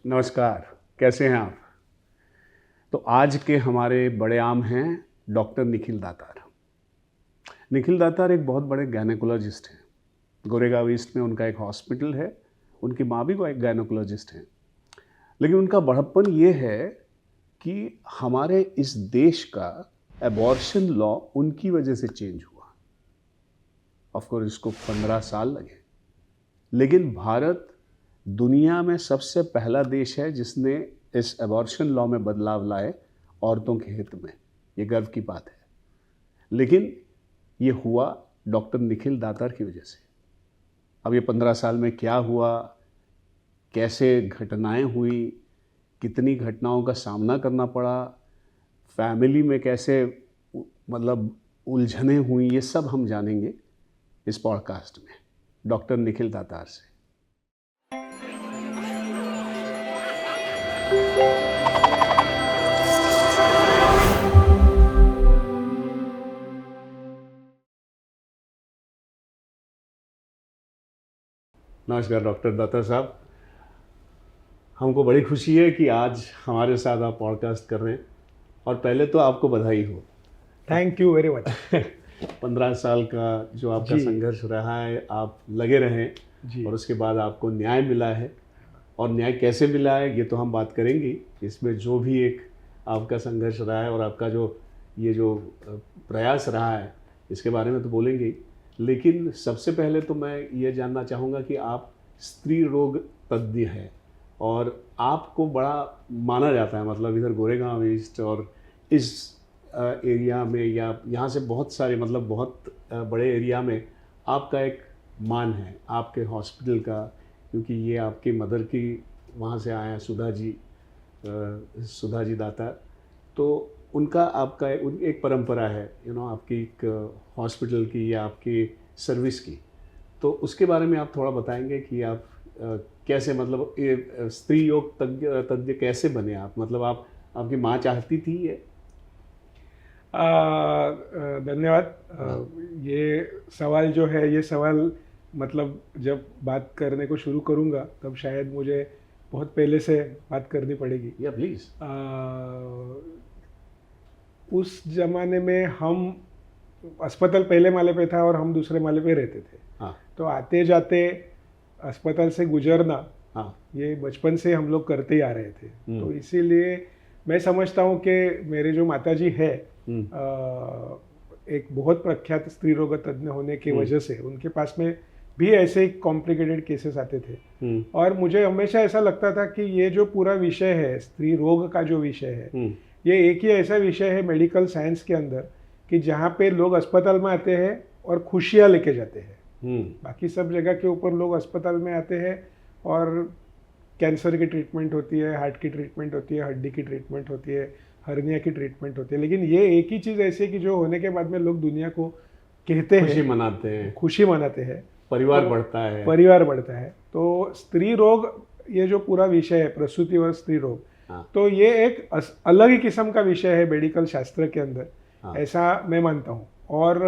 नमस्कार, कैसे हैं आप? तो आज के हमारे बड़े आम हैं डॉक्टर निखिल दातार। निखिल दातार एक बहुत बड़े गायनेकोलॉजिस्ट हैं। गोरेगांव ईस्ट में उनका एक हॉस्पिटल है। उनकी माँ भी वो एक गायनेकोलॉजिस्ट हैं। लेकिन उनका बड़प्पन ये है कि हमारे इस देश का एबॉर्शन लॉ उनकी वजह से चेंज हुआ। ऑफ कोर्स इसको 15 साल लगे, लेकिन भारत दुनिया में सबसे पहला देश है जिसने इस एबॉर्शन लॉ में बदलाव लाए औरतों के हित में। ये गर्व की बात है। लेकिन ये हुआ डॉक्टर निखिल दातार की वजह से। अब ये 15 साल में क्या हुआ, कैसे घटनाएं हुई, कितनी घटनाओं का सामना करना पड़ा, फैमिली में कैसे मतलब उलझनें हुई, ये सब हम जानेंगे इस पॉडकास्ट में डॉक्टर निखिल दातार से। नमस्कार डॉक्टर दातार साहब, हमको बड़ी खुशी है कि आज हमारे साथ आप पॉडकास्ट कर रहे हैं। और पहले तो आपको बधाई हो। Thank you very much. 15 साल का जो आपका संघर्ष रहा है, आप लगे रहें और उसके बाद आपको न्याय मिला है। और न्याय कैसे मिला है ये तो हम बात करेंगे। इसमें जो भी एक आपका संघर्ष रहा है और आपका जो प्रयास रहा है, इसके बारे में तो बोलेंगे ही। लेकिन सबसे पहले तो मैं ये जानना चाहूँगा कि आप स्त्री रोग तज्ञ हैं और आपको बड़ा माना जाता है, मतलब इधर गोरेगांव ईस्ट और इस एरिया में या यहाँ से बहुत सारे मतलब बहुत बड़े एरिया में आपका एक मान है आपके हॉस्पिटल का, क्योंकि ये आपके मदर की वहाँ से आए हैं सुधा जी दातार। तो उनका आपका एक परंपरा है आपकी एक हॉस्पिटल की या आपकी सर्विस की। तो उसके बारे में आप थोड़ा बताएंगे कि आप कैसे मतलब ये स्त्री योग तज्ञ कैसे बने आप? मतलब आपकी माँ चाहती थी ये? धन्यवाद। ये सवाल जो है, ये सवाल मतलब जब बात करने को शुरू करूँगा तब शायद मुझे बहुत पहले से बात करनी पड़ेगी। या प्लीज़। उस ज़माने में हम अस्पताल पहले माले पे था और हम दूसरे माले पे रहते थे। हाँ। तो आते जाते अस्पताल से गुजरना, हाँ, ये बचपन से हम लोग करते ही आ रहे थे। तो इसीलिए मैं समझता हूँ कि मेरे जो माताजी है एक बहुत प्रख्यात स्त्री रोग तज्ञ होने की वजह से उनके पास में भी ऐसे ही कॉम्प्लिकेटेड केसेस आते थे। और मुझे हमेशा ऐसा लगता था कि ये जो पूरा विषय है, स्त्री रोग का जो विषय है, ये एक ही ऐसा विषय है मेडिकल साइंस के अंदर कि जहाँ पे लोग अस्पताल में आते हैं और खुशियाँ लेके जाते हैं। बाकी सब जगह के ऊपर लोग अस्पताल में आते हैं और कैंसर की ट्रीटमेंट होती है, हार्ट की ट्रीटमेंट होती है, हड्डी की ट्रीटमेंट होती है, हर्निया की ट्रीटमेंट होती है। लेकिन ये एक ही चीज़ ऐसी है कि जो होने के बाद में लोग दुनिया को कहते हैं, खुशी मनाते हैं, परिवार बढ़ता है। तो स्त्री रोग ये जो पूरा विषय है, प्रसूति और स्त्री रोग, तो ये एक अलग ही किस्म का विषय है मेडिकल शास्त्र के अंदर। ऐसा मैं मानता हूँ। और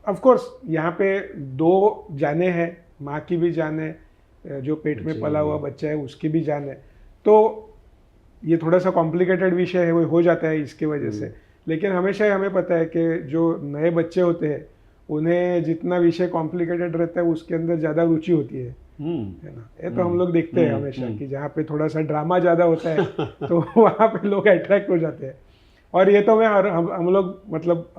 ऑफ कोर्स यहाँ पे दो जाने हैं, माँ की भी जान है, जो पेट में पला हुआ बच्चा है उसकी भी जान है। तो ये थोड़ा सा कॉम्प्लिकेटेड विषय है, वो हो जाता है इसकी वजह से। लेकिन हमेशा हमें पता है कि जो नए बच्चे होते हैं उन्हें जितना विषय कॉम्प्लिकेटेड रहता है उसके अंदर ज़्यादा रुचि होती है ना। ये तो हम लोग देखते हैं हमेशा कि जहाँ पे थोड़ा सा ड्रामा ज़्यादा होता है तो वहाँ पे लोग अट्रैक्ट हो जाते हैं। और ये तो हम लोग मतलब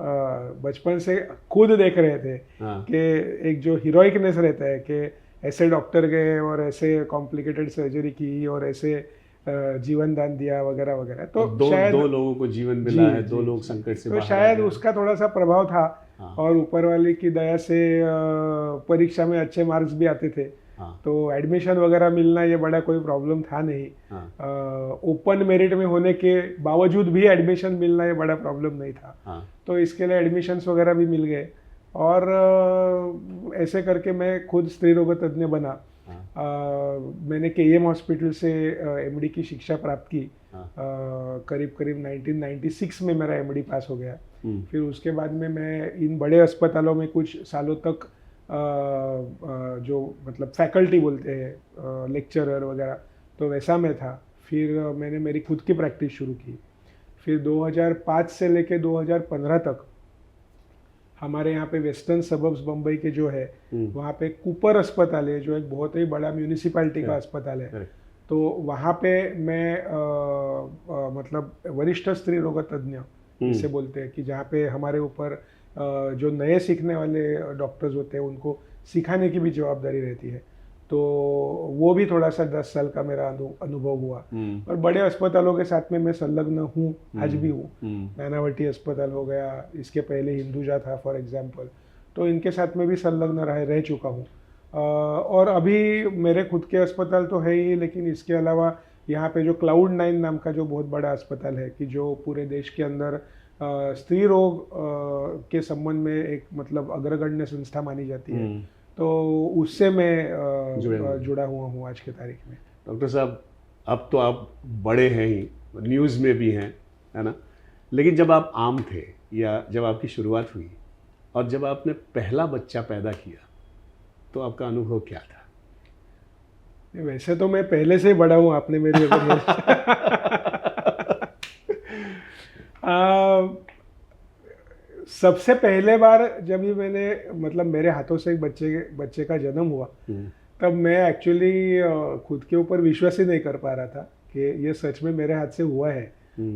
बचपन से खुद देख रहे थे कि एक जो हीरोइकनेस रहता है कि ऐसे डॉक्टर गए और ऐसे कॉम्प्लिकेटेड सर्जरी की और ऐसे जीवन दान दिया वगैरह वगैरह। तो शायद दो लोगों को जीवन मिला है, दो लोग संकट से बाहर, तो शायद उसका थोड़ा सा प्रभाव था। और ऊपर वाले की दया से परीक्षा में अच्छे मार्क्स भी आते थे। तो एडमिशन वगैरह मिलना ये बड़ा कोई प्रॉब्लम था नहीं। ओपन मेरिट में होने के बावजूद भी एडमिशन मिलना ये बड़ा प्रॉब्लम नहीं था। तो इसके लिए एडमिशन्स वगैरह भी मिल गए और ऐसे करके मैं खुद स्त्री रोग तज्ञ बना। मैंने केईएम हॉस्पिटल से एमडी की शिक्षा प्राप्त की। करीब 1996 में मेरा एमडी पास हो गया। फिर उसके बाद में मैं इन बड़े अस्पतालों में कुछ सालों तक जो मतलब फैकल्टी बोलते हैं, लेक्चरर वगैरह, तो वैसा मैं था। फिर मैंने मेरी खुद की प्रैक्टिस शुरू की। फिर 2005 से लेके 2015 तक हमारे यहाँ पे वेस्टर्न सबर्ब्स बम्बई के जो है वहाँ पे कूपर अस्पताल है, जो एक बहुत ही बड़ा म्यूनिसिपैलिटी का अस्पताल है। तो वहाँ पे मैं मतलब वरिष्ठ स्त्री रोग तज्ञ जिसे बोलते हैं, कि जहाँ पे हमारे ऊपर जो नए सीखने वाले डॉक्टर्स होते हैं उनको सिखाने की भी जवाबदारी रहती है। तो वो भी थोड़ा सा 10 साल का मेरा अनुभव हुआ। और बड़े अस्पतालों के साथ में मैं संलग्न हूँ, आज भी हूँ। नानावटी अस्पताल हो गया, इसके पहले हिंदुजा था फॉर एग्जांपल, तो इनके साथ में भी संलग्न रह चुका हूँ। और अभी मेरे खुद के अस्पताल तो है ही, लेकिन इसके अलावा यहाँ पे जो Cloud9 नाम का जो बहुत बड़ा अस्पताल है, कि जो पूरे देश के अंदर स्त्री रोग के संबंध में एक मतलब अग्रगण्य संस्था मानी जाती है, तो उससे मैं जुड़ा हुआ हूँ आज के तारीख में। डॉक्टर साहब, अब तो आप बड़े हैं ही, न्यूज़ में भी हैं, है ना, लेकिन जब आप आम थे या जब आपकी शुरुआत हुई और जब आपने पहला बच्चा पैदा किया, तो आपका अनुभव क्या था? वैसे तो मैं पहले से ही बड़ा हूँ, आपने मेरी सबसे पहले बार जब भी मैंने मतलब मेरे हाथों से एक बच्चे का जन्म हुआ, तब मैं एक्चुअली खुद के ऊपर विश्वास ही नहीं कर पा रहा था कि ये सच में मेरे हाथ से हुआ है।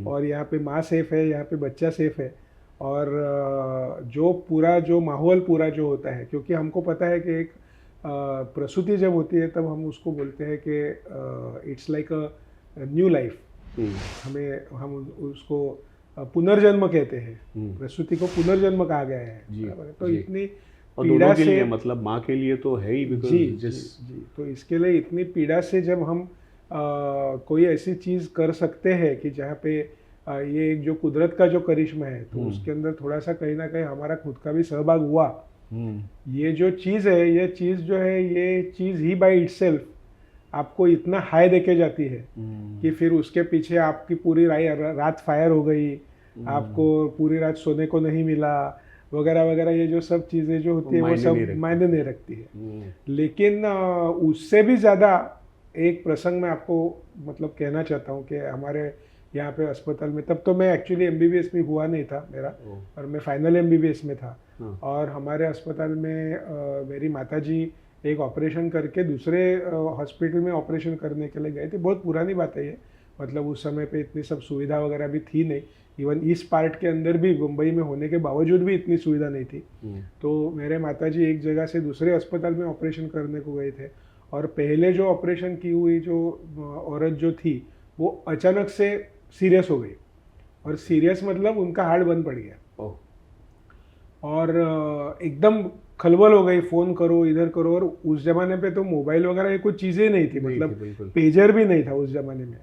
और यहाँ पे माँ सेफ है, यहाँ पे बच्चा सेफ है। और जो माहौल पूरा जो होता है, क्योंकि हमको पता है कि एक प्रसूति जब होती है तब हम उसको बोलते हैं कि it's like a new life. हम उसको पुनर्जन्म कहते हैं, प्रसूति को पुनर्जन्म कहा गया है। तो इतनी पीड़ा से, मतलब माँ के लिए तो है ही, जी, तो इसके लिए इतनी पीड़ा से जब हम कोई ऐसी चीज़ कर सकते हैं कि जहाँ पे ये एक जो कुदरत का जो करिश्मा है, तो उसके अंदर थोड़ा सा कहीं ना कहीं हमारा खुद का भी सहभाग हुआ। ये जो चीज़ है, ये चीज़ जो है, ये चीज़ ही बाय इटसेल्फ आपको इतना हाई देके जाती है कि फिर उसके पीछे आपकी पूरी रात फायर हो गई, आपको पूरी रात सोने को नहीं मिला, वगैरह वगैरह, ये जो सब चीज़ें जो होती है वो सब मायने नहीं रखती है। लेकिन उससे भी ज़्यादा एक प्रसंग मैं आपको मतलब कहना चाहता हूँ कि हमारे यहाँ पे अस्पताल में, तब तो मैं एक्चुअली MBBS में हुआ नहीं था मेरा, और मैं फाइनल MBBS में था। और हमारे अस्पताल में मेरी माताजी एक ऑपरेशन करके दूसरे हॉस्पिटल में ऑपरेशन करने के लिए गए थे। बहुत पुरानी बात है ये, मतलब उस समय पे इतनी सब सुविधा वगैरह भी थी नहीं। इवन इस पार्ट के अंदर भी मुंबई में होने के बावजूद भी इतनी सुविधा नहीं थी। तो मेरे माताजी एक जगह से दूसरे अस्पताल में ऑपरेशन करने को गए थे, और पहले जो ऑपरेशन की हुई जो औरत जो थी, वो अचानक से सीरियस हो गई। और सीरियस मतलब उनका हार्ट बंद पड़ गया, और एकदम खलबल हो गई, फ़ोन करो इधर करो। और उस ज़माने पे तो मोबाइल वगैरह ये कुछ चीज़ें नहीं थी, मतलब पेजर भी नहीं था उस ज़माने में।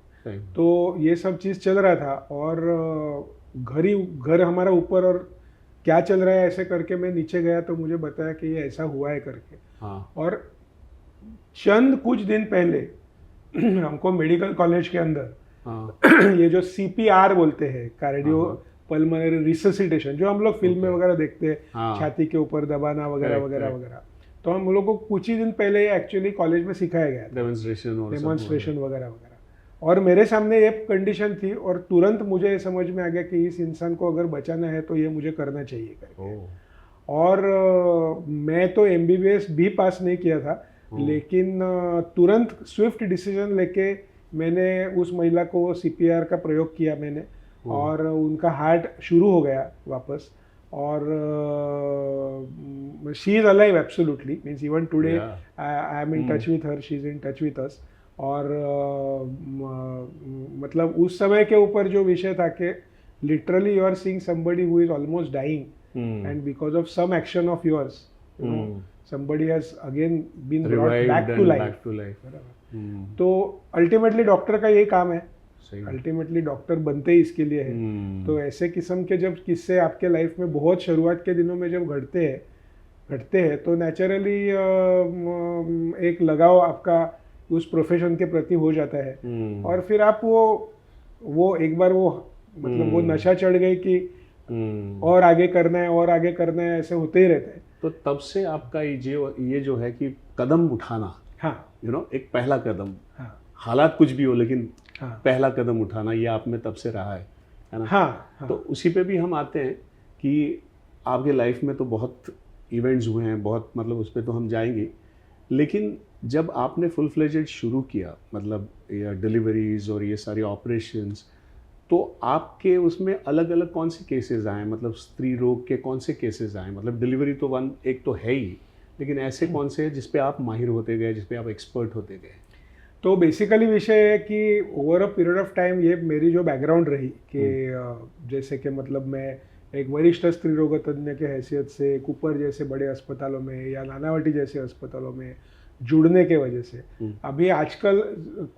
तो ये सब चीज़ चल रहा था, और घर हमारा ऊपर, और क्या चल रहा है ऐसे करके मैं नीचे गया तो मुझे बताया कि ये ऐसा हुआ है करके। और चंद कुछ दिन पहले हमको मेडिकल कॉलेज के अंदर ये जो CPR बोलते हैं, कार्डियो पल्मोनरी रिससिटेशन, जो हम लोग फिल्म में वगैरह देखते हैं, छाती के ऊपर दबाना वगैरह वगैरह वगैरह, तो हम लोग को कुछ ही दिन पहले एक्चुअली कॉलेज में सिखाया गया, डेमोन्स्ट्रेशन वगैरह वगैरह। और मेरे सामने ये कंडीशन थी, और तुरंत मुझे ये समझ में आ गया कि इस इंसान को अगर बचाना है तो ये मुझे करना चाहिए करके। और मैं तो MBBS भी पास नहीं किया था, लेकिन तुरंत स्विफ्ट डिसीजन लेके मैंने उस महिला को CPR का प्रयोग किया मैंने, और उनका हार्ट शुरू हो गया वापस। और she is alive absolutely, means even today I am in touch with her, she is in touch with us. और मतलब उस समय के ऊपर जो विषय था कि literally you are seeing somebody who is almost dying, and because of some action of yours somebody has again been brought back to life. तो अल्टीमेटली डॉक्टर का यही काम है, अल्टीमेटली डॉक्टर बनते ही इसके लिए है। तो ऐसे किस्म के जब किस्से आपके लाइफ में बहुत शुरुआत के दिनों में जब घटते हैं तो नेचुरली एक लगाव आपका उस प्रोफेशन के प्रति हो जाता है। और फिर आप वो एक बार वो मतलब वो नशा चढ़ गई कि और आगे करना है और आगे करना है, ऐसे होते ही रहते हैं। तो तब से आपका ये जो है कि कदम उठाना, हाँ, एक पहला कदम, हालात कुछ भी हो, लेकिन हाँ पहला कदम उठाना ये आप में तब से रहा है ना? हाँ। तो उसी पे भी हम आते हैं कि आपके लाइफ में तो बहुत इवेंट्स हुए हैं, बहुत, मतलब उस पर तो हम जाएंगे, लेकिन जब आपने फुल फ्लेजेड शुरू किया, मतलब ये डिलीवरीज और ये सारी ऑपरेशंस, तो आपके उसमें अलग अलग कौन से केसेस आए, मतलब स्त्री रोग के कौन से केसेस आए? मतलब डिलीवरी तो एक तो है ही, लेकिन ऐसे कौन से हैं जिस पे आप माहिर होते गए, जिस पे आप एक्सपर्ट होते गए? तो बेसिकली विषय है कि over a period of time ये मेरी जो बैकग्राउंड रही कि जैसे कि मतलब मैं एक वरिष्ठ स्त्री रोग तज्ञ के हैसियत से कूपर जैसे बड़े अस्पतालों में या नानावटी जैसे अस्पतालों में जुड़ने के वजह से अभी आजकल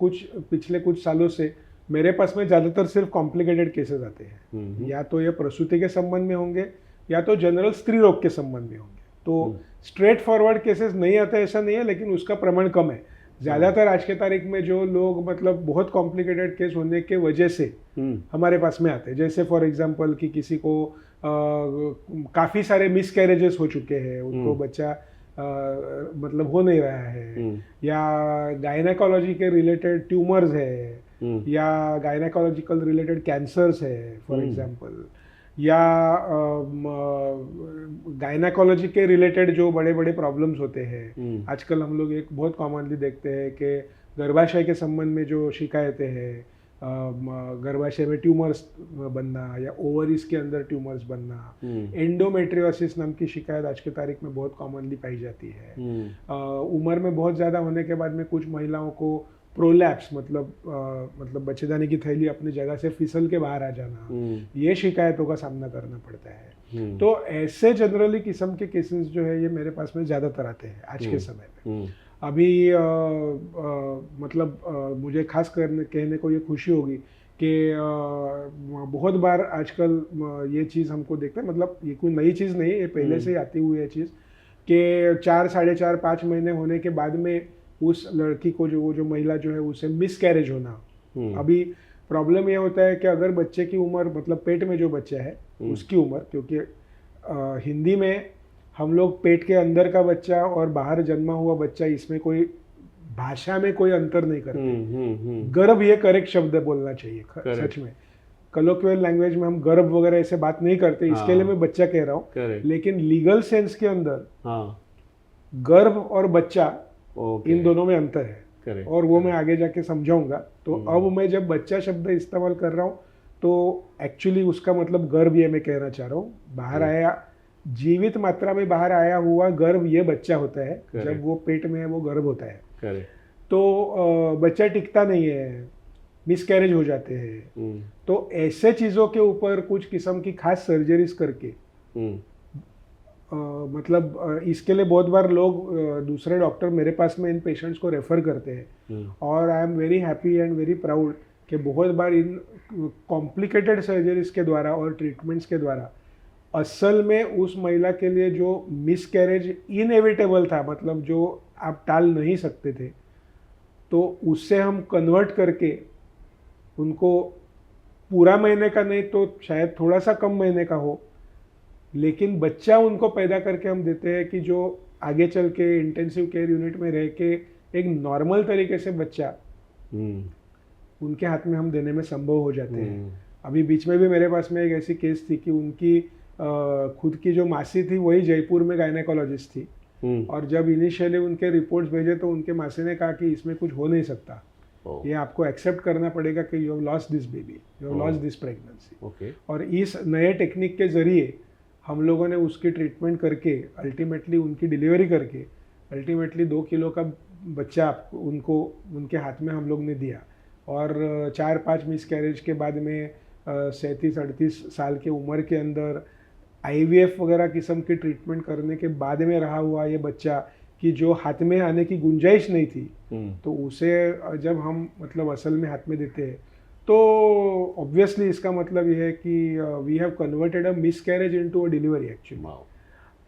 पिछले कुछ सालों से मेरे पास में ज़्यादातर सिर्फ कॉम्प्लिकेटेड केसेस आते हैं, या तो ये प्रसूति के संबंध में होंगे या तो जनरल स्त्री रोग के संबंध में होंगे। तो स्ट्रेट फॉरवर्ड केसेस नहीं आते ऐसा नहीं है, लेकिन उसका प्रमाण कम है। ज़्यादातर आज के तारीख में जो लोग मतलब बहुत कॉम्प्लिकेटेड केस होने के वजह से हमारे पास में आते हैं, जैसे फॉर एग्जांपल कि किसी को काफ़ी सारे मिस कैरेजेस हो चुके हैं, उनको बच्चा मतलब हो नहीं रहा है, या गायनेकोलॉजी के रिलेटेड ट्यूमर्स है, या गायनेकोलॉजिकल रिलेटेड कैंसर्स है फॉर एग्जांपल, या गायनेकोलॉजी के रिलेटेड जो बड़े बड़े प्रॉब्लम्स होते हैं। आजकल हम लोग एक बहुत कॉमनली देखते हैं कि गर्भाशय के संबंध में जो शिकायतें हैं, गर्भाशय में ट्यूमर्स बनना या ओवरीज के अंदर ट्यूमर्स बनना, एंडोमेट्रियोसिस नाम की शिकायत आज की तारीख में बहुत कॉमनली पाई जाती है। उम्र में बहुत ज़्यादा होने के बाद में कुछ महिलाओं को प्रोलैप्स मतलब बच्चेदानी की थैली अपनी जगह से फिसल के बाहर आ जाना, ये शिकायतों का सामना करना पड़ता है। तो ऐसे जनरली किस्म के केसेस जो है ये मेरे पास में ज़्यादातर आते हैं आज के समय में। अभी मतलब मुझे खास कहने को ये खुशी होगी कि बहुत बार आजकल ये चीज़ हमको देखते हैं, मतलब ये कोई नई चीज़ नहीं है, ये पहले से ही आती हुई है चीज़ कि 4, 4.5, 5 महीने होने के बाद में उस लड़की को जो महिला जो है उसे मिस कैरेज होना। अभी प्रॉब्लम ये होता है कि अगर बच्चे की उम्र मतलब पेट में जो बच्चा है उसकी उम्र, क्योंकि हिंदी में हम लोग पेट के अंदर का बच्चा और बाहर जन्मा हुआ बच्चा, इसमें कोई भाषा में कोई अंतर नहीं करते। गर्भ ये करेक्ट शब्द बोलना चाहिए सच में। कलोक्वियल लैंग्वेज में हम गर्भ वगैरह ऐसे बात नहीं करते, इसके लिए मैं बच्चा कह रहा हूँ, लेकिन लीगल सेंस के अंदर गर्भ और बच्चा इन दोनों में अंतर है, और वो मैं आगे जाके समझाऊंगा। तो अब मैं जब बच्चा शब्द इस्तेमाल कर रहा हूँ तो एक्चुअली उसका मतलब गर्भ ये मैं कहना चाह रहा हूँ। बाहर आया, जीवित मात्रा में बाहर आया हुआ गर्भ ये बच्चा होता है। जब वो पेट में है वो गर्भ होता है। तो बच्चा टिकता नहीं है, मिसकैरेज हो जाते हैं। तो ऐसे चीज़ों के ऊपर कुछ किस्म की खास सर्जरीज करके मतलब इसके लिए बहुत बार लोग दूसरे डॉक्टर मेरे पास में इन पेशेंट्स को रेफ़र करते हैं, और I am very happy and very proud कि बहुत बार इन कॉम्प्लिकेटेड सर्जरीज के द्वारा और ट्रीटमेंट्स के द्वारा असल में उस महिला के लिए जो मिसकैरेज इनएविटेबल था, मतलब जो आप टाल नहीं सकते थे, तो उससे हम कन्वर्ट करके उनको पूरा महीने का नहीं तो शायद थोड़ा सा कम महीने का हो, लेकिन बच्चा उनको पैदा करके हम देते हैं कि जो आगे चल के इंटेंसिव केयर यूनिट में रह के एक नॉर्मल तरीके से बच्चा उनके हाथ में हम देने में संभव हो जाते हैं। अभी बीच में भी मेरे पास में एक ऐसी केस थी कि उनकी खुद की जो मासी थी वही जयपुर में गायनेकोलॉजिस्ट थी, और जब इनिशियली उनके रिपोर्ट्स भेजे तो उनके मासी ने कहा कि इसमें कुछ हो नहीं सकता, ये आपको एक्सेप्ट करना पड़ेगा कि you have lost this baby, you have lost this pregnancy. और इस नए टेक्निक के जरिए हम लोगों ने उसकी ट्रीटमेंट करके अल्टीमेटली उनकी डिलीवरी करके अल्टीमेटली 2 किलो का बच्चा उनको उनके हाथ में हम लोग ने दिया। और 4-5 मिसकैरेज के बाद में 37-38 साल की उम्र के अंदर IVF वगैरह किस्म की ट्रीटमेंट करने के बाद में रहा हुआ ये बच्चा कि जो हाथ में आने की गुंजाइश नहीं थी, तो उसे जब हम मतलब असल में हाथ में देते हैं तो ऑब्वियसली इसका मतलब ये है कि we have converted a miscarriage into a delivery actually.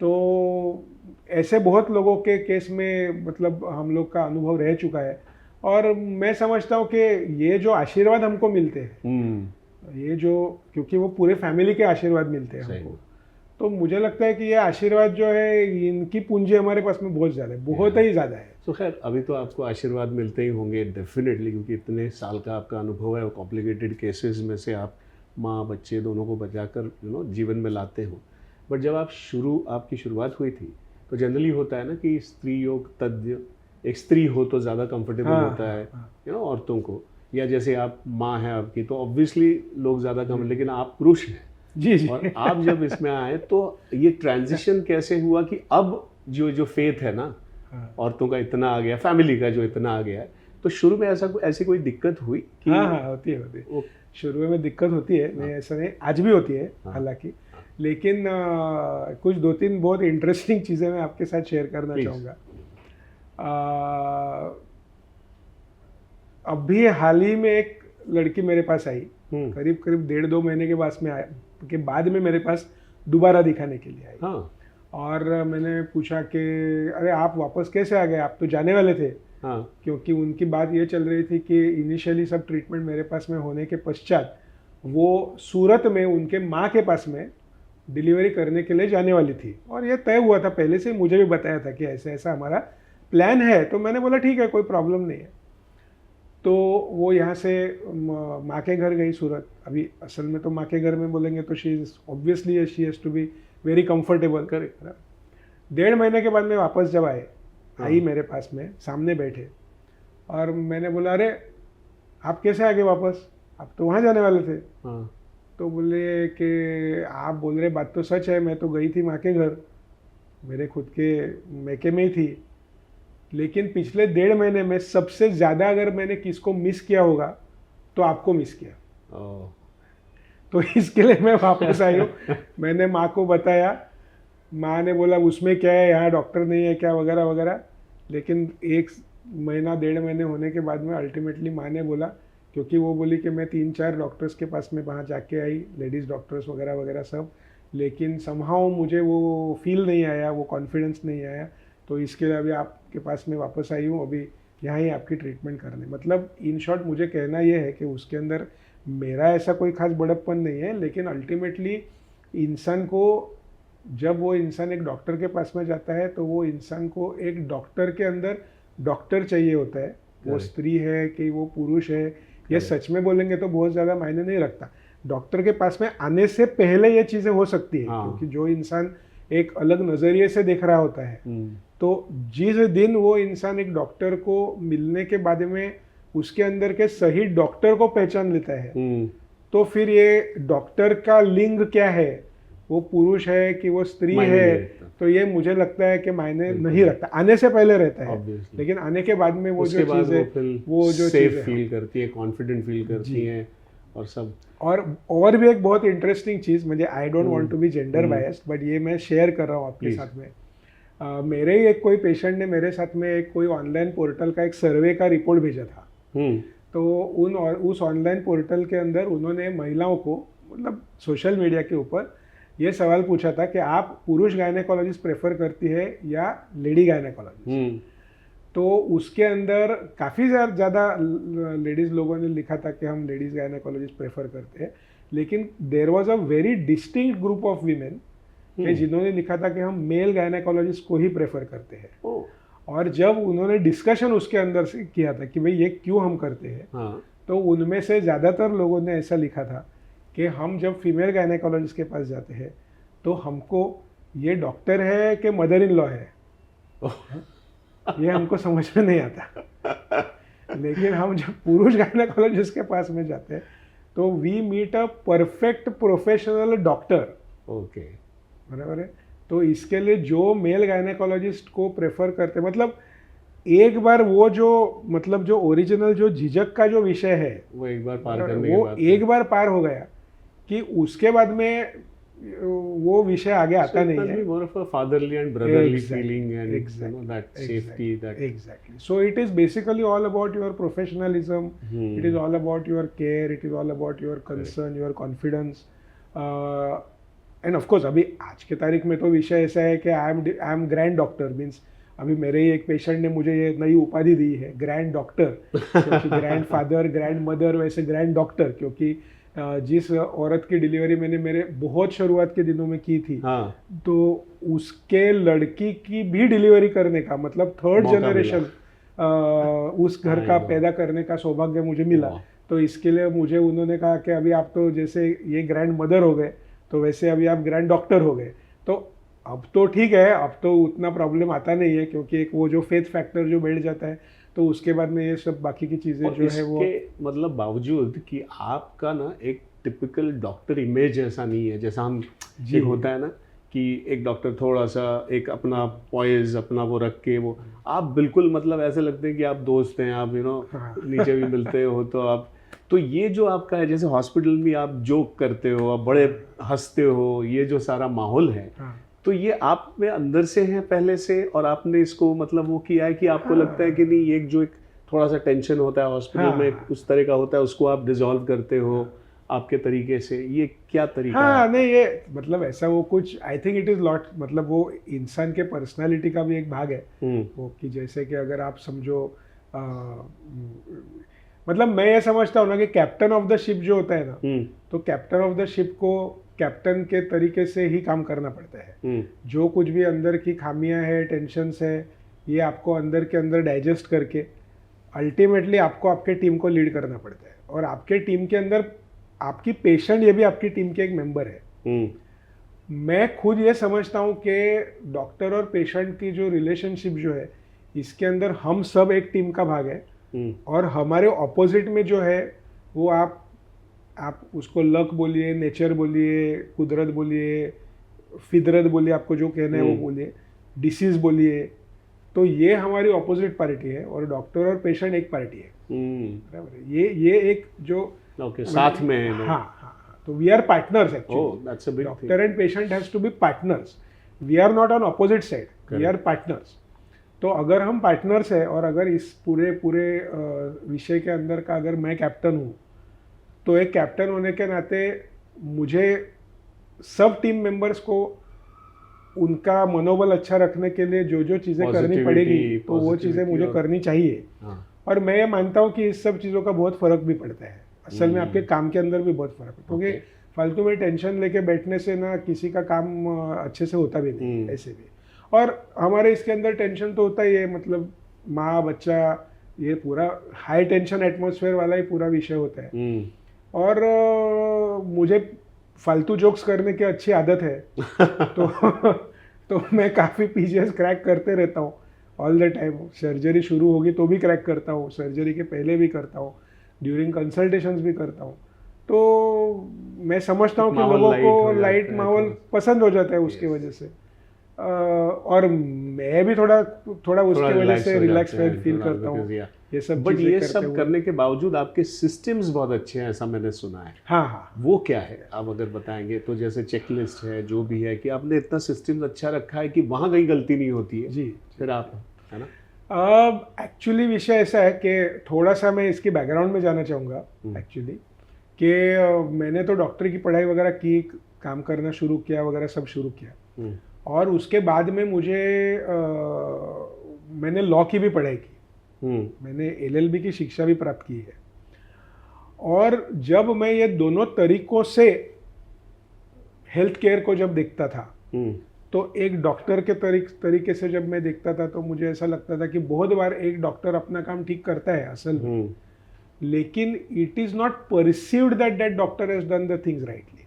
तो ऐसे बहुत लोगों के केस में मतलब हम लोग का अनुभव रह चुका है, और मैं समझता हूँ कि ये जो आशीर्वाद हमको मिलते हैं, ये जो, क्योंकि वो पूरे फैमिली के आशीर्वाद मिलते हैं हमको, तो मुझे लगता है कि ये आशीर्वाद जो है इनकी पूंजी हमारे पास में बहुत ज़्यादा है, बहुत ही ज़्यादा है। तो खैर अभी तो आपको आशीर्वाद मिलते ही होंगे डेफिनेटली, क्योंकि इतने साल का आपका अनुभव है और कॉम्प्लिकेटेड केसेस में से आप माँ बच्चे दोनों को बचाकर जीवन में लाते हो। बट जब आपकी शुरुआत हुई थी तो जनरली होता है ना कि स्त्री योग तज्ञ एक स्त्री हो तो ज़्यादा कंफर्टेबल होता है औरतों को, या जैसे आप माँ हैं आपकी तो ऑब्वियसली लोग ज़्यादा कम, लेकिन आप पुरुष हैं जी। और आप जब इसमें आए तो ये ट्रांजिशन कैसे हुआ कि अब जो फेथ है ना औरतों का इतना आ गया, फैमिली का जो इतना आ गया है, तो शुरू में ऐसी कोई दिक्कत हुई कि? हाँ, होती है। शुरू में दिक्कत होती है, नहीं ऐसा नहीं, आज भी होती है हालांकि, लेकिन कुछ 2-3 बहुत इंटरेस्टिंग चीज़ें मैं आपके साथ शेयर करना चाहूँगा। अभी हाल ही में एक लड़की मेरे पास आई, करीब 1.5-2 महीने के बाद में मेरे पास दोबारा दिखाने के लिए आई। और मैंने पूछा कि अरे आप वापस कैसे आ गए, आप तो जाने वाले थे। क्योंकि उनकी बात ये चल रही थी कि इनिशियली सब ट्रीटमेंट मेरे पास में होने के पश्चात वो सूरत में उनके माँ के पास में डिलीवरी करने के लिए जाने वाली थी, और ये तय हुआ था पहले से, मुझे भी बताया था कि ऐसा ऐसा हमारा प्लान है। तो मैंने बोला ठीक है, कोई प्रॉब्लम नहीं है। तो वो यहाँ से माँ के घर गई सूरत। अभी असल में तो माँ के घर में बोलेंगे तो she is obviously she has to be very comfortable. Correct. 1.5 महीने के बाद में वापस जब आई मेरे पास में, सामने बैठे, और मैंने बोला अरे आप कैसे आ गए वापस, आप तो वहाँ जाने वाले थे। तो बोले कि आप बोल रहे बात तो सच है, मैं तो गई थी माँ के घर, मेरे खुद के मैके में ही थी, लेकिन पिछले 1.5 महीने में सबसे ज़्यादा अगर मैंने किसको मिस किया होगा तो आपको मिस किया। तो इसके लिए मैं वापस आई हूँ। मैंने माँ को बताया, माँ ने बोला उसमें क्या है, यहाँ डॉक्टर नहीं है क्या, वगैरह वगैरह। लेकिन 1 महीना 1.5 महीने होने के बाद में अल्टीमेटली माँ ने बोला, क्योंकि वो बोली कि मैं 3-4 डॉक्टर्स के पास में वहाँ जाके आई, लेडीज़ डॉक्टर्स वगैरह वगैरह सब, लेकिन समहाउ मुझे वो फील नहीं आया, वो कॉन्फिडेंस नहीं आया, तो इसके लिए अभी आपके पास में वापस आई हूँ, अभी यहाँ ही आपकी ट्रीटमेंट करने। मतलब इन शॉर्ट मुझे कहना ये है कि उसके अंदर मेरा ऐसा कोई खास बड़प्पन नहीं है, लेकिन अल्टीमेटली इंसान को, जब वो इंसान एक डॉक्टर के पास में जाता है तो वो इंसान को एक डॉक्टर के अंदर डॉक्टर चाहिए होता है। वो स्त्री है कि वो पुरुष है, ये सच में बोलेंगे तो बहुत ज़्यादा मायने नहीं रखता। डॉक्टर के पास में आने से पहले ये चीज़ें हो सकती है, क्योंकि जो इंसान एक अलग नज़रिए से देख रहा होता है, तो जिस दिन वो इंसान एक डॉक्टर को मिलने के बाद में उसके अंदर के सही डॉक्टर को पहचान लेता है, तो फिर ये डॉक्टर का लिंग क्या है, वो पुरुष है कि वो स्त्री है, तो ये मुझे लगता है कि मायने नहीं रखता। आने से पहले रहता है, लेकिन आने के बाद में वो जो चीज़ है, वो जो सेफ फील करती है, कॉन्फिडेंट फील करती है और सब। और भी एक बहुत इंटरेस्टिंग चीज़, मुझे I don't want to be gender biased, but ये मैं शेयर कर रहा हूँ आपके साथ में। मेरे ही एक कोई पेशेंट ने मेरे साथ में एक कोई ऑनलाइन पोर्टल का एक सर्वे का रिपोर्ट भेजा था। तो उस ऑनलाइन पोर्टल के अंदर उन्होंने महिलाओं को, मतलब सोशल मीडिया के ऊपर ये सवाल पूछा था कि आप पुरुष गायनेकोलॉजिस्ट प्रेफर करती है या लेडी गायनेकोलॉजिस्ट। तो उसके अंदर काफ़ी ज़्यादा लेडीज़ लोगों ने लिखा था कि हम लेडीज़ गायनेकोलॉजिस्ट प्रेफर करते हैं, लेकिन there was a very distinct group of women कि जिन्होंने लिखा था कि हम मेल गायनेकोलॉजिस्ट को ही प्रेफर करते हैं। और जब उन्होंने डिस्कशन उसके अंदर से किया था कि भाई ये क्यों हम करते हैं, तो उनमें से ज़्यादातर लोगों ने ऐसा लिखा था कि हम जब फीमेल गायनेकोलॉजिस्ट के पास जाते हैं तो हमको ये डॉक्टर है कि मदर इन लॉ है, ये हमको समझ में नहीं आता। लेकिन हम जब पुरुष गायनेकोलॉजिस्ट के पास में जाते हैं तो we meet a perfect professional doctor. Okay, बराबर है। तो इसके लिए जो मेल गायनेकोलॉजिस्ट को प्रेफर करते, मतलब एक बार वो जो, मतलब जो ओरिजिनल जो झिझक का जो विषय है वो एक बार पार करने के बाद, एक बार पार हो गया कि उसके बाद में वो विषय आगे आता नहीं है। more of a fatherly and brotherly feeling and that safety, that exactly. So it is basically all about your professionalism. It is all about your care. It is all about your concern, your confidence. And of course अभी आज के तारीख में तो विषय ऐसा है कि I am grand doctor, means अभी मेरे ही एक पेशेंट ने मुझे ये नई उपाधि दी है, ग्रैंड डॉक्टर। क्योंकि ग्रैंड फादर, ग्रैंड मदर, वैसे ग्रैंड डॉक्टर, क्योंकि जिस औरत की डिलीवरी मैंने मेरे बहुत शुरुआत के दिनों में की थी, हाँ, तो उसके लड़की की भी डिलीवरी करने का मतलब थर्ड मौका जनरेशन उस घर का पैदा करने का सौभाग्य मुझे मिला। तो इसके लिए मुझे उन्होंने कहा कि अभी आप तो जैसे ये ग्रैंड मदर हो गए, तो वैसे अभी आप ग्रैंड डॉक्टर हो गए। तो अब तो ठीक है, अब तो उतना प्रॉब्लम आता नहीं है, क्योंकि एक वो जो फेथ फैक्टर जो बैठ जाता है, तो उसके बाद में ये सब बाकी की चीज़ें जो है वो मतलब बावजूद कि आपका ना एक टिपिकल डॉक्टर इमेज ऐसा नहीं है जैसा हम एक होता है ना कि एक डॉक्टर थोड़ा सा एक अपना पॉइज अपना वो रख के वो, आप बिल्कुल मतलब ऐसे लगते हैं कि आप दोस्त हैं, आप नीचे भी मिलते हो तो आप, तो ये जो आपका है जैसे हॉस्पिटल में आप जोक करते हो, आप बड़े हंसते हो, ये जो सारा माहौल है, तो ये आप में अंदर से है पहले से, और आपने इसको मतलब वो किया है कि आपको लगता है कि नहीं एक जो एक थोड़ा सा टेंशन होता है हॉस्पिटल में उस तरह का होता है, उसको आप डिसॉल्व करते हो आपके तरीके से, ये क्या तरीका है? नहीं ये मतलब ऐसा वो कुछ I think it is lot, मतलब वो इंसान के पर्सनालिटी का भी एक भाग है वो, कि जैसे कि अगर आप समझो मतलब मैं ये समझता हूँ ना कि कैप्टन ऑफ द शिप जो होता है ना, तो कैप्टन ऑफ द शिप को कैप्टन के तरीके से ही काम करना पड़ता है। जो कुछ भी अंदर की खामियां है, टेंशन्स है, ये आपको अंदर के अंदर डाइजेस्ट करके अल्टीमेटली आपको आपके टीम को लीड करना पड़ता है। और आपके टीम के अंदर आपकी पेशेंट ये भी आपकी टीम के एक मेंबर है। मैं खुद ये समझता हूँ कि डॉक्टर और पेशेंट की जो रिलेशनशिप जो है, इसके अंदर हम सब एक टीम का भाग है, और हमारे ऑपोजिट में जो है वो आप उसको लक बोलिए, नेचर बोलिए, कुदरत बोलिए, फिदरत बोलिए, आपको जो कहना है वो बोलिए, डिसीज बोलिए, तो ये हमारी ऑपोजिट पार्टी है और डॉक्टर और पेशेंट एक पार्टी है। बराबर है, ये एक जो साथ में है। हाँ, तो we are partners actually, doctor and patient has to be partners, we are not on opposite side, we are partners. तो अगर हम पार्टनर्स है और अगर इस पूरे विषय के अंदर का अगर मैं कैप्टन हूँ, तो एक कैप्टन होने के नाते मुझे सब टीम मेंबर्स को उनका मनोबल अच्छा रखने के लिए जो जो चीज़ें करनी पड़ेगी, तो वो चीज़ें मुझे करनी चाहिए। और मैं ये मानता हूँ कि इस सब चीज़ों का बहुत फ़र्क भी पड़ता है, असल में आपके काम के अंदर भी बहुत फ़र्क है, क्योंकि फालतू में टेंशन लेके बैठने से ना किसी का काम अच्छे से होता भी नहीं ऐसे भी। और हमारे इसके अंदर टेंशन तो होता ही है, मतलब माँ बच्चा, ये पूरा हाई टेंशन एटमॉस्फेयर वाला ही पूरा विषय होता है। और मुझे फालतू जोक्स करने की अच्छी आदत है तो मैं काफ़ी पीजीएस क्रैक करते रहता हूँ ऑल द टाइम। सर्जरी शुरू होगी तो भी क्रैक करता हूँ, सर्जरी के पहले भी करता हूँ, ड्यूरिंग कंसल्टेशंस भी करता हूँ। तो मैं समझता हूँ कि लोगों को लाइट माहौल पसंद हो जाता है उसकी वजह से, और मैं भी थोड़ा उसकी वजह से रिलैक्स फील करता हूँ। ये सब बट ये सब करने के बावजूद आपके सिस्टम्स बहुत अच्छे हैं, ऐसा मैंने सुना है। हाँ, वो क्या है आप अगर बताएंगे तो? जैसे चेकलिस्ट है, जो भी है, कि आपने इतना सिस्टम अच्छा रखा है कि वहाँ कहीं गलती नहीं होती है। जी, फिर आप, है ना? एक्चुअली विषय ऐसा है कि थोड़ा सा मैं इसकी बैकग्राउंड में जाना चाहूँगा एक्चुअली, कि मैंने तो डॉक्टरी की पढ़ाई वगैरह की, काम करना शुरू किया वगैरह सब शुरू किया, और उसके बाद में मैंने लॉ की भी पढ़ाई की, मैंने LLB की शिक्षा भी प्राप्त की है। और जब मैं ये दोनों तरीकों से हेल्थ केयर को जब देखता था, तो एक डॉक्टर के तरीके से जब मैं देखता था, तो मुझे ऐसा लगता था कि बहुत बार एक डॉक्टर अपना काम ठीक करता है असल में, लेकिन it is not perceived that doctor has done the things rightly.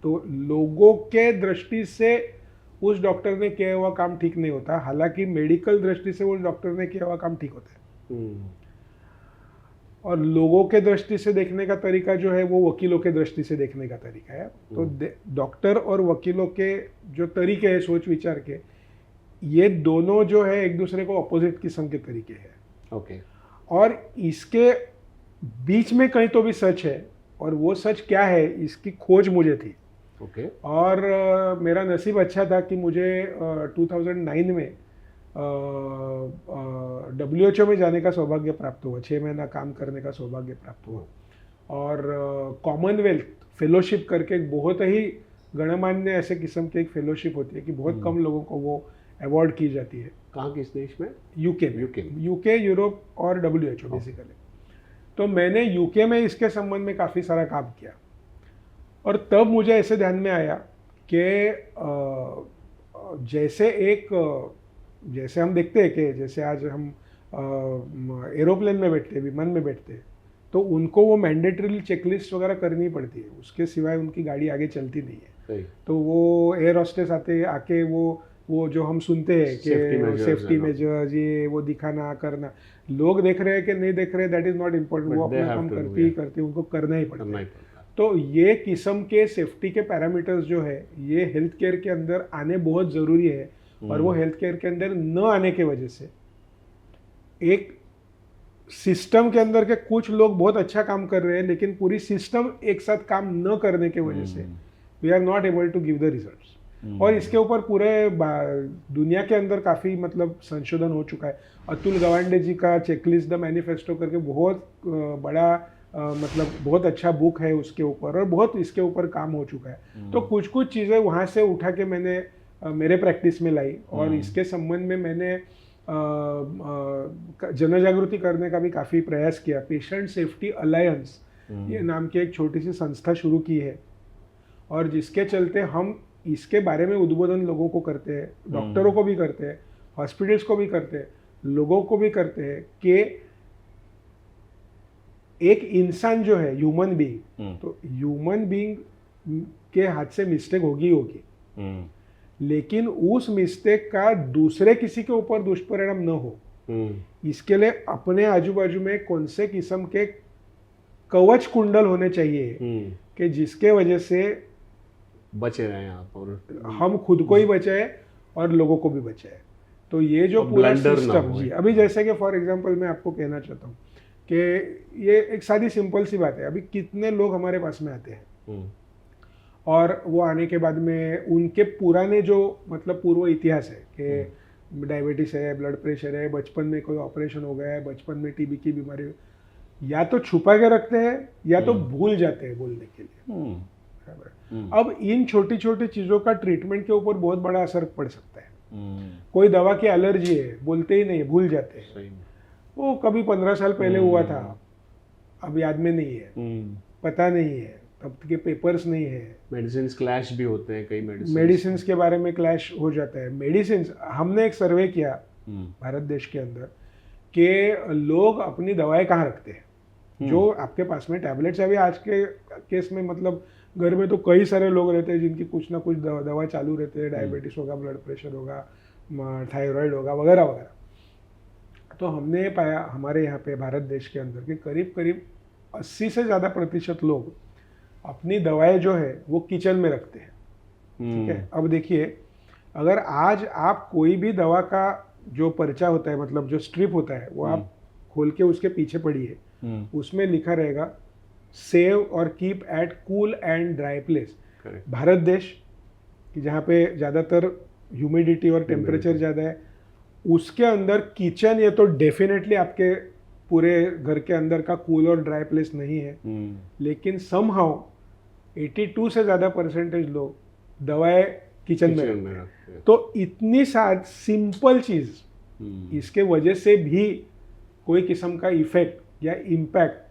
तो लोगों के दृष्टि से उस डॉक्टर ने किया हुआ काम ठीक नहीं होता, हालांकि मेडिकल दृष्टि से उस डॉक्टर ने किया हुआ काम ठीक होता है। और लोगों के दृष्टि से देखने का तरीका जो है वो वकीलों के दृष्टि से देखने का तरीका है। तो डॉक्टर और वकीलों के जो तरीके हैं सोच विचार के, ये दोनों जो है एक दूसरे को अपोजिट किस्म के तरीके हैं। और इसके बीच में कहीं तो भी सच है, और वो सच क्या है इसकी खोज मुझे थी। और मेरा नसीब अच्छा था कि मुझे 2009 में WHO में जाने का सौभाग्य प्राप्त हुआ, 6 महीना काम करने का सौभाग्य प्राप्त हुआ। और कॉमनवेल्थ फेलोशिप करके एक बहुत ही गणमान्य ऐसे किस्म की एक फेलोशिप होती है कि बहुत कम लोगों को वो अवार्ड की जाती है। कहाँ, किस देश में? यूके, यूरोप और WHO बेसिकली। तो मैंने यूके में इसके संबंध में काफ़ी सारा काम किया, और तब मुझे ऐसे ध्यान में आया कि जैसे हम देखते हैं कि जैसे आज हम एरोप्लेन में बैठते हैं, विमान में बैठते हैं, तो उनको वो मैंडेटरी चेकलिस्ट वगैरह करनी पड़ती है, उसके सिवाय उनकी गाड़ी आगे चलती नहीं है। तो वो एयर हॉस्टेस आके वो जो हम सुनते हैं कि सेफ्टी मेजर्स ये वो दिखाना करना, लोग देख रहे हैं कि नहीं देख रहे, दैट इज नॉट इम्पोर्टेंट, वो अपना काम करते ही करते, उनको करना ही पड़ता है। तो ये किस्म के सेफ्टी के पैरामीटर्स जो है ये हेल्थ केयर के अंदर आने बहुत ज़रूरी है, और वो हेल्थ केयर के अंदर न आने के वजह से एक सिस्टम के अंदर के कुछ लोग बहुत अच्छा काम कर रहे हैं, लेकिन पूरी सिस्टम एक साथ काम न करने के वजह से we are not able to give the results. और इसके ऊपर पूरे दुनिया के अंदर काफ़ी मतलब संशोधन हो चुका है। अतुल गवांडे जी का चेकलिस्ट द मैनिफेस्टो करके बहुत बड़ा मतलब बहुत अच्छा बुक है उसके ऊपर, और बहुत इसके ऊपर काम हो चुका है। तो कुछ कुछ चीज़ें वहाँ से उठा के मैंने मेरे प्रैक्टिस में लाई, और इसके संबंध में मैंने जन जागृति करने का भी काफ़ी प्रयास किया। पेशेंट सेफ्टी अलायंस ये नाम की एक छोटी सी संस्था शुरू की है, और जिसके चलते हम इसके बारे में उद्बोधन लोगों को करते हैं, डॉक्टरों को भी करते हैं, हॉस्पिटल्स को भी करते हैं, लोगों को भी करते हैं कि एक इंसान जो है ह्यूमन बीइंग, तो ह्यूमन बीइंग के हाथ से मिस्टेक होगी, लेकिन उस मिस्टेक का दूसरे किसी के ऊपर दुष्परिणाम न हो, इसके लिए अपने आजू बाजू में कौन से किस्म के कवच कुंडल होने चाहिए कि जिसके वजह से बचे रहे आप, और हम खुद को ही बचाए और लोगों को भी बचाए। तो ये जो पूरा सिस्टम जी, अभी जैसे कि फॉर एग्जांपल मैं आपको कहना चाहता हूँ कि ये एक सादी सिंपल सी बात है। अभी कितने लोग हमारे पास में आते हैं, और वो आने के बाद में उनके पुराने जो मतलब पूर्व इतिहास है कि डायबिटीज है, ब्लड प्रेशर है, बचपन में कोई ऑपरेशन हो गया है, बचपन में टीबी की बीमारी, या तो छुपा के रखते हैं या तो भूल जाते हैं बोलने के लिए। अब इन छोटी छोटी चीज़ों का ट्रीटमेंट के ऊपर बहुत बड़ा असर पड़ सकता है। कोई दवा की एलर्जी है, बोलते ही नहीं, भूल जाते हैं, वो कभी 15 साल पहले हुआ था, अब याद में नहीं है, पता नहीं है, तब के पेपर्स नहीं है। मेडिसिन क्लैश भी होते हैं, कई मेडिसिन के बारे में क्लैश हो जाता है। मेडिसिन, हमने एक सर्वे किया भारत देश के अंदर कि लोग अपनी दवाएं कहाँ रखते हैं, जो आपके पास में टैबलेट्स। अभी आज के केस में मतलब घर में तो कई सारे लोग रहते हैं जिनकी कुछ ना कुछ दवा चालू रहते हैं, डायबिटीज होगा, ब्लड प्रेशर होगा, थायराइड होगा, वगैरह वगैरह। तो हमने पाया हमारे यहाँ पे भारत देश के अंदर कि करीब करीब 80 से ज़्यादा % लोग अपनी दवाएं जो है वो किचन में रखते हैं। ठीक है, अब देखिए, अगर आज आप कोई भी दवा का जो पर्चा होता है, मतलब जो स्ट्रिप होता है, वो आप खोल के उसके पीछे पढ़िए, उसमें लिखा रहेगा सेव और keep at cool and dry place. Bharat देश कि जहाँ पे ज़्यादातर ह्यूमिडिटी और टेम्परेचर ज़्यादा है, उसके अंदर किचन ये तो डेफिनेटली आपके पूरे घर के अंदर का कूल और ड्राई प्लेस नहीं है, लेकिन समहाउ 82 से ज़्यादा % लोग दवाएं किचन में रखते हैं। तो इतनी सिंपल चीज़, इसके वजह से भी कोई किस्म का इफेक्ट या इम्पैक्ट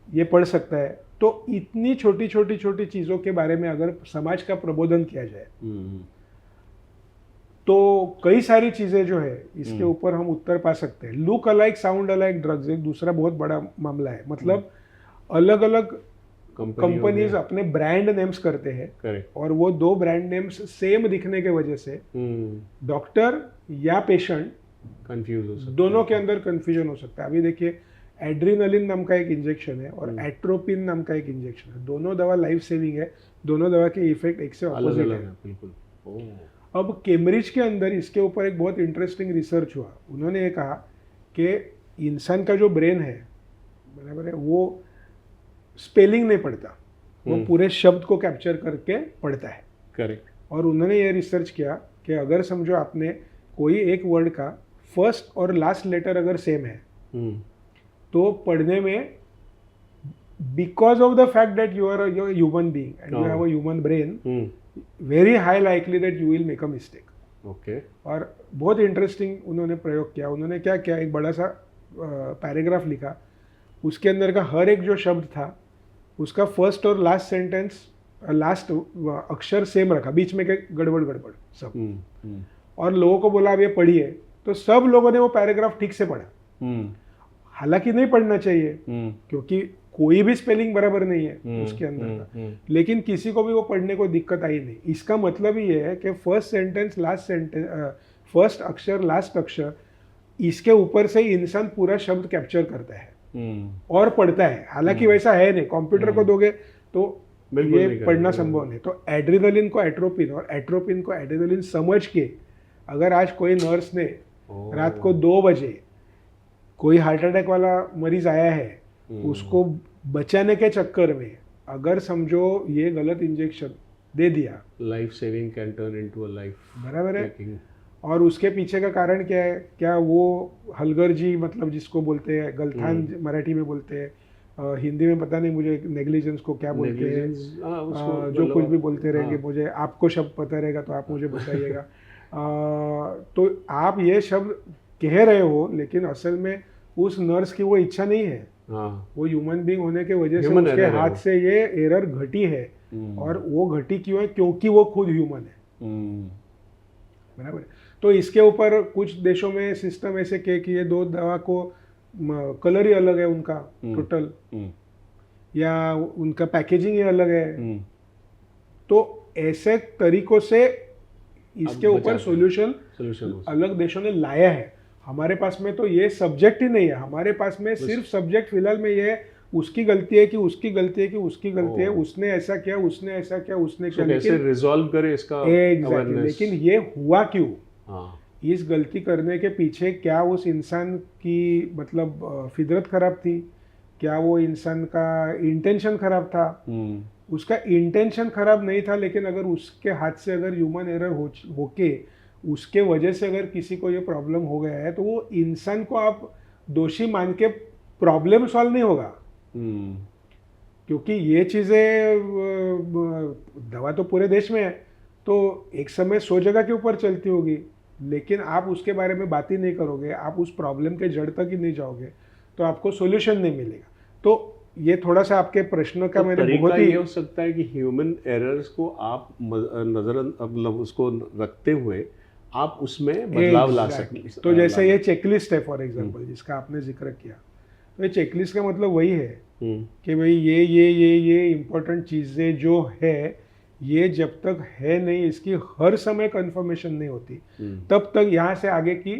ये पड़ सकता है। तो इतनी छोटी छोटी चीज़ों के बारे में अगर समाज का प्रबोधन किया जाए तो कई सारी चीज़ें जो है इसके ऊपर हम उत्तर पा सकते हैं। Look alike sound alike drugs एक दूसरा बहुत बड़ा मामला है। मतलब अलग अलग कंपनीज अपने ब्रांड नेम्स करते हैं, और वो 2 ब्रांड नेम्स सेम दिखने के वजह से डॉक्टर या पेशेंट कंफ्यूज हो सकता है, दोनों के अंदर कंफ्यूजन हो सकता है। अभी देखिए, एड्रीनलिन नाम का एक इंजेक्शन है और एट्रोपिन नाम का एक इंजेक्शन है, दोनों दवा लाइफ सेविंग है, दोनों दवा के इफेक्ट एक से ऑपोजिट है। बिल्कुल। अब कैम्ब्रिज के अंदर इसके ऊपर एक बहुत इंटरेस्टिंग रिसर्च हुआ। उन्होंने ये कहा कि इंसान का जो ब्रेन है, बराबर है, वो स्पेलिंग नहीं पढ़ता, वो पूरे शब्द को कैप्चर करके पढ़ता है। करेक्ट। और उन्होंने ये रिसर्च किया कि अगर समझो आपने कोई एक वर्ड का फर्स्ट और लास्ट लेटर अगर सेम है तो पढ़ने में, because of the fact that you are human being and you have a human brain, very high likely that you will make a mistake. Okay. और बहुत इंटरेस्टिंग उन्होंने प्रयोग किया। उन्होंने क्या किया, एक बड़ा सा पैराग्राफ लिखा उसके अंदर का हर एक जो शब्द था उसका फर्स्ट और लास्ट सेंटेंस, लास्ट अक्षर सेम रखा, बीच में के गड़बड़ गड़बड़ सब। और लोगों को बोला अब ये पढ़िए, तो सब लोगों ने वो पैराग्राफ ठीक से पढ़ा। हालांकि नहीं पढ़ना चाहिए क्योंकि कोई भी स्पेलिंग बराबर नहीं है उसके अंदर का, लेकिन किसी को भी वो पढ़ने को दिक्कत आई नहीं। इसका मतलब ये है कि first sentence last sentence, first अक्षर लास्ट अक्षर, इसके ऊपर से ही इंसान पूरा शब्द कैप्चर करता है और पढ़ता है। हालांकि वैसा है नहीं, कंप्यूटर को दोगे तो ये पढ़ना संभव नहीं। तो एड्रेनलिन को एट्रोपिन और एट्रोपिन को एड्रेनलिन समझ के, अगर आज कोई नर्स ने रात को 2 बजे कोई हार्ट अटैक वाला मरीज आया है, उसको बचाने के चक्कर में अगर समझो ये गलत इंजेक्शन दे दिया, life saving can turn into a life, बराबर है। और उसके पीछे का कारण क्या है? क्या वो हलगर्जी, मतलब जिसको बोलते हैं गलथान मराठी में बोलते हैं, हिंदी में पता नहीं मुझे, नेग्लिजेंस को क्या बोलते हैं, जो कुछ भी बोलते रहेंगे, मुझे आपको शब्द पता रहेगा तो आप मुझे बताइएगा। तो आप ये शब्द कह रहे हो, लेकिन असल में उस नर्स की वो इच्छा नहीं है। वो ह्यूमन बीइंग होने के वजह से उसके हाथ से ये एरर घटी है। और वो घटी क्यों है? क्योंकि वो खुद ह्यूमन है, बराबर। तो इसके ऊपर कुछ देशों में सिस्टम ऐसे कि ये 2 दवा को कलर ही अलग है उनका टोटल, या उनका पैकेजिंग ही अलग है। तो ऐसे तरीकों से इसके ऊपर सॉल्यूशन अलग देशों ने लाया है। हमारे पास में तो ये सब्जेक्ट ही नहीं है। हमारे पास में सिर्फ सब्जेक्ट फिलहाल में ये है, उसकी गलती है कि उसकी गलती है कि उसकी गलती है, उसने ऐसा किया, उसने ऐसा किया, उसने किया, कैसे रिजॉल्व करे इसका एग्जैक्टली। लेकिन ये हुआ क्यों? इस गलती करने के पीछे क्या उस इंसान की मतलब फितरत खराब थी? क्या वो इंसान का इंटेंशन खराब था? उसका इंटेंशन खराब नहीं था, लेकिन अगर उसके हाथ से अगर ह्यूमन एरर होके उसके वजह से अगर किसी को ये प्रॉब्लम हो गया है, तो वो इंसान को आप दोषी मान के प्रॉब्लम सॉल्व नहीं होगा। क्योंकि ये चीज़ें, दवा तो पूरे देश में है, तो एक समय 100 जगह के ऊपर चलती होगी, लेकिन आप उसके बारे में बात ही नहीं करोगे, आप उस प्रॉब्लम के जड़ तक ही नहीं जाओगे, तो आपको सॉल्यूशन नहीं मिलेगा। तो ये थोड़ा सा आपके प्रश्न का मैंने बहुत ही, ये हो सकता है कि ह्यूमन एरर्स को आप नजर मतलब उसको रखते हुए आप उसमें बदलाव ला सकते। तो जैसे ये चेकलिस्ट है फॉर एग्जांपल, जिसका आपने जिक्र किया, तो ये चेकलिस्ट का मतलब वही है कि भाई ये इम्पोर्टेंट चीज़ें जो है, ये जब तक है नहीं, इसकी हर समय कंफर्मेशन नहीं होती, तब तक यहाँ से आगे की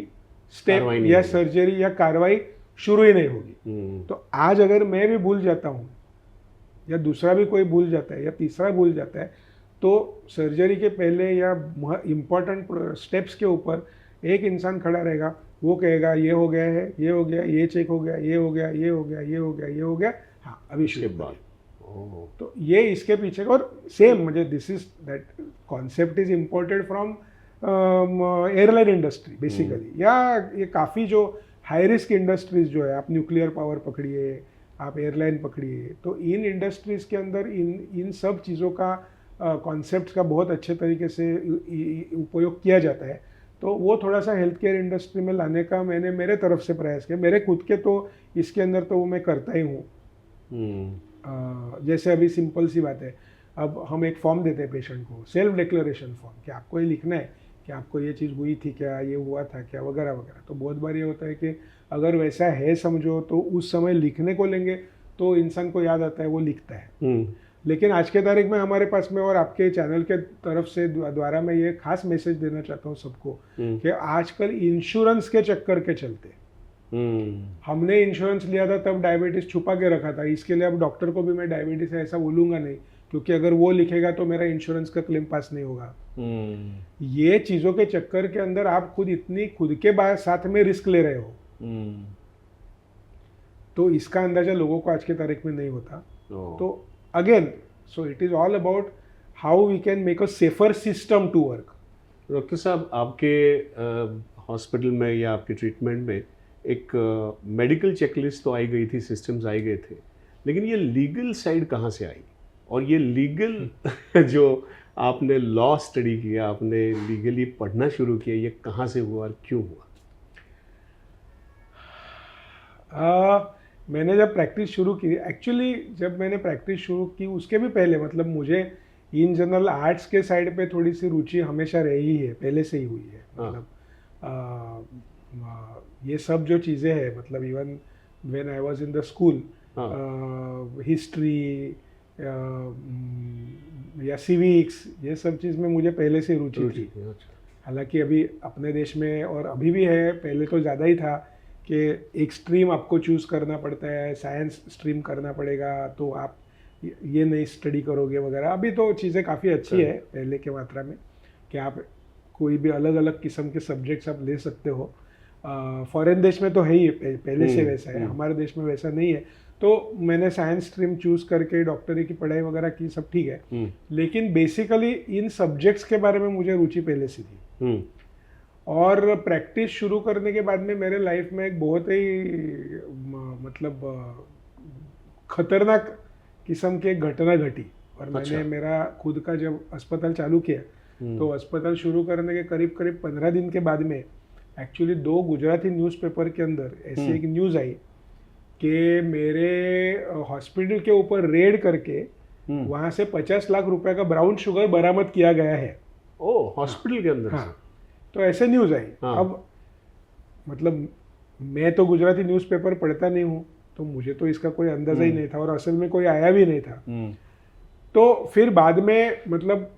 स्टेप या सर्जरी या कार्रवाई शुरू ही नहीं होगी। तो आज अगर मैं भी भूल जाता हूँ, या दूसरा भी कोई भूल जाता है, या तीसरा भूल जाता है, तो सर्जरी के पहले या इम्पोर्टेंट स्टेप्स के ऊपर एक इंसान खड़ा रहेगा, वो कहेगा ये हो गया है, ये हो गया, ये चेक हो गया, ये हो गया, ये हो गया, ये हो गया, ये हो गया, हाँ अभी शुरू बाद। तो ये इसके पीछे, और सेम मुझे this is that concept is imported from airline industry basically, या ये काफ़ी जो हाई रिस्क इंडस्ट्रीज जो है, आप न्यूक्लियर पावर पकड़िए, आप एयरलाइन पकड़िए, तो इन इंडस्ट्रीज़ के अंदर इन सब चीज़ों का कॉन्सेप्ट का बहुत अच्छे तरीके से उपयोग किया जाता है। तो वो थोड़ा सा हेल्थ केयर इंडस्ट्री में लाने का मैंने मेरे तरफ से प्रयास किया। मेरे खुद के तो इसके अंदर तो वो मैं करता ही हूँ। जैसे अभी सिंपल सी बात है, अब हम एक फॉर्म देते हैं पेशेंट को, सेल्फ डिक्लेरेशन फॉर्म, कि आपको ये लिखना है कि आपको ये चीज़ हुई थी क्या, ये हुआ था क्या, वगैरह वगैरह। तो बहुत बार ये होता है कि अगर वैसा है समझो, तो उस समय लिखने को लेंगे तो इंसान को याद आता है, वो लिखता है। लेकिन आज के तारीख में हमारे पास में, और आपके चैनल के तरफ से द्वारा मैं ये खास मैसेज देना चाहता हूँ सबको, कि आजकल इंश्योरेंस के चक्कर के चलते, हमने इंश्योरेंस लिया था तब डायबिटीज़ छुपा के रखा था, इसके लिए अब डॉक्टर को भी मैं डायबिटीज़ है ऐसा बोलूँगा नहीं, क्योंकि अगर वो लिखेगा तो मेरा इंश्योरेंस का क्लेम पास नहीं होगा। ये चीज़ों के चक्कर के अंदर आप खुद इतनी खुद के साथ में रिस्क ले रहे हो, तो इसका अंदाजा लोगों को आज के तारीख में नहीं होता। तो again, so it is all about how we can make a safer system to work. Doctor साहब, आपके हॉस्पिटल में या आपके ट्रीटमेंट में एक मेडिकल चेकलिस्ट तो आई गई थी, सिस्टम्स आई गए थे, लेकिन ये लीगल साइड कहाँ से आई? और ये लीगल जो आपने लॉ स्टडी किया, आपने लीगली पढ़ना शुरू किया, ये कहाँ से हुआ और क्यों हुआ? मैंने जब प्रैक्टिस शुरू की, एक्चुअली जब मैंने प्रैक्टिस शुरू की उसके भी पहले मतलब मुझे इन जनरल आर्ट्स के साइड पे थोड़ी सी रुचि हमेशा रही है, पहले से ही हुई है। मतलब ये सब जो चीज़ें हैं, मतलब even when I was in the school, history या सिविक्स, ये सब चीज़ में मुझे पहले से रुचि थी। हालांकि अभी अपने देश में और अभी भी है, पहले तो ज़्यादा ही था कि एक स्ट्रीम आपको चूज़ करना पड़ता है, साइंस स्ट्रीम करना पड़ेगा तो आप ये नहीं स्टडी करोगे वगैरह। अभी तो चीज़ें काफ़ी अच्छी है पहले के मात्रा में कि आप कोई भी अलग अलग किस्म के सब्जेक्ट्स आप ले सकते हो। फॉरेन देश में तो है ही, पहले से वैसा है, हमारे देश में वैसा नहीं है। तो मैंने साइंस स्ट्रीम चूज़ करके डॉक्टरी की पढ़ाई वगैरह की, सब ठीक है, लेकिन बेसिकली इन सब्जेक्ट्स के बारे में मुझे रुचि पहले से थी। और प्रैक्टिस शुरू करने के बाद में मेरे लाइफ में एक बहुत ही मतलब खतरनाक किस्म की एक घटना घटी। और मैंने मेरा खुद का जब अस्पताल चालू किया तो अस्पताल शुरू करने के करीब करीब 15 दिन के बाद में एक्चुअली 2 गुजराती न्यूज़पेपर के अंदर ऐसी एक न्यूज़ आई कि मेरे हॉस्पिटल के ऊपर रेड करके वहाँ से 50 लाख रुपए का ब्राउन शुगर बरामद किया गया है। ओह, हॉस्पिटल के अंदर? हाँ, तो ऐसे न्यूज़ आई। अब मतलब मैं तो गुजराती न्यूज़पेपर पढ़ता नहीं हूँ, तो मुझे तो इसका कोई अंदाज़ा ही नहीं था, और असल में कोई आया भी नहीं था। तो फिर बाद में मतलब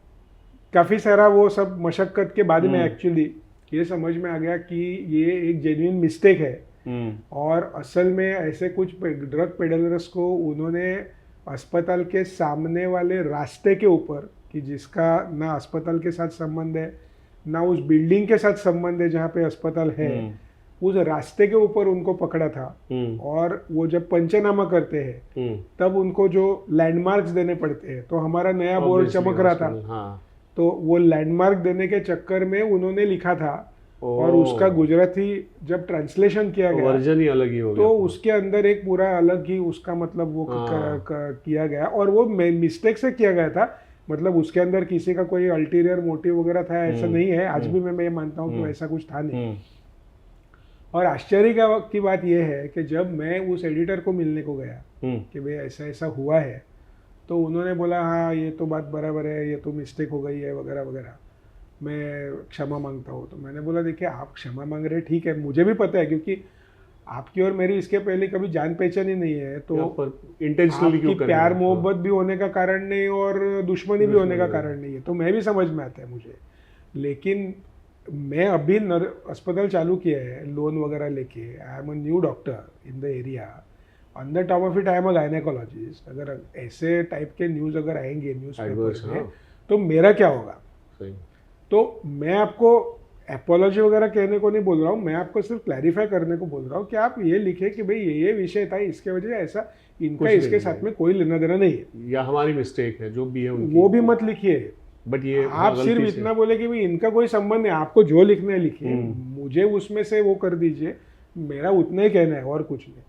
काफ़ी सारा वो सब मशक्क़त के बाद में एक्चुअली ये समझ में आ गया कि ये एक जेन्युइन मिस्टेक है। और असल में ऐसे कुछ ड्रग पेडलर्स को उन्होंने अस्पताल के सामने वाले रास्ते के ऊपर, कि जिसका ना अस्पताल के साथ संबंध है ना उस बिल्डिंग के साथ संबंध है जहाँ पे अस्पताल है, उस रास्ते के ऊपर उनको पकड़ा था। और वो जब पंचनामा करते हैं तब उनको जो लैंडमार्क्स देने पड़ते हैं, तो हमारा नया बोर्ड चमक रहा था। तो वो लैंडमार्क देने के चक्कर में उन्होंने लिखा था, और उसका गुजराती जब ट्रांसलेशन किया गया वर्जन ही अलग ही हो गया, तो उसके अंदर एक पूरा अलग ही उसका मतलब वो किया गया। और वो मिस्टेक से किया गया था, मतलब उसके अंदर किसी का कोई अल्टीरियर मोटिव वगैरह था ऐसा नहीं है। आज भी मैं मानता हूँ कि ऐसा कुछ था नहीं। और आश्चर्य की बात यह है कि जब मैं उस एडिटर को मिलने को गया कि भाई ऐसा ऐसा हुआ है, तो उन्होंने बोला हाँ ये तो बात बराबर है, ये तो मिस्टेक हो गई है वगैरह वगैरह, मैं क्षमा मांगता हूँ। तो मैंने बोला देखिए आप क्षमा मांग रहे ठीक है, मुझे भी पता है क्योंकि आपकी और मेरी इसके पहले कभी जान पहचान ही नहीं है, तो इंटेंशनली क्यों कर रहे हैं? प्यार मोहब्बत भी होने का कारण नहीं और दुश्मनी भी होने का कारण नहीं है, तो मैं भी समझ में आता है मुझे। लेकिन मैं अभी अस्पताल चालू किया है लोन वगैरह लेके, I am a new doctor in the area, on the top of it I am a gynaecologist. अगर ऐसे टाइप के न्यूज़ अगर आएंगे न्यूज़पेपर में तो मेरा क्या होगा? तो मैं आपको एपोलॉजी वगैरह कहने को नहीं बोल रहा हूँ, मैं आपको सिर्फ क्लैरिफाई करने को बोल रहा हूँ कि आप ये लिखें कि भाई ये विषय था, इसके वजह से ऐसा, इनका इसके साथ में कोई लेना देना नहीं है, या हमारी मिस्टेक है जो भी है उनकी, वो भी मत लिखिए। बट ये आप सिर्फ इतना बोले कि भाई इनका कोई संबंध नहीं, आपको जो लिखना है लिखिए, मुझे उसमें से वो कर दीजिए, मेरा उतना ही कहना है और कुछ नहीं।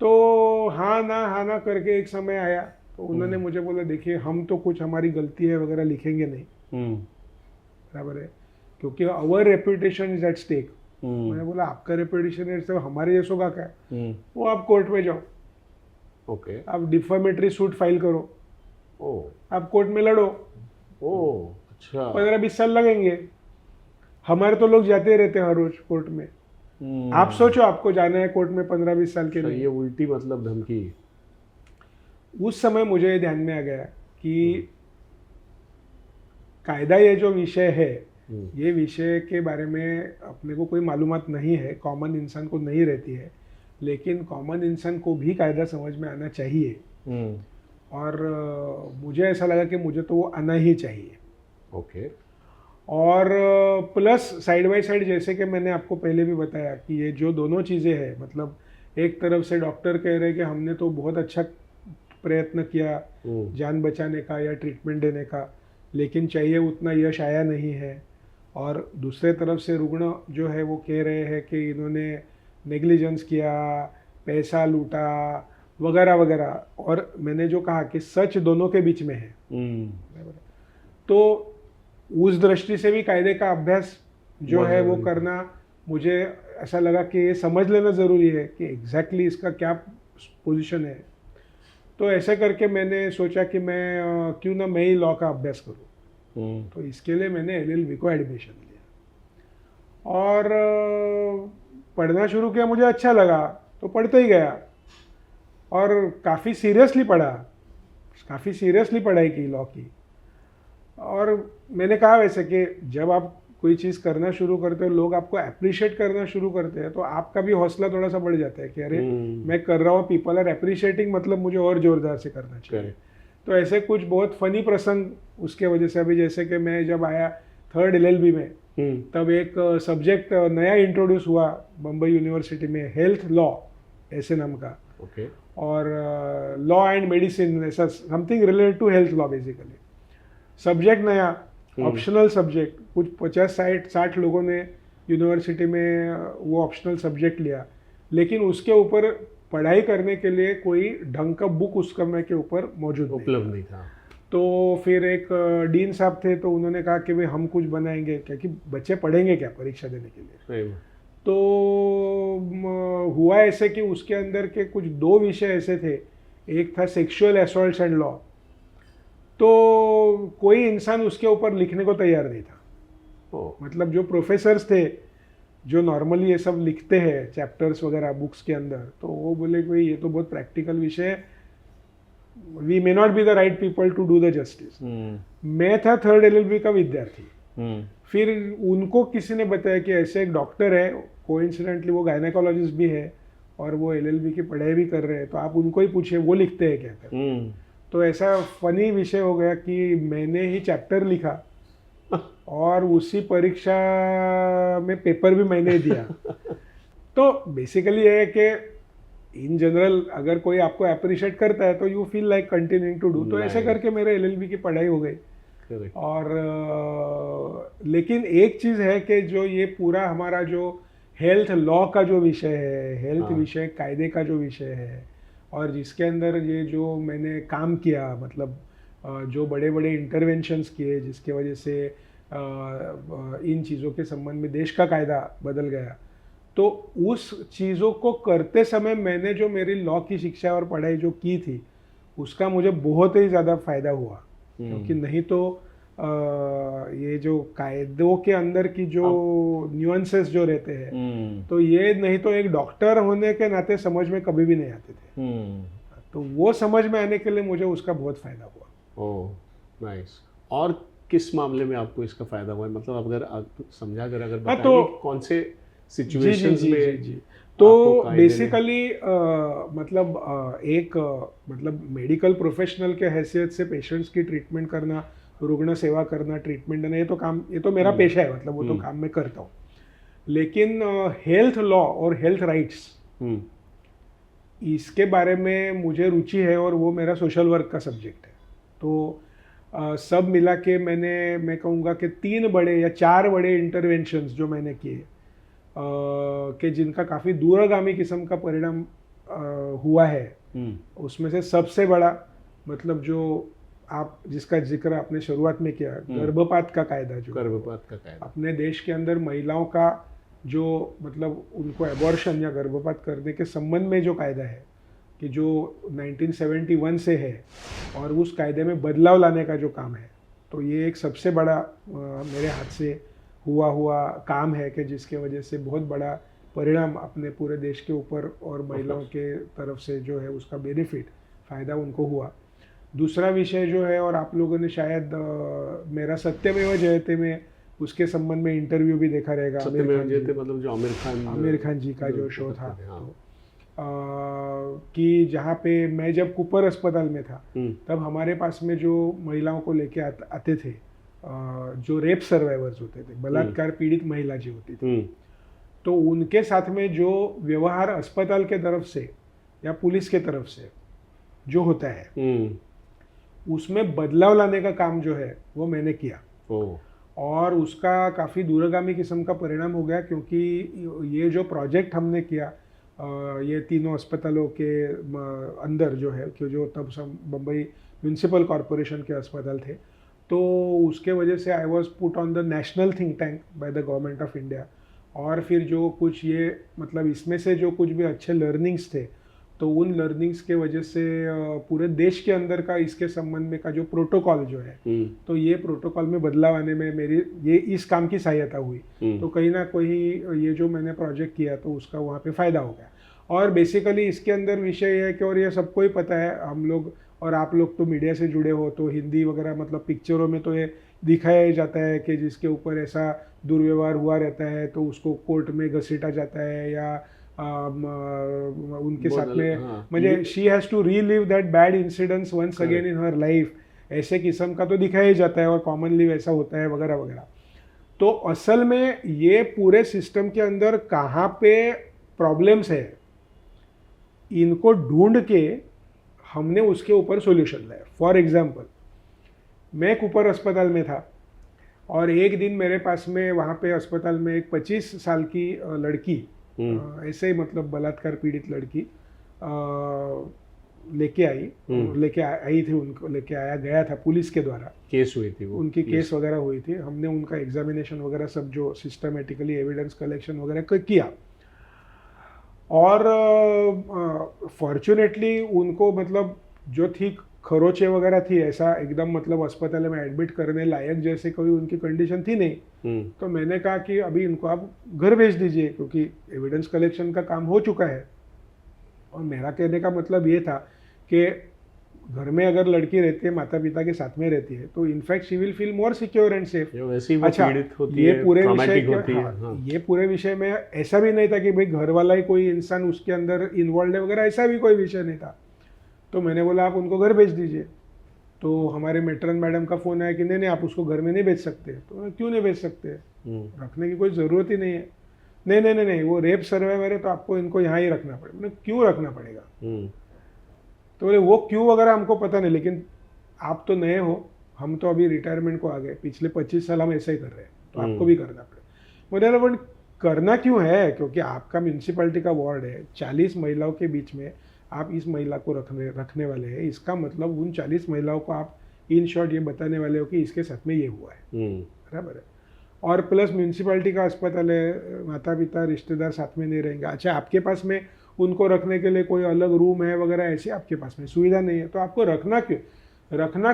तो हाँ ना करके एक समय आया तो उन्होंने मुझे बोला देखिए हम तो कुछ हमारी गलती है वगैरह लिखेंगे नहीं, बराबर है, क्योंकि our reputation is at stake. मैंने बोला आपका रेपुटेशन है तो हमारे जैसों का क्या है? वो आप कोर्ट में जाओ, ओके, आप डिफेमेटरी सूट फाइल करो, आप कोर्ट में लड़ो, अच्छा 15-20 साल लगेंगे। हमारे तो लोग जाते रहते हैं हर रोज कोर्ट में, आप सोचो आपको जाना है कोर्ट में 15-20 साल के लिए। ये उल्टी मतलब धमकी। उस समय मुझे ध्यान में आ गया कि कायदा ये जो विषय है, ये विषय के बारे में अपने को कोई मालूमात नहीं है, कॉमन इंसान को नहीं रहती है, लेकिन कॉमन इंसान को भी कायदा समझ में आना चाहिए। और मुझे ऐसा लगा कि मुझे तो वो आना ही चाहिए। ओके। और प्लस साइड बाय साइड, जैसे कि मैंने आपको पहले भी बताया कि ये जो दोनों चीज़ें हैं, मतलब एक तरफ से डॉक्टर कह रहे हैं कि हमने तो बहुत अच्छा प्रयत्न किया जान बचाने का या ट्रीटमेंट देने का, लेकिन चाहिए उतना यश आया नहीं है, और दूसरे तरफ से रुग्ण जो है वो कह रहे हैं कि इन्होंने नेग्लिजेंस किया, पैसा लूटा वगैरह वगैरह। और मैंने जो कहा कि सच दोनों के बीच में है, तो उस दृष्टि से भी कायदे का अभ्यास जो है वो करना, मुझे ऐसा लगा कि ये समझ लेना ज़रूरी है कि एग्जैक्टली इसका क्या पोजीशन है। तो ऐसे करके मैंने सोचा कि मैं क्यों ना मैं ही लॉ का अभ्यास करूँ। तो इसके लिए मैंने एलएलबी को एडमिशन लिया और पढ़ना शुरू किया। मुझे अच्छा लगा तो पढ़ते ही गया और काफ़ी सीरियसली पढ़ा, काफ़ी सीरियसली पढ़ाई की लॉ की। और मैंने कहा वैसे कि जब आप कोई चीज़ करना शुरू करते हो, लोग आपको अप्रिशिएट करना शुरू करते हैं, तो आपका भी हौसला थोड़ा सा बढ़ जाता है कि अरे मैं कर रहा हूँ, पीपल आर अप्रिशिएटिंग, मतलब मुझे और ज़ोरदार से करना चाहिए। तो ऐसे कुछ बहुत फनी प्रसंग उसके वजह से, अभी जैसे कि मैं जब आया 3rd LLB में, तब एक सब्जेक्ट नया इंट्रोड्यूस हुआ बम्बई यूनिवर्सिटी में, हेल्थ लॉ ऐसे नाम का। और लॉ एंड मेडिसिन, ऐसा something related to health law basically. Subject नया, ऑप्शनल सब्जेक्ट, कुछ 50-60 लोगों ने यूनिवर्सिटी में वो ऑप्शनल सब्जेक्ट लिया, लेकिन उसके ऊपर पढ़ाई करने के लिए कोई ढंग का बुक उस समय के ऊपर मौजूद उपलब्ध नहीं था। तो फिर एक डीन साहब थे, तो उन्होंने कहा कि भाई हम कुछ बनाएंगे, क्योंकि बच्चे पढ़ेंगे क्या परीक्षा देने के लिए। तो हुआ ऐसे कि उसके अंदर के कुछ 2 विषय ऐसे थे, एक था सेक्सुअल असॉल्ट्स एंड लॉ। तो कोई इंसान उसके ऊपर लिखने को तैयार नहीं था। मतलब जो प्रोफेसर्स थे, जो नॉर्मली ये सब लिखते हैं चैप्टर्स वगैरह बुक्स के अंदर, तो वो बोले भाई ये तो बहुत प्रैक्टिकल विषय है, we may not be the right people to do the justice. मैं था 3rd LLB का विद्यार्थी। फिर उनको किसी ने बताया कि ऐसे एक डॉक्टर है, कोइंसिडेंटली वो गायनेकोलॉजिस्ट भी है और वो LLB की पढ़ाई भी कर रहे हैं, तो आप उनको ही पूछिए वो लिखते हैं क्या कर। तो ऐसा फनी विषय हो गया कि मैंने ही चैप्टर लिखा और उसी परीक्षा में पेपर भी मैंने दिया। तो बेसिकली ये है कि इन जनरल अगर कोई आपको अप्रिशिएट करता है तो you feel like continuing to do. तो ऐसे करके मेरे LLB की पढ़ाई हो गई। और लेकिन एक चीज़ है कि जो ये पूरा हमारा जो हेल्थ लॉ का जो विषय है, हेल्थ विषय कायदे का जो विषय है, और जिसके अंदर ये जो मैंने काम किया, मतलब जो बड़े बड़े इंटरवेंशंस किए जिसके वजह से इन चीज़ों के संबंध में देश का कायदा बदल गया, तो उस चीज़ों को करते समय मैंने जो मेरी लॉ की शिक्षा और पढ़ाई जो की थी, उसका मुझे बहुत ही ज़्यादा फ़ायदा हुआ। क्योंकि नहीं तो ये जो कायदों के अंदर की जो न्यूएंसेस जो रहते हैं, तो ये नहीं तो एक डॉक्टर होने के नाते समझ में कभी भी नहीं आते थे। तो वो समझ में आने के लिए मुझे उसका बहुत फ़ायदा हुआ। Oh nice. और किस मामले में आपको इसका फ़ायदा हुआ, मतलब अगर समझा कर अगर बताएं तो कौन से सिचुएशंस में? जी। तो बेसिकली मतलब मेडिकल प्रोफेशनल के हैसियत से पेशेंट्स की ट्रीटमेंट करना, रुग्ण सेवा करना, ट्रीटमेंट देना, ये तो मेरा पेशा है, मतलब वो तो काम मैं करता हूँ। लेकिन हेल्थ लॉ और हेल्थ राइट्स, इसके बारे में मुझे रुचि है और वो मेरा सोशल वर्क का सब्जेक्ट है। तो सब मिला के मैं कहूँगा कि 3 बड़े या 4 बड़े इंटरवेंशंस जो मैंने किए कि जिनका काफ़ी दूरगामी किस्म का परिणाम हुआ है। उसमें से सबसे बड़ा, मतलब जो आप जिसका जिक्र आपने शुरुआत में किया, गर्भपात का कायदा, जो गर्भपात का कायदा अपने देश के अंदर महिलाओं का जो मतलब उनको एबॉर्शन या गर्भपात करने के संबंध में जो कायदा है कि जो 1971 से है, और उस कायदे में बदलाव लाने का जो काम है, तो ये एक सबसे बड़ा मेरे हाथ से हुआ काम है कि जिसके वजह से बहुत बड़ा परिणाम अपने पूरे देश के ऊपर और महिलाओं के तरफ से जो है उसका बेनिफिट, फ़ायदा उनको हुआ। दूसरा विषय जो है, और आप लोगों ने शायद मेरा सत्यमेव जयते में उसके संबंध में इंटरव्यू भी देखा रहेगा, सत्यमेव जयते मतलब जो आमिर खान जी का जो शो था, कि जहाँ पे मैं जब कुपर अस्पताल में था तब हमारे पास में जो महिलाओं को लेके आते थे, जो रेप सर्वाइवर्स होते थे, बलात्कार पीड़ित महिला जी होती थी, तो उनके साथ में जो व्यवहार अस्पताल के तरफ से या पुलिस के तरफ से जो होता है, उसमें बदलाव लाने का काम जो है वो मैंने किया। और उसका काफ़ी दूरगामी किस्म का परिणाम हो गया, क्योंकि ये जो प्रोजेक्ट हमने किया ये तीनों अस्पतालों के अंदर जो है, कि जो तब सब बम्बई म्यूनसिपल कॉरपोरेशन के अस्पताल थे, तो उसके वजह से I was put on the national think tank by the government of India. और फिर जो कुछ ये मतलब इसमें से जो कुछ भी अच्छे लर्निंग्स थे, तो उन लर्निंग्स के वजह से पूरे देश के अंदर का इसके संबंध में का जो प्रोटोकॉल जो है, तो ये प्रोटोकॉल में बदलाव आने में मेरी ये इस काम की सहायता हुई। तो कहीं ना कहीं ये जो मैंने प्रोजेक्ट किया तो उसका वहाँ पे फ़ायदा हो गया। और बेसिकली इसके अंदर विषय है कि, और ये सबको ही पता है, हम लोग और आप लोग तो मीडिया से जुड़े हो, तो हिंदी वगैरह मतलब पिक्चरों में तो ये दिखाया जाता है कि जिसके ऊपर ऐसा दुर्व्यवहार हुआ रहता है तो उसको कोर्ट में घसीटा जाता है, या उनके साथ में मुझे she has to relive that bad incidents once again in her life, ऐसे किस्म का तो दिखाया ही जाता है और कॉमनली वैसा होता है वगैरह वगैरह। तो असल में ये पूरे सिस्टम के अंदर कहाँ पे प्रॉब्लम्स है, इनको ढूंढ के हमने उसके ऊपर सॉल्यूशन लाया। फॉर एग्जांपल, मैं कुपर अस्पताल में था और एक दिन मेरे पास में वहाँ पे अस्पताल में एक 25 साल की लड़की, ऐसे ही मतलब बलात्कार पीड़ित लड़की लेके आई थी, उनको लेके आया गया था पुलिस के द्वारा, केस हुई थी, उनकी केस वगैरह हुई थी। हमने उनका एग्जामिनेशन वगैरह सब जो सिस्टमेटिकली एविडेंस कलेक्शन वगैरह किया, और फॉर्चुनेटली उनको मतलब जो थी खरोचे वगैरह थी, ऐसा एकदम मतलब अस्पताल में एडमिट करने लायक जैसे कोई उनकी कंडीशन थी नहीं। तो मैंने कहा कि अभी इनको आप घर भेज दीजिए क्योंकि एविडेंस कलेक्शन का काम हो चुका है। और मेरा कहने का मतलब ये था कि घर में अगर लड़की रहती है, माता पिता के साथ में रहती है, तो in fact she will feel more secure and safe. अच्छा, ये पूरे विषय ये पूरे विषय में ऐसा भी नहीं था कि भाई घर वाला ही कोई इंसान उसके अंदर इन्वॉल्व है वगैरह, ऐसा भी कोई विषय नहीं था। तो मैंने बोला आप उनको घर भेज दीजिए। तो हमारे मेट्रन मैडम का फ़ोन आया कि नहीं आप उसको घर में नहीं भेज सकते। तो क्यों नहीं भेज सकते, रखने की कोई ज़रूरत ही नहीं है। नहीं, वो रेप सर्वाइवर है तो आपको इनको यहाँ ही रखना पड़ेगा। मैंने क्यों रखना पड़ेगा, तो बोले वो क्यों वगैरह हमको पता नहीं, लेकिन आप तो नए हो, हम तो अभी रिटायरमेंट को आ गए, पिछले 25 साल हम ऐसा ही कर रहे हैं, तो आपको भी करना पड़ेगा। बोले करना क्यों है, क्योंकि आपका म्यूनसिपैलिटी का वार्ड है, 40 महिलाओं के बीच में आप इस महिला को रखने वाले हैं, इसका मतलब उन 40 महिलाओं को आप इन शॉर्ट ये बताने वाले हो कि इसके साथ में ये हुआ है, बराबर है। और प्लस म्यूनसिपैलिटी का अस्पताल है, माता पिता रिश्तेदार साथ में नहीं रहेंगे। अच्छा, आपके पास में उनको रखने के लिए कोई अलग रूम है वगैरह, ऐसी आपके पास में सुविधा नहीं है, तो आपको रखना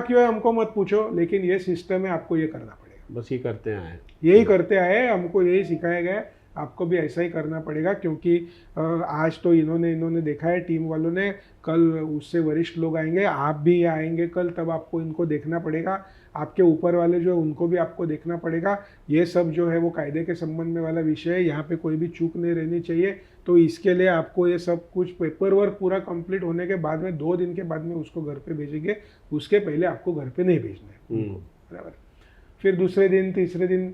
क्यों है हमको मत पूछो, लेकिन ये सिस्टम है, आपको ये करना पड़ेगा। बस ये करते आए, यही करते आए, हमको यही सिखाया गया, आपको भी ऐसा ही करना पड़ेगा। क्योंकि आज तो इन्होंने देखा है, टीम वालों ने, कल उससे वरिष्ठ लोग आएंगे, आप भी आएंगे कल, तब आपको इनको देखना पड़ेगा, आपके ऊपर वाले जो है उनको भी आपको देखना पड़ेगा। ये सब जो है वो कायदे के संबंध में वाला विषय है, यहाँ पे कोई भी चूक नहीं रहनी चाहिए। तो इसके लिए आपको ये सब कुछ पेपर वर्क पूरा कंप्लीट होने के बाद में 2 दिन के बाद में उसको घर पे भेजेंगे, उसके पहले आपको घर पे नहीं भेजना है, बराबर। फिर दूसरे दिन तीसरे दिन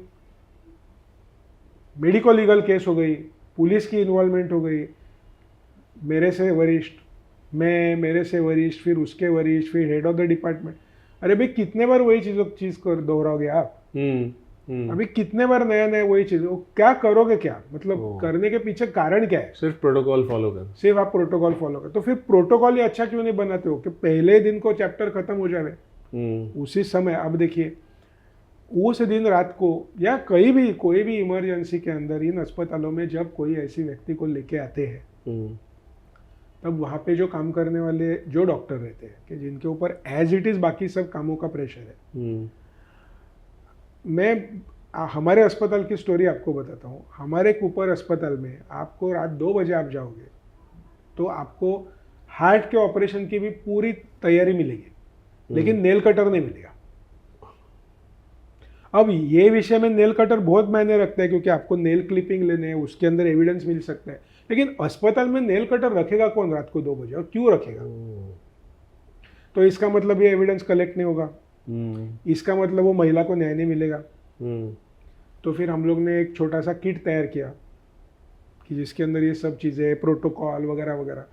मेडिकल लीगल केस हो गई, पुलिस की इन्वॉल्वमेंट हो गई, मेरे से वरिष्ठ, मेरे से वरिष्ठ, फिर उसके वरिष्ठ, फिर हेड ऑफ द डिपार्टमेंट। अरे भाई कितने बार वही चीज कर दोहराओगे आप, अभी कितने बार नया वही चीज, क्या करोगे, क्या मतलब करने के पीछे कारण क्या है? सिर्फ प्रोटोकॉल फॉलो कर, सिर्फ आप प्रोटोकॉल फॉलो कर। तो फिर प्रोटोकॉल ही अच्छा क्यों नहीं बनाते हो कि पहले दिन को चैप्टर खत्म हो जाए उसी समय। अब देखिए, उस दिन रात को या कोई भी इमरजेंसी के अंदर इन अस्पतालों में जब कोई ऐसी व्यक्ति को लेके आते हैं, तब वहाँ पे जो काम करने वाले जो डॉक्टर रहते हैं कि जिनके ऊपर एज इट इज़ बाकी सब कामों का प्रेशर है। मैं हमारे अस्पताल की स्टोरी आपको बताता हूँ। हमारे कुपर अस्पताल में आपको रात 2 बजे आप जाओगे तो आपको हार्ट के ऑपरेशन की भी पूरी तैयारी मिलेगी, लेकिन नेल कटर नहीं मिलेगा। अब ये विषय में नेल कटर बहुत मायने रखता है, क्योंकि आपको नेल क्लिपिंग लेने हैं, उसके अंदर एविडेंस मिल सकता है। लेकिन अस्पताल में नेल कटर रखेगा कौन रात को 2 बजे, और क्यों रखेगा? तो इसका मतलब ये एविडेंस कलेक्ट नहीं होगा, इसका मतलब वो महिला को न्याय नहीं मिलेगा। तो फिर हम लोग ने एक छोटा सा किट तैयार किया कि जिसके अंदर ये सब चीज़ें, प्रोटोकॉल वगैरह वगैरह।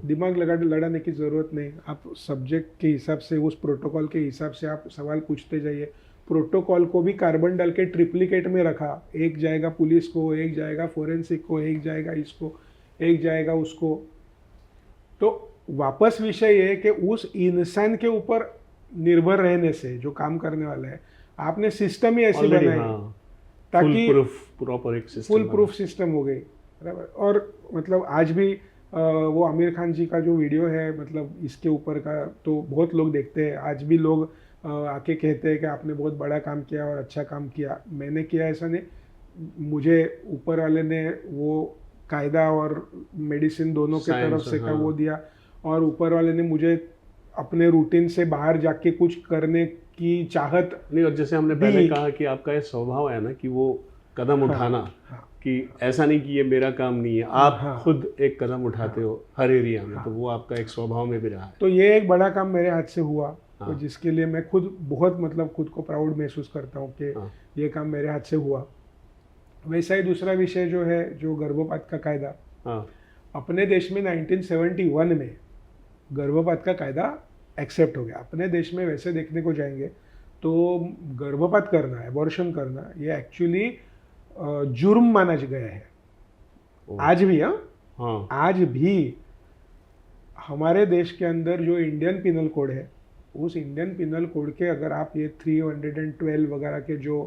दिमाग लड़ाने की ज़रूरत नहीं, आप सब्जेक्ट के हिसाब से, उस प्रोटोकॉल के हिसाब से आप सवाल पूछते जाइए। प्रोटोकॉल को भी कार्बन डाल के ट्रिप्लिकेट में रखा, एक जाएगा पुलिस को, एक जाएगा फोरेंसिक को, एक जाएगा इसको, एक जाएगा उसको। तो वापस विषय ये है कि उस इंसान के ऊपर निर्भर रहने से, जो काम करने वाला है, आपने सिस्टम ही ऐसी बनाई ताकि फुल प्रूफ सिस्टम हो गई, बराबर। और मतलब आज भी वो आमिर खान जी का जो वीडियो है मतलब इसके ऊपर का, तो बहुत लोग देखते हैं, आज भी लोग आके कहते हैं कि आपने बहुत बड़ा काम किया और अच्छा काम किया। मैंने किया ऐसा नहीं, मुझे ऊपर वाले ने वो कायदा और मेडिसिन दोनों के तरफ से का वो दिया, और ऊपर वाले ने मुझे अपने रूटीन से बाहर जाके कुछ करने की चाहत नहीं। और जैसे हमने पहले कहा कि आपका ये स्वभाव है ना कि वो कदम उठाना, कि ऐसा नहीं कि ये मेरा काम नहीं है, आप खुद एक कदम उठाते हो हर एरिया में, तो वो आपका एक स्वभाव में भी रहा है। तो ये एक बड़ा काम मेरे हाथ से हुआ, तो जिसके लिए मैं खुद बहुत मतलब खुद को प्राउड महसूस करता हूँ कि ये काम मेरे हाथ से हुआ। वैसा ही दूसरा विषय जो है, जो गर्भपात का कायदा, अपने देश में 1971 में गर्भपात का कायदा एक्सेप्ट हो गया। अपने देश में वैसे देखने को जाएंगे तो गर्भपात करना, एबॉर्शन करना, ये एक्चुअली जुर्म माना गया है आज भी। आज भी हमारे देश के अंदर जो इंडियन पिनल कोड है, उस इंडियन पिनल कोड के अगर आप ये 312 वगैरह के जो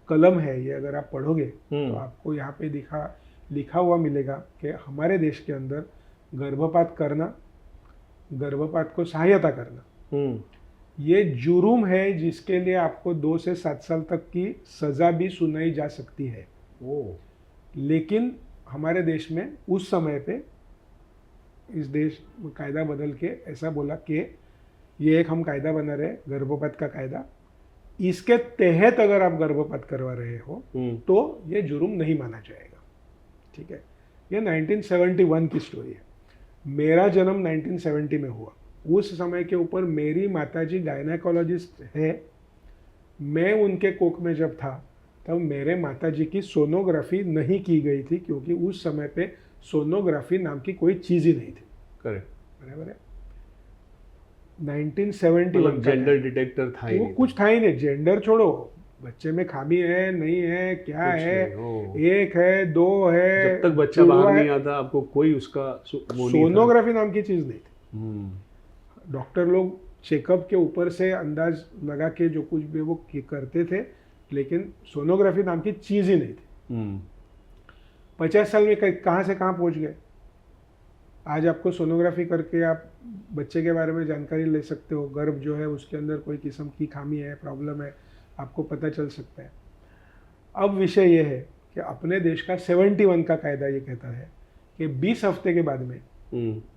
कलम है, ये अगर आप पढ़ोगे तो आपको यहाँ पे लिखा हुआ मिलेगा कि हमारे देश के अंदर गर्भपात करना, गर्भपात को सहायता करना, ये जुर्म है, जिसके लिए आपको 2 से 7 साल तक की सज़ा भी सुनाई जा सकती है। लेकिन हमारे देश में उस समय पे इस देश में कायदा बदल के ऐसा बोला कि ये एक हम कायदा बना रहे, गर्भपात का कायदा, इसके तहत अगर आप गर्भपात करवा रहे हो तो ये जुर्म नहीं माना जाएगा। ठीक है, ये 1971 की स्टोरी है। मेरा जन्म 1970 में हुआ। उस समय के ऊपर मेरी माताजी गायनेकोलॉजिस्ट है। मैं उनके कोख में जब था तब मेरे माताजी की सोनोग्राफी नहीं की गई थी, क्योंकि उस समय पे सोनोग्राफी नाम की कोई चीज़ ही नहीं थी। करेक्ट, बराबर है। 1971 जेंडर डिटेक्टर था ही वो नहीं, कुछ था ही नहीं। जेंडर छोड़ो, बच्चे में खामी है नहीं है, क्या है, 1 है 2 है, जब तक बच्चा बाहर नहीं आता आपको कोई उसका सोनोग्राफी नाम की चीज़ नहीं थी। डॉक्टर लोग चेकअप के ऊपर से अंदाज लगा के जो कुछ भी वो करते थे, लेकिन सोनोग्राफी नाम की चीज़ ही नहीं थी। 50 साल में कहाँ से कहाँ पहुँच गए। आज आपको सोनोग्राफी करके आप बच्चे के बारे में जानकारी ले सकते हो, गर्भ जो है उसके अंदर कोई किस्म की खामी है, प्रॉब्लम है, आपको पता चल सकता है। अब विषय ये है कि अपने देश का 71 का कायदा ये कहता है कि 20 हफ्ते के बाद में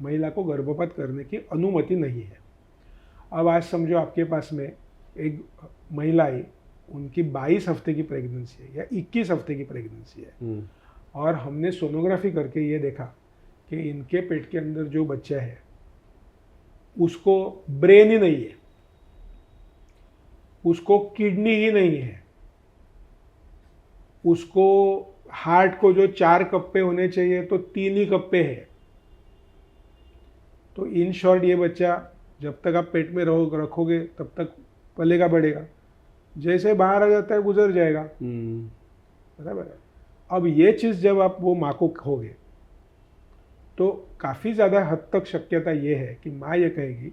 महिला को गर्भपात करने की अनुमति नहीं है। अब आज समझो आपके पास में एक महिला आई, उनकी 22 हफ्ते की प्रेगनेंसी है या 21 हफ्ते की प्रेगनेंसी है, और हमने सोनोग्राफी करके ये देखा कि इनके पेट के अंदर जो बच्चा है उसको ब्रेन ही नहीं है, उसको किडनी ही नहीं है, उसको हार्ट को जो 4 कप्पे होने चाहिए तो 3 ही कप्पे है। तो इन शॉर्ट ये बच्चा जब तक आप पेट में रखोगे तब तक पलेगा बढ़ेगा, जैसे बाहर आ जाता है गुजर जाएगा। बराबर है। अब ये चीज़ जब आप वो माँ को कहोगे तो काफ़ी ज़्यादा हद तक शक्यता ये है कि माँ ये कहेगी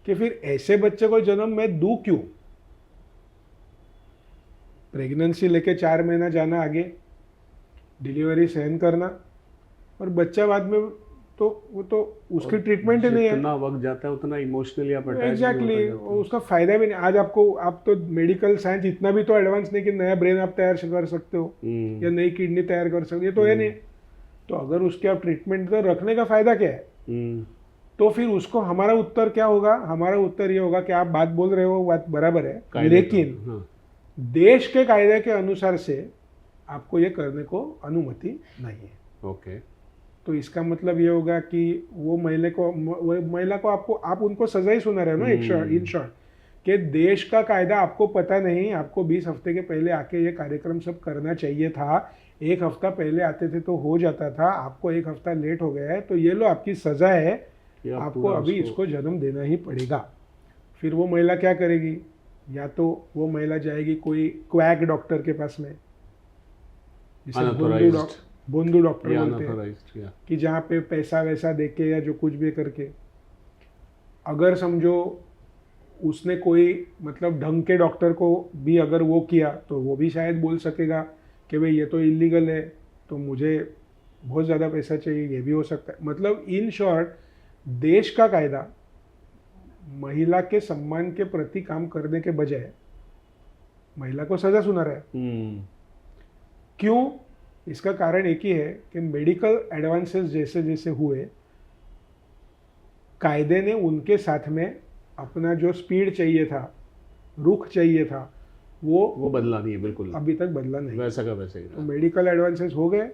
कि फिर ऐसे बच्चे को जन्म मैं दूँ क्यों। प्रेगनेंसी लेके 4 महीना जाना आगे, डिलीवरी सहन करना, और बच्चा बाद में तो वो तो उसकी ट्रीटमेंट ही नहीं है। जितना वक्त जाता है उतना इमोशनली आप अटैच एग्जैक्टली उसका फायदा भी नहीं। आज आप तो मेडिकल साइंस इतना भी तो एडवांस नहीं कि नया ब्रेन आप तैयार कर सकते हो या नई किडनी तैयार कर सकते हो, ये तो है नहीं। तो अगर उसके आप ट्रीटमेंट तो रखने का फायदा क्या है। तो फिर उसको हमारा उत्तर क्या होगा, हमारा उत्तर ये होगा कि आप बात बोल रहे हो, बात बराबर है, लेकिन देश के कायदे के अनुसार से आपको ये करने को अनुमति नहीं है। ओके, तो इसका मतलब ये होगा कि वो महिला को आप उनको सजा ही सुना रहे हो ना, इन शॉर्ट कि देश का कायदा आपको पता नहीं, आपको 20 हफ्ते के पहले आके ये कार्यक्रम सब करना चाहिए था। 1 हफ्ता पहले आते थे तो हो जाता था, आपको 1 हफ्ता लेट हो गया है, तो ये लो आपकी सजा है, आपको अभी इसको जन्म देना ही पड़ेगा। फिर वो महिला क्या करेगी, या तो वो महिला जाएगी कोई क्वैक डॉक्टर के पास में, बोंदू डॉक्टर बोलते हैं, कि जहाँ पे पैसा वैसा देके या जो कुछ भी करके, अगर समझो उसने कोई मतलब ढंग के डॉक्टर को भी अगर वो किया तो वो भी शायद बोल सकेगा कि भाई ये तो इलीगल है, तो मुझे बहुत ज़्यादा पैसा चाहिए, ये भी हो सकता है। मतलब इन शॉर्ट, देश का कायदा महिला के सम्मान के प्रति काम करने के बजाय महिला को सजा सुना रहा है। क्यों? इसका कारण एक ही है कि मेडिकल एडवांसेस जैसे जैसे हुए, कायदे ने उनके साथ में अपना जो स्पीड चाहिए था, रुख चाहिए था, वो बदला नहीं है, बिल्कुल अभी तक बदला नहीं, वैसा का वैसे ही। तो मेडिकल एडवांसेस हो गए,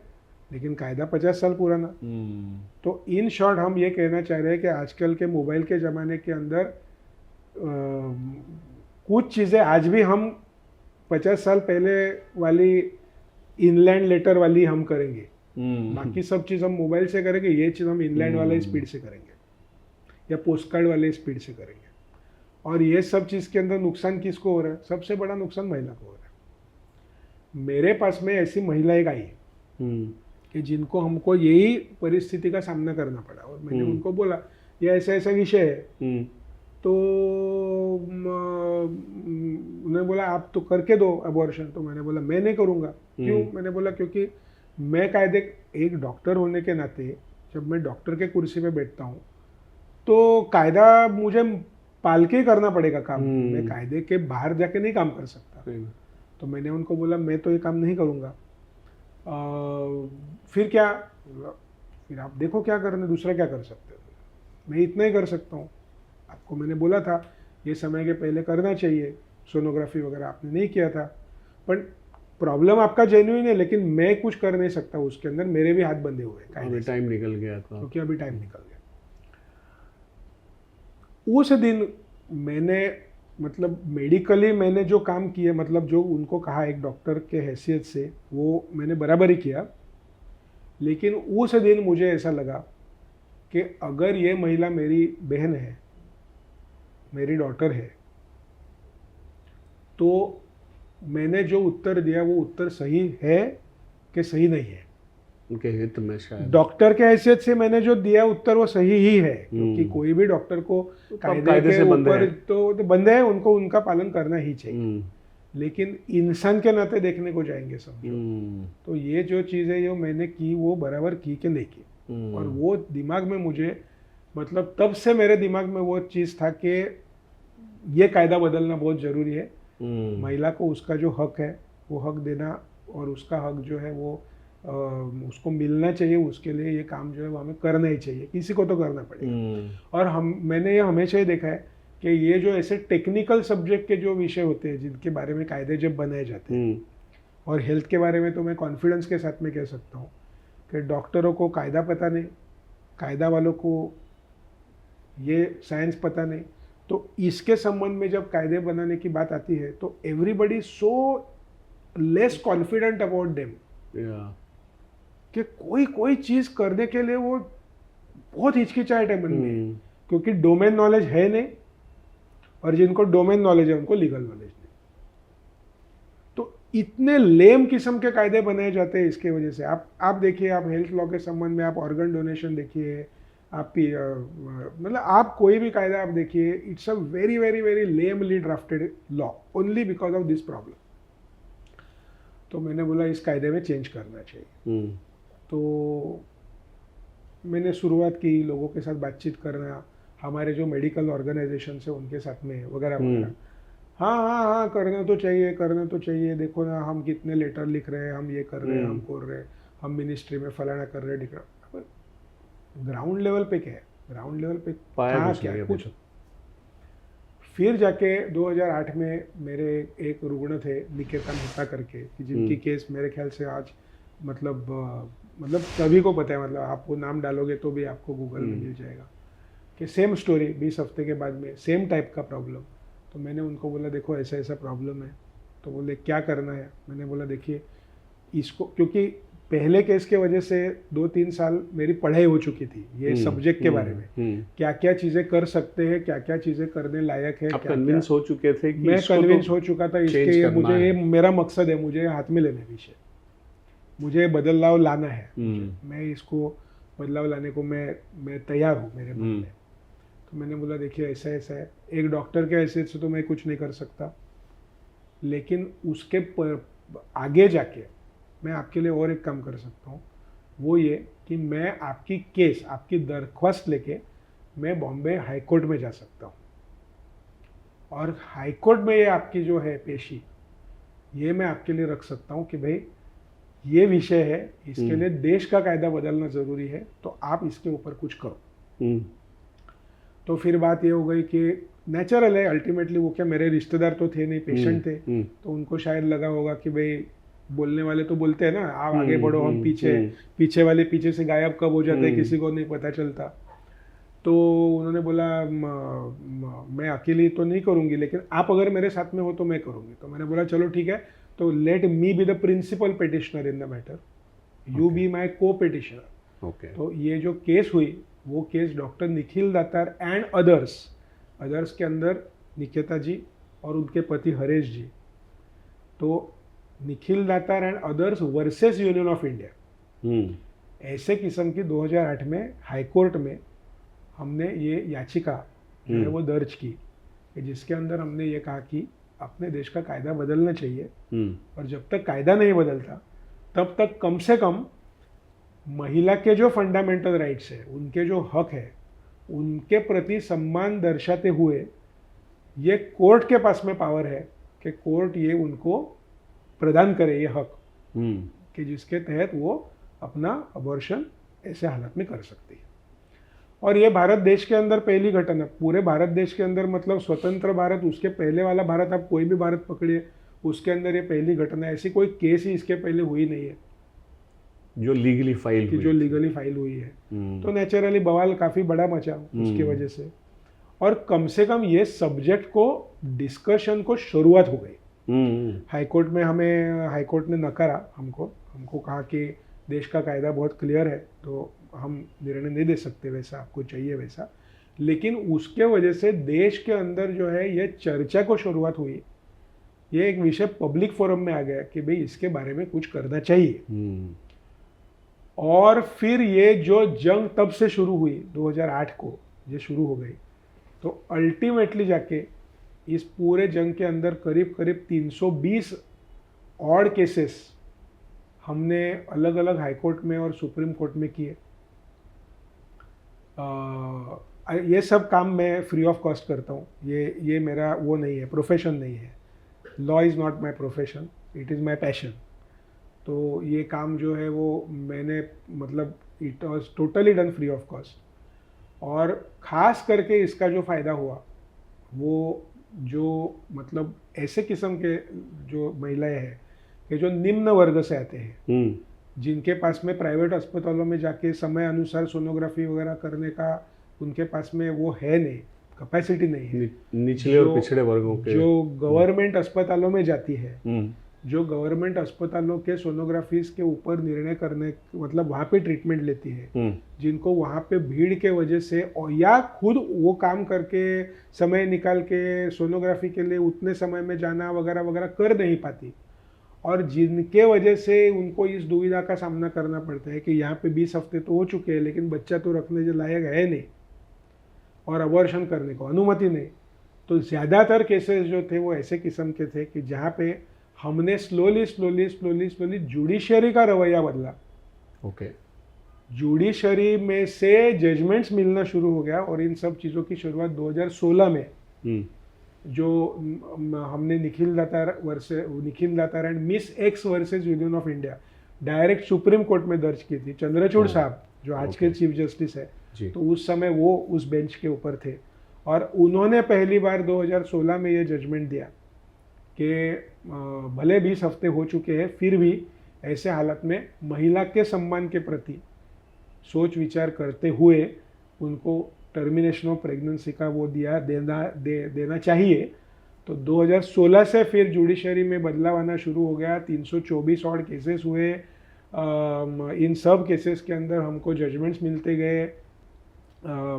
लेकिन कायदा 50 साल पुराना। तो इन शॉर्ट हम ये कहना चाह रहे हैं कि आजकल के मोबाइल के ज़माने के अंदर कुछ चीज़ें आज भी हम 50 साल पहले वाली इनलैंड लेटर वाली हम करेंगे, बाकी सब चीज़ हम मोबाइल से करेंगे, ये चीज़ हम इनलैंड वाले स्पीड से करेंगे या पोस्ट कार्ड वाले स्पीड से करेंगे। और ये सब चीज़ के अंदर नुकसान किसको हो रहा है? सबसे बड़ा नुकसान महिला को हो रहा है। मेरे पास में ऐसी महिला एक आई कि जिनको हमको यही परिस्थिति का सामना करना पड़ा, और मैंने उनको बोला ये ऐसा ऐसा विषय है। तो उन्होंने बोला आप तो करके दो अबॉर्शन। तो मैंने बोला मैं नहीं करूँगा। क्यों? मैंने बोला क्योंकि मैं कायदे एक डॉक्टर होने के नाते जब मैं डॉक्टर के कुर्सी पे बैठता हूँ तो कायदा मुझे पाल के ही करना पड़ेगा काम। मैं कायदे के बाहर जाके नहीं काम कर सकता। तो मैंने उनको बोला मैं तो ये काम नहीं करूँगा। फिर क्या? फिर आप देखो क्या करना, दूसरा क्या कर सकते हो? मैं इतना ही कर सकता हूँ। आपको मैंने बोला था ये समय के पहले करना चाहिए, सोनोग्राफी वगैरह आपने नहीं किया था, पर प्रॉब्लम आपका जेन्युइन है, लेकिन मैं कुछ कर नहीं सकता उसके अंदर, मेरे भी हाथ बंधे हुए हैं। अभी टाइम निकल गया था, क्योंकि अभी टाइम निकल गया। उस दिन मैंने मतलब मेडिकली मैंने जो काम किया, मतलब जो उनको कहा एक डॉक्टर के हैसियत से, वो मैंने बराबर ही किया। लेकिन उस दिन मुझे ऐसा लगा कि अगर ये महिला मेरी बहन है, मेरी डॉटर है, तो मैंने जो उत्तर दिया वो उत्तर सही है कि सही नहीं है? उनके हित में शायद डॉक्टर के हैसियत से मैंने जो दिया उत्तर वो सही ही है, क्योंकि कोई भी डॉक्टर को कायदे के ऊपर तो बंदे हैं, उनको उनका पालन करना ही चाहिए। लेकिन इंसान के नाते देखने को जाएंगे समझो, तो ये जो चीज़ है ये मैंने की, वो बराबर की कि नहीं की। और वो दिमाग में मुझे, मतलब तब से मेरे दिमाग में वो चीज़ था कि ये कायदा बदलना बहुत ज़रूरी है। महिला को उसका जो हक है वो हक देना, और उसका हक जो है वो उसको मिलना चाहिए। उसके लिए ये काम जो है वो हमें करना ही चाहिए, किसी को तो करना पड़ेगा। और मैंने ये हमेशा ही देखा है कि ये जो ऐसे टेक्निकल सब्जेक्ट के जो विषय होते हैं जिनके बारे में कायदे जब बनाए जाते हैं, और हेल्थ के बारे में तो मैं कॉन्फिडेंस के साथ में कह सकता हूँ कि डॉक्टरों को कायदा पता नहीं, कायदा वालों को ये साइंस पता नहीं। तो इसके संबंध में जब कायदे बनाने की बात आती है तो everybody so less confident about them कि कोई चीज़ करने के लिए वो बहुत हिचकिचाहट है मन में, क्योंकि डोमेन नॉलेज है नहीं, और जिनको डोमेन नॉलेज है उनको लीगल नॉलेज नहीं। तो इतने लेम किस्म के कायदे बनाए जाते हैं इसके वजह से। आप देखिए, आप हेल्थ लॉ के संबंध में आप ऑर्गन डोनेशन देखिए, आप मतलब आप कोई भी कायदा आप देखिए, it's a very very very lamely drafted law only because of this problem. तो मैंने बोला इस कायदे में चेंज करना चाहिए। तो मैंने शुरुआत की लोगों के साथ बातचीत करना, हमारे जो मेडिकल ऑर्गेनाइजेशन है उनके साथ में वगैरह वगैरह। हाँ करना तो चाहिए, देखो ना हम कितने लेटर लिख रहे हैं, हम ये कर रहे हैं, हम कर रहे हैं, हम मिनिस्ट्री में फलाना कर रहे हैं। ग्राउंड लेवल पे क्या है? ग्राउंड लेवल पे कहाँ क्या है? कुछ। फिर जाके 2008 में मेरे एक रुग्ण थे निकेतन होता करके, जिनकी केस मेरे ख्याल से आज मतलब सभी को पता है, मतलब आप वो नाम डालोगे तो भी आपको गूगल में मिल जाएगा कि सेम स्टोरी 20 हफ्ते के बाद में सेम टाइप का प्रॉब्लम। तो मैंने उनको बोला देखो ऐसा ऐसा प्रॉब्लम है। तो बोले क्या करना है? मैंने बोला देखिए इसको, क्योंकि पहले केस के वजह से 2-3 साल मेरी पढ़ाई हो चुकी थी ये सब्जेक्ट के बारे में, क्या क्या चीज़ें कर सकते हैं, क्या क्या चीज़ें करने लायक है। आप कन्विंस हो चुके थे कि मैं कन्विंस हो चुका था इसके, मुझे ये मेरा मकसद है, मुझे हाथ में लेना विषय, मुझे बदलाव लाना है, मैं इसको बदलाव लाने को मैं तैयार हूँ मेरे मन में। तो मैंने बोला देखिए ऐसा ऐसा है, एक डॉक्टर के हैसियत से तो मैं कुछ नहीं कर सकता, लेकिन उसके आगे जाके मैं आपके लिए और एक काम कर सकता हूँ वो ये कि मैं आपकी केस, आपकी दरख्वास्त लेके मैं बॉम्बे हाई कोर्ट में जा सकता हूँ, और हाई कोर्ट में ये आपकी जो है पेशी, ये मैं आपके लिए रख सकता हूँ कि भाई ये विषय है, इसके लिए देश का कायदा बदलना ज़रूरी है, तो आप इसके ऊपर कुछ करो। तो फिर बात ये हो गई कि नेचुरल है, अल्टीमेटली वो क्या मेरे रिश्तेदार तो थे नहीं, पेशेंट थे, तो उनको शायद लगा होगा कि भाई बोलने वाले तो बोलते हैं ना, आप आगे बढ़ो हम पीछे, पीछे वाले पीछे से गायब कब हो जाते हैं किसी को नहीं पता चलता। तो उन्होंने बोला मैं अकेली तो नहीं करूँगी, लेकिन आप अगर मेरे साथ में हो तो मैं करूँगी। तो मैंने बोला चलो ठीक है, तो let me be the principal petitioner in the matter, you be my co petitioner. तो ये जो केस हुई वो case doctor Nikhil Datar and others के अंदर निकेता जी और उनके पति हरेश जी, तो Nikhil Datar and others versus Union of India, ऐसे किस्म की 2008 में हाई कोर्ट में हमने ये याचिका जो है वो दर्ज की, जिसके अंदर हमने ये कहा कि अपने देश का कायदा बदलना चाहिए, और जब तक कायदा नहीं बदलता तब तक कम से कम महिला के जो फंडामेंटल राइट्स है, उनके जो हक है, उनके प्रति सम्मान दर्शाते हुए ये कोर्ट के पास में पावर है कि कोर्ट ये उनको प्रदान करे ये हक, कि जिसके तहत वो अपना अबॉर्शन ऐसे हालत में कर सकती है। और ये भारत देश के अंदर पहली घटना, पूरे भारत देश के अंदर, मतलब स्वतंत्र भारत, उसके पहले वाला भारत, आप कोई भी भारत पकड़िए, उसके अंदर ये पहली घटना, ऐसी कोई केस ही इसके पहले हुई नहीं है जो लीगली फाइल हुई है। तो नेचुरली बवाल काफ़ी बड़ा मचा उसकी वजह से, और कम से कम ये सब्जेक्ट को, डिस्कशन को शुरुआत हो गई। हाई कोर्ट में हाई कोर्ट ने नकारा हमको कहा कि देश का कायदा बहुत क्लियर है, तो हम निर्णय नहीं दे सकते वैसा, आपको चाहिए वैसा। लेकिन उसके वजह से देश के अंदर जो है ये चर्चा को शुरुआत हुई, ये एक विषय पब्लिक फोरम में आ गया कि भाई इसके बारे में कुछ करना चाहिए। और फिर ये जो जंग तब से शुरू हुई, 2008 को ये शुरू हो गई, तो अल्टीमेटली जाके इस पूरे जंग के अंदर करीब 320 ऑड केसेस हमने अलग अलग हाई कोर्ट में और सुप्रीम कोर्ट में किए। ये सब काम मैं फ्री ऑफ कॉस्ट करता हूँ, ये मेरा वो नहीं है, प्रोफेशन नहीं है। Law is not my profession, it is my passion. तो ये काम जो है वो मैंने, मतलब it was totally done free of cost. और ख़ास करके इसका जो फ़ायदा हुआ वो जो, मतलब ऐसे किस्म के जो महिलाएं हैं कि जो निम्न वर्ग से आते हैं, जिनके पास में प्राइवेट अस्पतालों में जाके समय अनुसार सोनोग्राफी वगैरह करने का उनके पास में वो है नहीं, कैपेसिटी नहीं है, निचले और पिछड़े वर्गों के, जो गवर्नमेंट अस्पतालों में जाती है, जो गवर्नमेंट अस्पतालों के सोनोग्राफीज के ऊपर निर्णय करने, मतलब वहाँ पे ट्रीटमेंट लेती है, जिनको वहाँ पे भीड़ के वजह से, या खुद वो काम करके समय निकाल के सोनोग्राफी के लिए उतने समय में जाना वगैरह वगैरह कर नहीं पाती, और जिनके वजह से उनको इस दुविधा का सामना करना पड़ता है कि यहाँ पे 20 हफ्ते तो हो चुके हैं लेकिन बच्चा तो रखने के लायक है नहीं, और अबॉर्शन करने को अनुमति नहीं। तो ज़्यादातर केसेस जो थे वो ऐसे किस्म के थे कि जहाँ पे हमने स्लोली जुडिशरी का रवैया बदला। जुडिशरी में से जजमेंट्स मिलना शुरू हो गया, और इन सब चीज़ों की शुरुआत 2016 में जो हमने Nikhil Datar and Miss X versus Union of India direct Supreme Court में दर्ज की थी। चंद्रचूड़ साहब जो आज के चीफ जस्टिस है, तो उस समय वो उस बेंच के ऊपर थे, और उन्होंने पहली बार 2016 में ये जजमेंट दिया कि भले 20 हफ्ते हो चुके हैं फिर भी ऐसे हालत में महिला के सम्मान के प्रति सोच विचार करते हुए उनको टर्मिनेशन ऑफ प्रेगनेंसी का वो देना चाहिए। तो 2016 से फिर जुडिशरी में बदलाव आना शुरू हो गया। 324 और केसेस हुए। इन सब केसेस के अंदर हमको जजमेंट्स मिलते गए।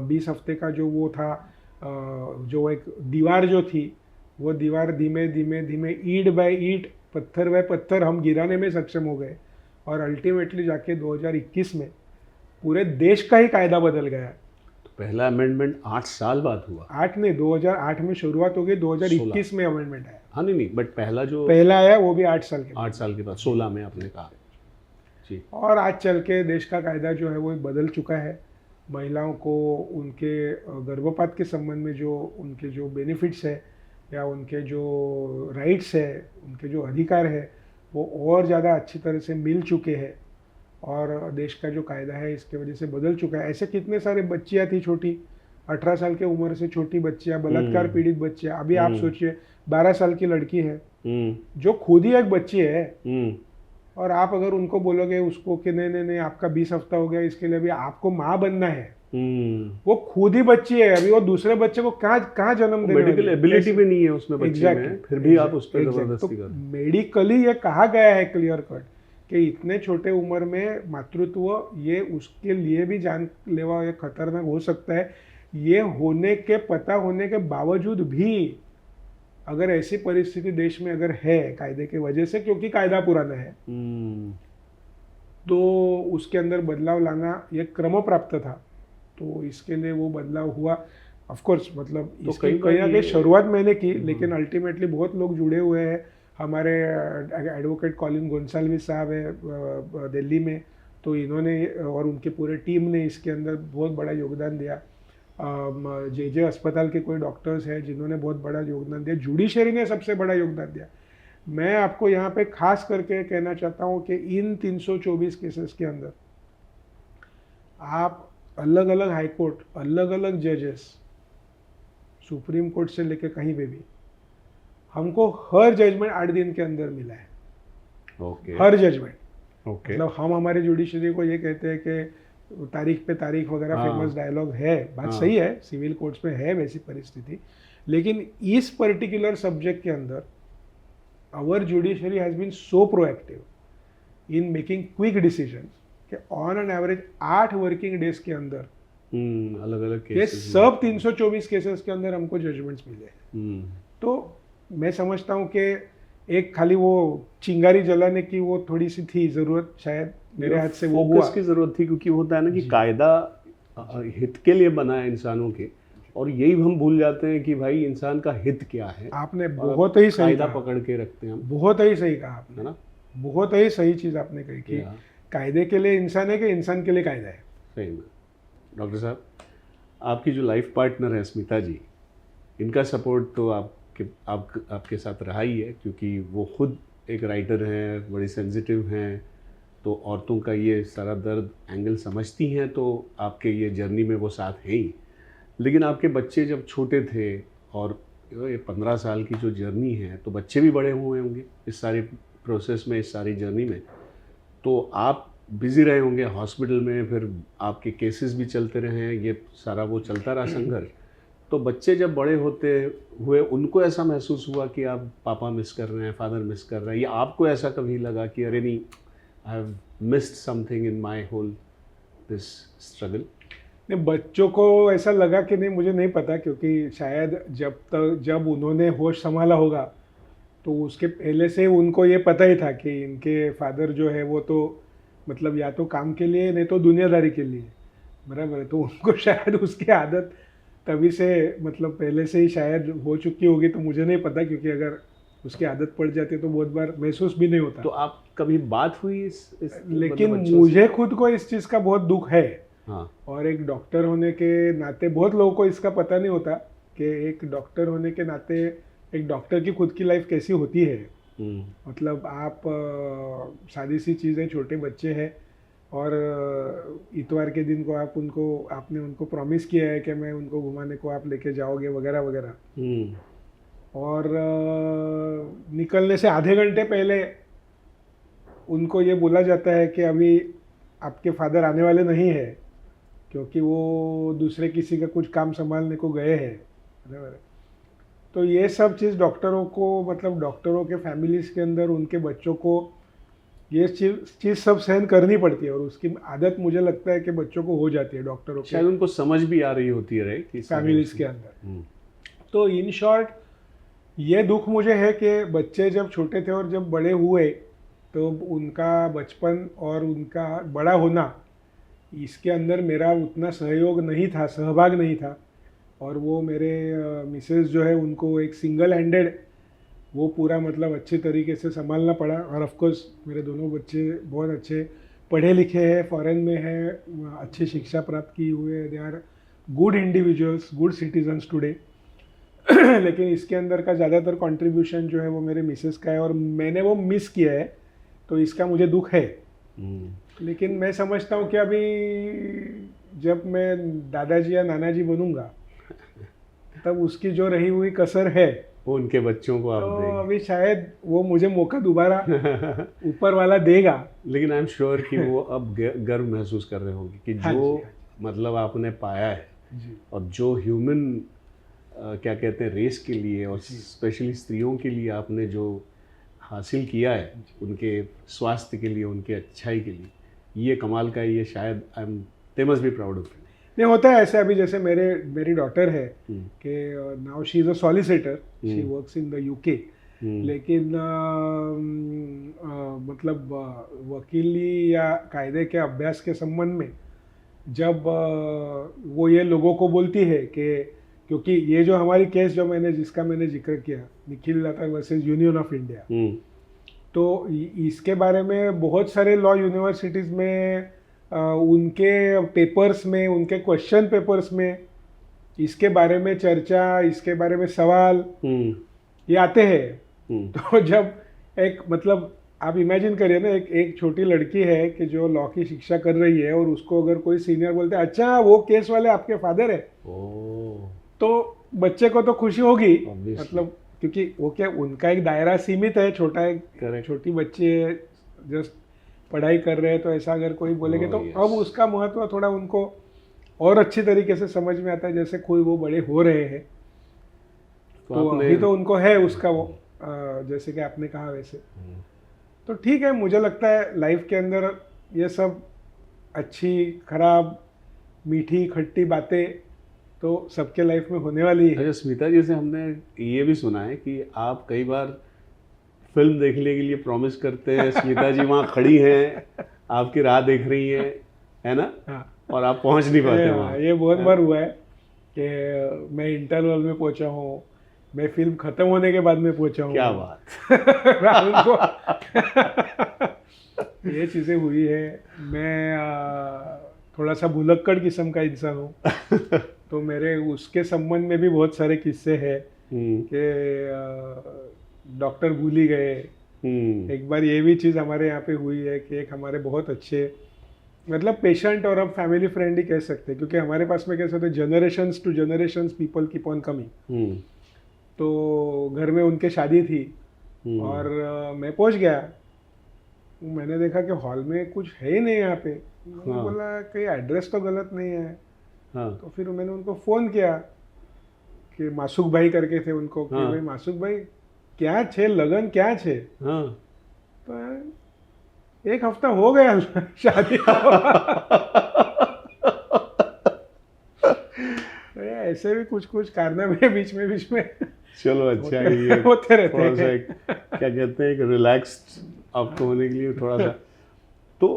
20 हफ्ते का जो वो था, जो एक दीवार जो थी, वो दीवार धीमे धीमे ईंट बाय ईंट, पत्थर बाय पत्थर हम गिराने में सक्षम हो गए, और अल्टीमेटली जाके 2021 में पूरे देश का ही कायदा बदल गया। तो पहला अमेंडमेंट 8 साल बाद हुआ। 8 नहीं, 2008 में शुरुआत हो गई, 2021 में अमेंडमेंट आया। हाँ नहीं, बट पहला आया वो भी 8 साल के बाद 16 में आपने कहा। जी। और आज चल के देश का कायदा जो है वो बदल चुका है। महिलाओं को उनके गर्भपात के संबंध में जो उनके जो बेनिफिट्स है या उनके जो राइट्स है, उनके जो अधिकार है, वो और ज़्यादा अच्छी तरह से मिल चुके हैं और देश का जो कायदा है इसके वजह से बदल चुका है। ऐसे कितने सारे बच्चियाँ थी छोटी, 18 साल के उम्र से छोटी बच्चियाँ, बलात्कार पीड़ित बच्चियाँ। अभी आप सोचिए 12 साल की लड़की है जो खुद ही एक बच्ची है, और आप अगर उनको बोलोगे उसको कि नहीं नहीं नहीं आपका 20 हफ्ता हो गया, इसके लिए अभी आपको माँ बनना है, वो खुद ही बच्ची है, अभी वो दूसरे बच्चे को कहाँ जन्म देने, मेडिकल एबिलिटी भी नहीं है उसमें बच्चे में, फिर भी आप उस पर जबरदस्ती कर। मेडिकली ये कहा गया है क्लियर कट कि इतने छोटे उम्र में मातृत्व ये उसके लिए भी जानलेवा, ये खतरनाक हो सकता है। ये होने के पता होने के बावजूद भी अगर ऐसी परिस्थिति देश में अगर है कायदे की वजह से, क्योंकि कायदा पुराना है, तो उसके अंदर बदलाव लाना ये क्रम प्राप्त था, तो इसके लिए वो बदलाव हुआ। ऑफ कोर्स मतलब तो इसकी कहीं ना कहीं शुरुआत मैंने की, लेकिन अल्टीमेटली बहुत लोग जुड़े हुए हैं। हमारे एडवोकेट कॉलिन गोंसाल्विस साहब है दिल्ली में, तो इन्होंने और उनके पूरे टीम ने इसके अंदर बहुत बड़ा योगदान दिया। जे अस्पताल के कोई डॉक्टर्स हैं जिन्होंने बहुत बड़ा योगदान दिया। जुडिशरी ने सबसे बड़ा योगदान दिया। मैं आपको यहाँ पे खास करके कहना चाहता हूँ कि इन 324 केसेस के अंदर आप अलग अलग हाई कोर्ट, अलग अलग जजेस, सुप्रीम कोर्ट से लेकर कहीं पे भी हमको हर जजमेंट 8 दिन के अंदर मिला है। हर जजमेंट। मतलब हम हमारे जुडिशरी को ये कहते हैं कि तारीख पे तारीख वगैरह फेमस डायलॉग है, बात सही है, सिविल कोर्ट्स में है वैसी परिस्थिति, लेकिन इस पर्टिकुलर सब्जेक्ट के अंदर our judiciary has been so proactive in making quick decision कि on an average 8 working days के अंदर अलग अलग ये सब 324 केसेस के अंदर हमको जजमेंट्स मिले। तो मैं समझता हूँ कि एक खाली वो चिंगारी जलाने की वो थोड़ी सी थी जरूरत, शायद मेरे हाथ से वो हुआ की जरूरत थी, क्योंकि होता है ना कि कायदा हित के लिए बना है इंसानों के, और यही हम भूल जाते हैं कि भाई इंसान का हित क्या है। आपने बहुत ही सही कायदा पकड़ के रखते हैं हम। बहुत ही सही कहा आपने, है ना, बहुत ही सही चीज आपने कही कि कायदे के लिए इंसान है कि इंसान के लिए कायदा है। सही में। डॉक्टर साहब, आपकी जो लाइफ पार्टनर है स्मिता जी, इनका सपोर्ट तो आपके साथ रहा ही है, क्योंकि वो खुद एक राइटर हैं, बड़ी सेंसिटिव हैं, तो औरतों का ये सारा दर्द एंगल समझती हैं, तो आपके ये जर्नी में वो साथ हैं ही। लेकिन आपके बच्चे जब छोटे थे, और ये 15 साल की जो जर्नी है, तो बच्चे भी बड़े हुए होंगे इस सारी प्रोसेस में, इस सारी जर्नी में, तो आप बिज़ी रहे होंगे हॉस्पिटल में, फिर आपके केसेस भी चलते रहे, ये सारा वो चलता रहा संघर्ष। तो बच्चे जब बड़े होते हुए उनको ऐसा महसूस हुआ कि आप पापा मिस कर रहे हैं, फादर मिस कर रहे हैं, या आपको ऐसा कभी लगा कि अरे नहीं, I have missed something in my whole this struggle? नहीं, बच्चों को ऐसा लगा कि नहीं, मुझे नहीं पता, क्योंकि शायद जब उन्होंने होश संभाला होगा तो उसके पहले से उनको ये पता ही था कि इनके फादर जो है वो तो मतलब या तो काम के लिए, नहीं तो दुनियादारी के लिए, बराबर है। तो उनको शायद उसकी आदत तभी से मतलब पहले से ही शायद हो चुकी होगी, तो मुझे नहीं पता, क्योंकि अगर उसकी आदत पड़ जाती है तो बहुत बार महसूस भी नहीं होता। तो आप कभी बात हुई इस लेकिन मुझे खुद को इस चीज़ का बहुत दुख है। हाँ। और एक डॉक्टर होने के नाते बहुत लोगों को इसका पता नहीं होता कि एक डॉक्टर होने के नाते एक डॉक्टर की खुद की लाइफ कैसी होती है। मतलब आप सादी सी चीज़ें, छोटे बच्चे हैं और इतवार के दिन को आपने उनको प्रॉमिस किया है कि मैं उनको घुमाने को आप लेके जाओगे वगैरह वगैरह, और निकलने से आधे घंटे पहले उनको ये बोला जाता है कि अभी आपके फादर आने वाले नहीं है, क्योंकि वो दूसरे किसी का कुछ काम संभालने को गए हैं, बराबर। तो ये सब चीज़ डॉक्टरों को, मतलब डॉक्टरों के फैमिलीज़ के अंदर उनके बच्चों को ये चीज़ सब सहन करनी पड़ती है, और उसकी आदत मुझे लगता है कि बच्चों को हो जाती है, डॉक्टरों को शायद उनको समझ भी आ रही होती है कि फैमिलीज़ के अंदर। तो इन शॉर्ट ये दुख मुझे है कि बच्चे जब छोटे थे और जब बड़े हुए तो उनका बचपन और उनका बड़ा होना, इसके अंदर मेरा उतना सहयोग नहीं था, सहभाग नहीं था। और वो मेरे मिसेस जो है उनको एक सिंगल हैंडेड वो पूरा मतलब अच्छे तरीके से संभालना पड़ा। और ऑफ कोर्स मेरे दोनों बच्चे बहुत अच्छे पढ़े लिखे हैं, फॉरेन में है, अच्छी शिक्षा प्राप्त की हुए, they are good individuals, good citizens today. लेकिन इसके अंदर का ज़्यादातर कंट्रीब्यूशन जो है वो मेरे मिसेस का है और मैंने वो मिस किया है, तो इसका मुझे दुख है। लेकिन मैं समझता हूँ कि अभी जब मैं दादाजी या नाना जी बनूंगा तब उसकी जो रही हुई कसर है वो उनके बच्चों को आप तो देंगे। अभी शायद वो मुझे मौका दोबारा ऊपर वाला देगा। लेकिन आई एम श्योर कि वो अब गर्व महसूस कर रहे होंगे कि हाँ जो जी, मतलब आपने पाया है जी, और जो ह्यूमन क्या कहते हैं रेस के लिए और स्पेशली स्त्रियों के लिए आपने जो हासिल किया है, उनके स्वास्थ्य के लिए, उनके अच्छाई के लिए, ये कमाल का है। ये शायद I am they must be proud of. नहीं होता है ऐसे। अभी जैसे मेरी डॉटर है कि now she is a solicitor, she works in the UK, लेकिन मतलब वकीली या कायदे के अभ्यास के संबंध में जब वो ये लोगों को बोलती है कि क्योंकि ये जो हमारी केस जो जिसका मैंने जिक्र किया, निखिल दातार वर्सेस यूनियन ऑफ इंडिया, तो इसके बारे में बहुत सारे लॉ यूनिवर्सिटीज़ में उनके पेपर्स में, उनके क्वेश्चन पेपर्स में इसके बारे में चर्चा, इसके बारे में सवाल ये आते हैं। तो जब एक मतलब आप इमेजिन करिए ना, एक छोटी लड़की है कि जो लॉ की शिक्षा कर रही है और उसको अगर कोई सीनियर बोलते हैं अच्छा वो केस वाले आपके फादर है, तो बच्चे को तो खुशी होगी। मतलब क्योंकि वो क्या, उनका एक दायरा सीमित है, छोटी बच्ची है, जस्ट पढ़ाई कर रहे हैं, तो ऐसा अगर कोई बोलेंगे तो अब उसका महत्व थोड़ा उनको और अच्छी तरीके से समझ में आता है जैसे कोई वो बड़े हो रहे हैं। तो अभी तो उनको है उसका वो जैसे कि आपने कहा वैसे। तो ठीक है, मुझे लगता है लाइफ के अंदर ये सब अच्छी खराब मीठी खट्टी बातें तो सबके लाइफ में होने वाली है। अच्छा, स्मिता जी से हमने ये भी सुना है कि आप कई बार फिल्म देखने के लिए प्रॉमिस करते हैं, स्मिता जी वहाँ खड़ी हैं, आपकी राह देख रही हैं, है ना? हाँ। और आप पहुँच नहीं पाते वहाँ। ये बहुत बार हुआ है कि मैं इंटरवल में पहुँचा हूँ, मैं फिल्म खत्म होने के बाद में पहुँचा हूँ। क्या बात। ये चीज़ें हुई है। मैं थोड़ा सा भुलक्कड़ किस्म का इंसान हूँ, तो मेरे उसके संबंध में भी बहुत सारे किस्से हैं कि डॉक्टर भूल ही गए। एक बार ये भी चीज़ हमारे यहाँ पे हुई है कि एक हमारे बहुत अच्छे मतलब पेशेंट और अब फैमिली फ्रेंड ही कह सकते हैं, क्योंकि हमारे पास में कैसे होते generations to generations people keep on coming. तो घर में उनके शादी थी और मैं पहुंच गया, मैंने देखा कि हॉल में कुछ है ही नहीं यहाँ पे। मैंने बोला कहीं एड्रेस तो गलत नहीं है। तो फिर मैंने उनको फ़ोन किया कि मासूक भाई करके थे उनको कि भाई मासूक भाई क्या छे लगन क्या छे। तो एक हफ्ता हो गया शादी तो ऐसे भी कुछ कारनामे बीच में चलो अच्छा है, ये होते रहते थोड़ा सा क्या कहते हैं एक रिलैक्स्ड आपको होने के लिए थोड़ा सा। तो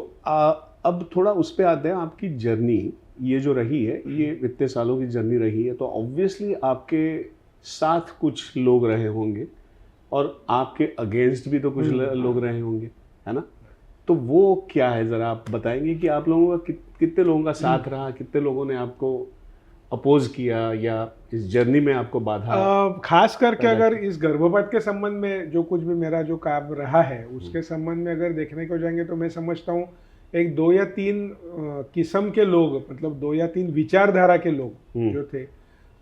अब थोड़ा उस पे आते हैं, आपकी जर्नी ये जो रही है, ये इतने सालों की जर्नी रही है, तो ऑब्वियसली आपके साथ कुछ लोग रहे होंगे और आपके अगेंस्ट भी तो कुछ लोग रहे होंगे, है ना? तो वो क्या है, ज़रा आप बताएंगे कि आप लोगों का कितने लोगों का साथ रहा, कितने लोगों ने आपको अपोज किया या इस जर्नी में आपको बाधा? खास करके अगर इस गर्भपात के संबंध में जो कुछ भी मेरा जो काम रहा है उसके संबंध में अगर देखने को जाएंगे तो मैं समझता हूँ एक 2 या 3 किस्म के लोग, मतलब 2 या 3 विचारधारा के लोग जो थे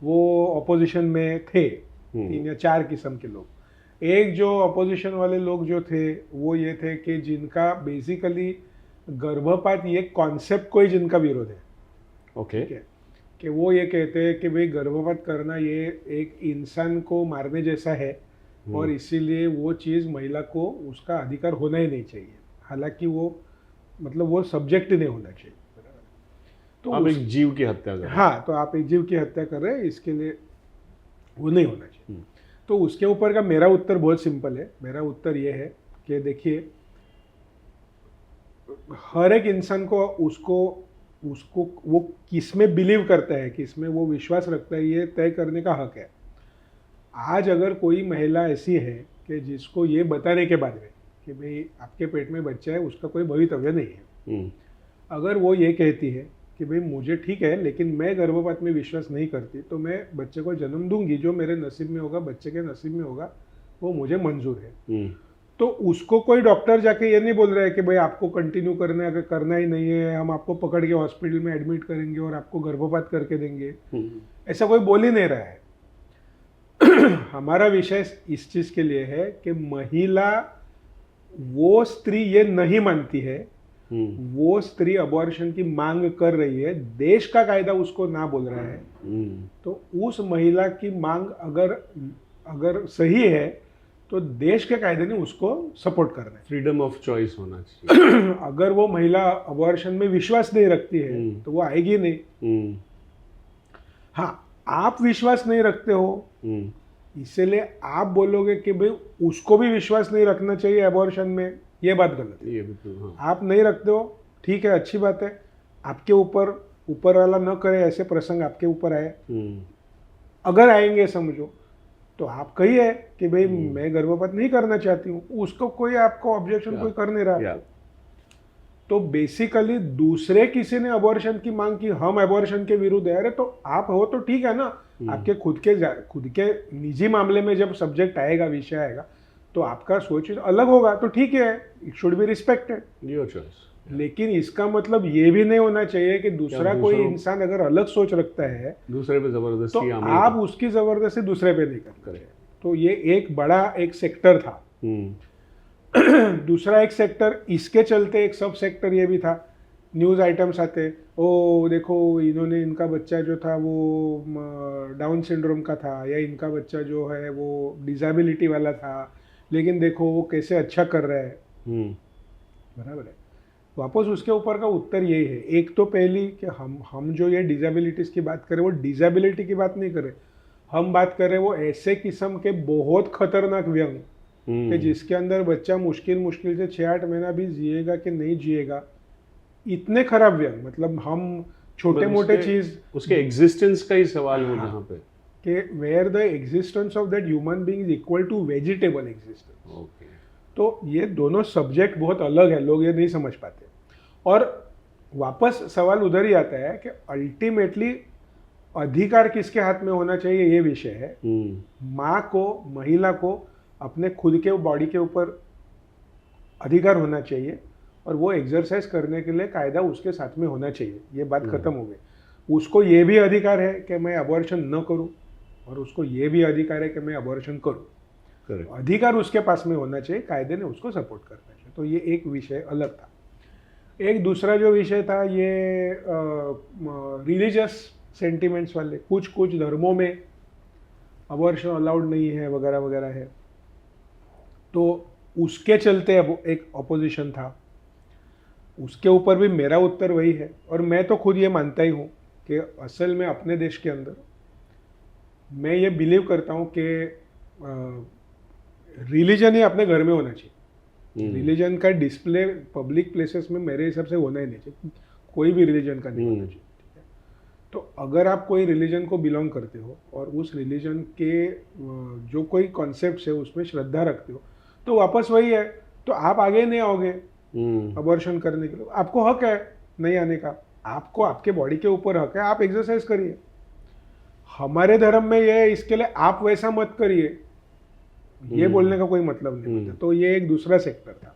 वो अपोजिशन में थे। 3 या 4 किस्म के लोग। एक जो अपोजिशन वाले लोग जो थे वो ये थे कि जिनका बेसिकली गर्भपात ये कॉन्सेप्ट को ही जिनका विरोध है। ओके। कि वो ये कहते हैं कि भाई गर्भपात करना ये एक इंसान को मारने जैसा है और इसीलिए वो चीज़ महिला को उसका अधिकार होना ही नहीं चाहिए, हालांकि वो मतलब वो सब्जेक्ट नहीं होना चाहिए। तो आप एक जीव की हत्या कर रहे हैं। हाँ, तो आप एक जीव की हत्या कर रहे हैं, इसके लिए वो नहीं होना चाहिए। तो उसके ऊपर का मेरा उत्तर बहुत सिंपल है। मेरा उत्तर ये है कि देखिए, हर एक इंसान को उसको वो किस में बिलीव करता है, किस में वो विश्वास रखता है, ये तय करने का हक है। आज अगर कोई महिला ऐसी है कि जिसको ये बताने के बाद में कि भाई आपके पेट में बच्चा है, उसका कोई भवितव्य नहीं है, अगर वो ये कहती है कि भाई मुझे ठीक है लेकिन मैं गर्भपात में विश्वास नहीं करती, तो मैं बच्चे को जन्म दूंगी, जो मेरे नसीब में होगा, बच्चे के नसीब में होगा, वो मुझे मंजूर है। तो उसको कोई डॉक्टर जाके ये नहीं बोल रहा है कि भाई आपको कंटिन्यू करना है, अगर करना ही नहीं है हम आपको पकड़ के हॉस्पिटल में एडमिट करेंगे और आपको गर्भपात करके देंगे, ऐसा कोई बोल ही नहीं रहा है। हमारा विषय इस चीज के लिए है कि महिला, वो स्त्री ये नहीं मानती है, वो स्त्री अबॉर्शन की मांग कर रही है, देश का कायदा उसको ना बोल रहा है, तो उस महिला की मांग अगर सही है तो देश के कायदे ने उसको सपोर्ट करना है। फ्रीडम ऑफ चॉइस होना चाहिए। अगर वो महिला अबॉर्शन में विश्वास नहीं रखती है तो वो आएगी नहीं। हाँ, आप विश्वास नहीं रखते हो, इसलिए आप बोलोगे कि भाई उसको भी विश्वास नहीं रखना चाहिए अबॉर्शन में, ये बात गलत है। ये बिल्कुल, हाँ। आप नहीं रखते हो, ठीक है, अच्छी बात है, आपके ऊपर वाला न करे ऐसे प्रसंग आपके ऊपर आए, अगर आएंगे समझो, तो आप कहिए कि भाई मैं गर्भपात नहीं करना चाहती हूँ, उसको कोई आपको ऑब्जेक्शन कोई कर नहीं रहा। तो बेसिकली दूसरे किसी ने अबॉर्शन की मांग की, हम अबॉर्शन के विरुद्ध है, अरे तो आप हो तो ठीक है ना, आपके खुद के निजी मामले में जब सब्जेक्ट आएगा, विषय आएगा, तो आपका सोच अलग होगा, तो ठीक है, it should be respected, your choice. लेकिन इसका मतलब ये भी नहीं होना चाहिए कि दूसरा कोई इंसान अगर अलग सोच रखता है दूसरे पे जबरदस्ती, तो आप उसकी जबरदस्ती दूसरे पे नहीं करते। तो ये एक बड़ा एक सेक्टर था। दूसरा एक सेक्टर, इसके चलते एक सब सेक्टर ये भी था, न्यूज़ आइटम्स आते, ओ देखो इन्होंने, इनका बच्चा जो था वो डाउन सिंड्रोम का था, या इनका बच्चा जो है वो डिसेबिलिटी वाला था, लेकिन देखो वो कैसे अच्छा कर रहा है। बराबर है। वापस उसके ऊपर का उत्तर यही है, एक तो पहली कि हम जो ये डिसेबिलिटीज़ की बात करें, वो डिसेबिलिटी की बात नहीं करें, हम बात करें वो ऐसे किस्म के बहुत खतरनाक व्यंग कि जिसके अंदर बच्चा मुश्किल से 6-8 महीना भी जिएगा कि नहीं जिएगा, इतने खराब व्यंग, मतलब हम छोटे मोटे चीज, उसके एग्जिस्टेंस का ही सवाल हो जहाँ पे कि where the existence of that human being is equal to vegetable existence. Okay, तो ये दोनों सब्जेक्ट बहुत अलग है, लोग ये नहीं समझ पाते। और वापस सवाल उधर ही आता है कि अल्टीमेटली अधिकार किसके हाथ में होना चाहिए, ये विषय है। माँ को, महिला को अपने खुद के बॉडी के ऊपर अधिकार होना चाहिए, और वो एक्सरसाइज करने के लिए कायदा उसके साथ में होना चाहिए, ये बात खत्म हो गई। उसको ये भी अधिकार है कि मैं अबॉर्शन न करूं, और उसको ये भी अधिकार है कि मैं अबॉर्शन करूं। अधिकार उसके पास में होना चाहिए, कायदे ने उसको सपोर्ट करना चाहिए। तो ये एक विषय अलग था। एक दूसरा जो विषय था ये रिलीजियस सेंटिमेंट्स वाले, कुछ धर्मों में अबॉर्शन अलाउड नहीं है वगैरह वगैरह है, तो उसके चलते अब एक ऑपोजिशन था। उसके ऊपर भी मेरा उत्तर वही है, और मैं तो खुद ये मानता ही हूँ कि असल में अपने देश के अंदर मैं ये बिलीव करता हूँ कि रिलीजन ही अपने घर में होना चाहिए। रिलीजन का डिस्प्ले पब्लिक प्लेसेस में मेरे हिसाब से होना ही नहीं चाहिए, कोई भी रिलीजन का नहीं होना चाहिए। ठीक है, तो अगर आप कोई रिलीजन को बिलोंग करते हो और उस रिलीजन के जो कोई कॉन्सेप्ट है उसमें श्रद्धा रखते हो, तो वापस वही है, तो आप आगे नहीं आओगे अबॉर्शन करने के लिए। आपको हक है नहीं आने का, आपको आपके बॉडी के ऊपर हक है, आप एक्सरसाइज करिए। हमारे धर्म में ये, इसके लिए आप वैसा मत करिए, ये बोलने का कोई मतलब नहीं होता। तो ये एक दूसरा सेक्टर था।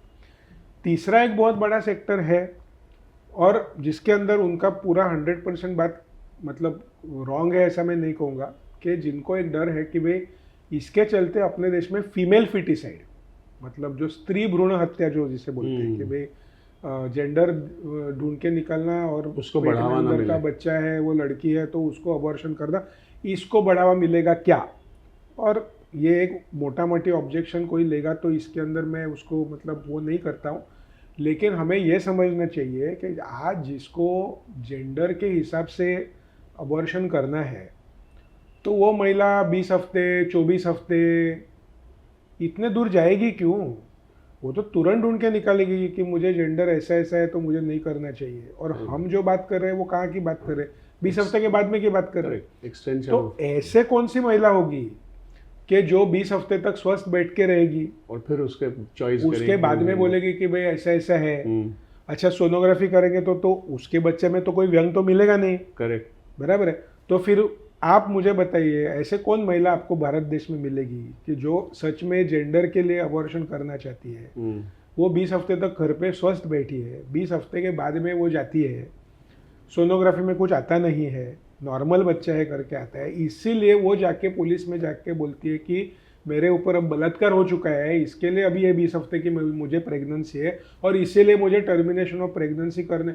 तीसरा एक बहुत बड़ा सेक्टर है, और जिसके अंदर उनका पूरा 100% बात मतलब रॉन्ग है ऐसा मैं नहीं कहूँगा, कि जिनको एक डर है कि भाई इसके चलते अपने देश में फीमेल फिटिसाइड, मतलब जो स्त्री भ्रूण हत्या जो जिसे बोलते हैं कि भाई जेंडर ढूंढ के निकलना और उसको बढ़ावा ना मिले, का बच्चा है वो लड़की है तो उसको अबॉर्शन करना, इसको बढ़ावा मिलेगा क्या। और ये एक मोटा मोटी ऑब्जेक्शन कोई लेगा तो इसके अंदर मैं उसको मतलब वो नहीं करता हूँ, लेकिन हमें ये समझना चाहिए कि आज जिसको जेंडर के हिसाब से अबॉर्शन करना है, तो वो महिला 20 हफ्ते 24 हफ्ते इतने दूर जाएगी क्यों? वो तो तुरंत ढूंढ के निकालेगी कि मुझे जेंडर ऐसा ऐसा है तो मुझे नहीं करना चाहिए। और हम जो बात कर रहे हैं वो कहाँ की बात कर रहे हैं, 20 हफ्ते के बाद में की बात कर रहे हैं। तो ऐसे कौन सी महिला होगी कि जो 20 हफ्ते तक स्वस्थ बैठ के रहेगी और फिर उसके चॉइस उसके बाद में बोलेगी कि भाई ऐसा ऐसा है। अच्छा सोनोग्राफी करेंगे तो उसके बच्चे में तो कोई व्यंग तो मिलेगा नहीं। करेक्ट। बराबर है। तो फिर आप मुझे बताइए ऐसे कौन महिला आपको भारत देश में मिलेगी कि जो सच में जेंडर के लिए अबॉर्शन करना चाहती है, वो 20 हफ्ते तक घर पे स्वस्थ बैठी है, 20 हफ्ते के बाद में वो जाती है, सोनोग्राफी में कुछ आता नहीं है, नॉर्मल बच्चा है करके आता है, इसीलिए वो जाके पुलिस में जाके बोलती है कि मेरे ऊपर अब बलात्कार हो चुका है, इसके लिए अभी ये 20 हफ्ते की मुझे प्रेगनेंसी है और इसीलिए मुझे टर्मिनेशन ऑफ प्रेगनेंसी करने।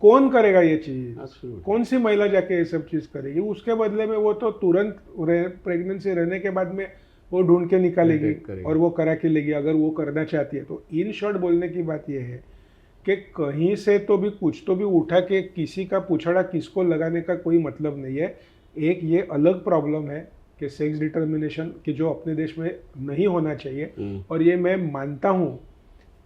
कौन करेगा ये चीज़? कौन सी महिला जाके ये सब चीज़ करेगी? उसके बदले में वो तो तुरंत प्रेगनेंसी रहने के बाद में वो ढूंढ के निकालेगी और वो करा के लेगी अगर वो करना चाहती है तो। इन शॉर्ट बोलने की बात यह है कि कहीं से तो भी कुछ तो भी उठा के किसी का पूछड़ा किसको लगाने का कोई मतलब नहीं है। एक ये अलग प्रॉब्लम है कि सेक्स डिटर्मिनेशन कि जो अपने देश में नहीं होना चाहिए, और ये मैं मानता हूँ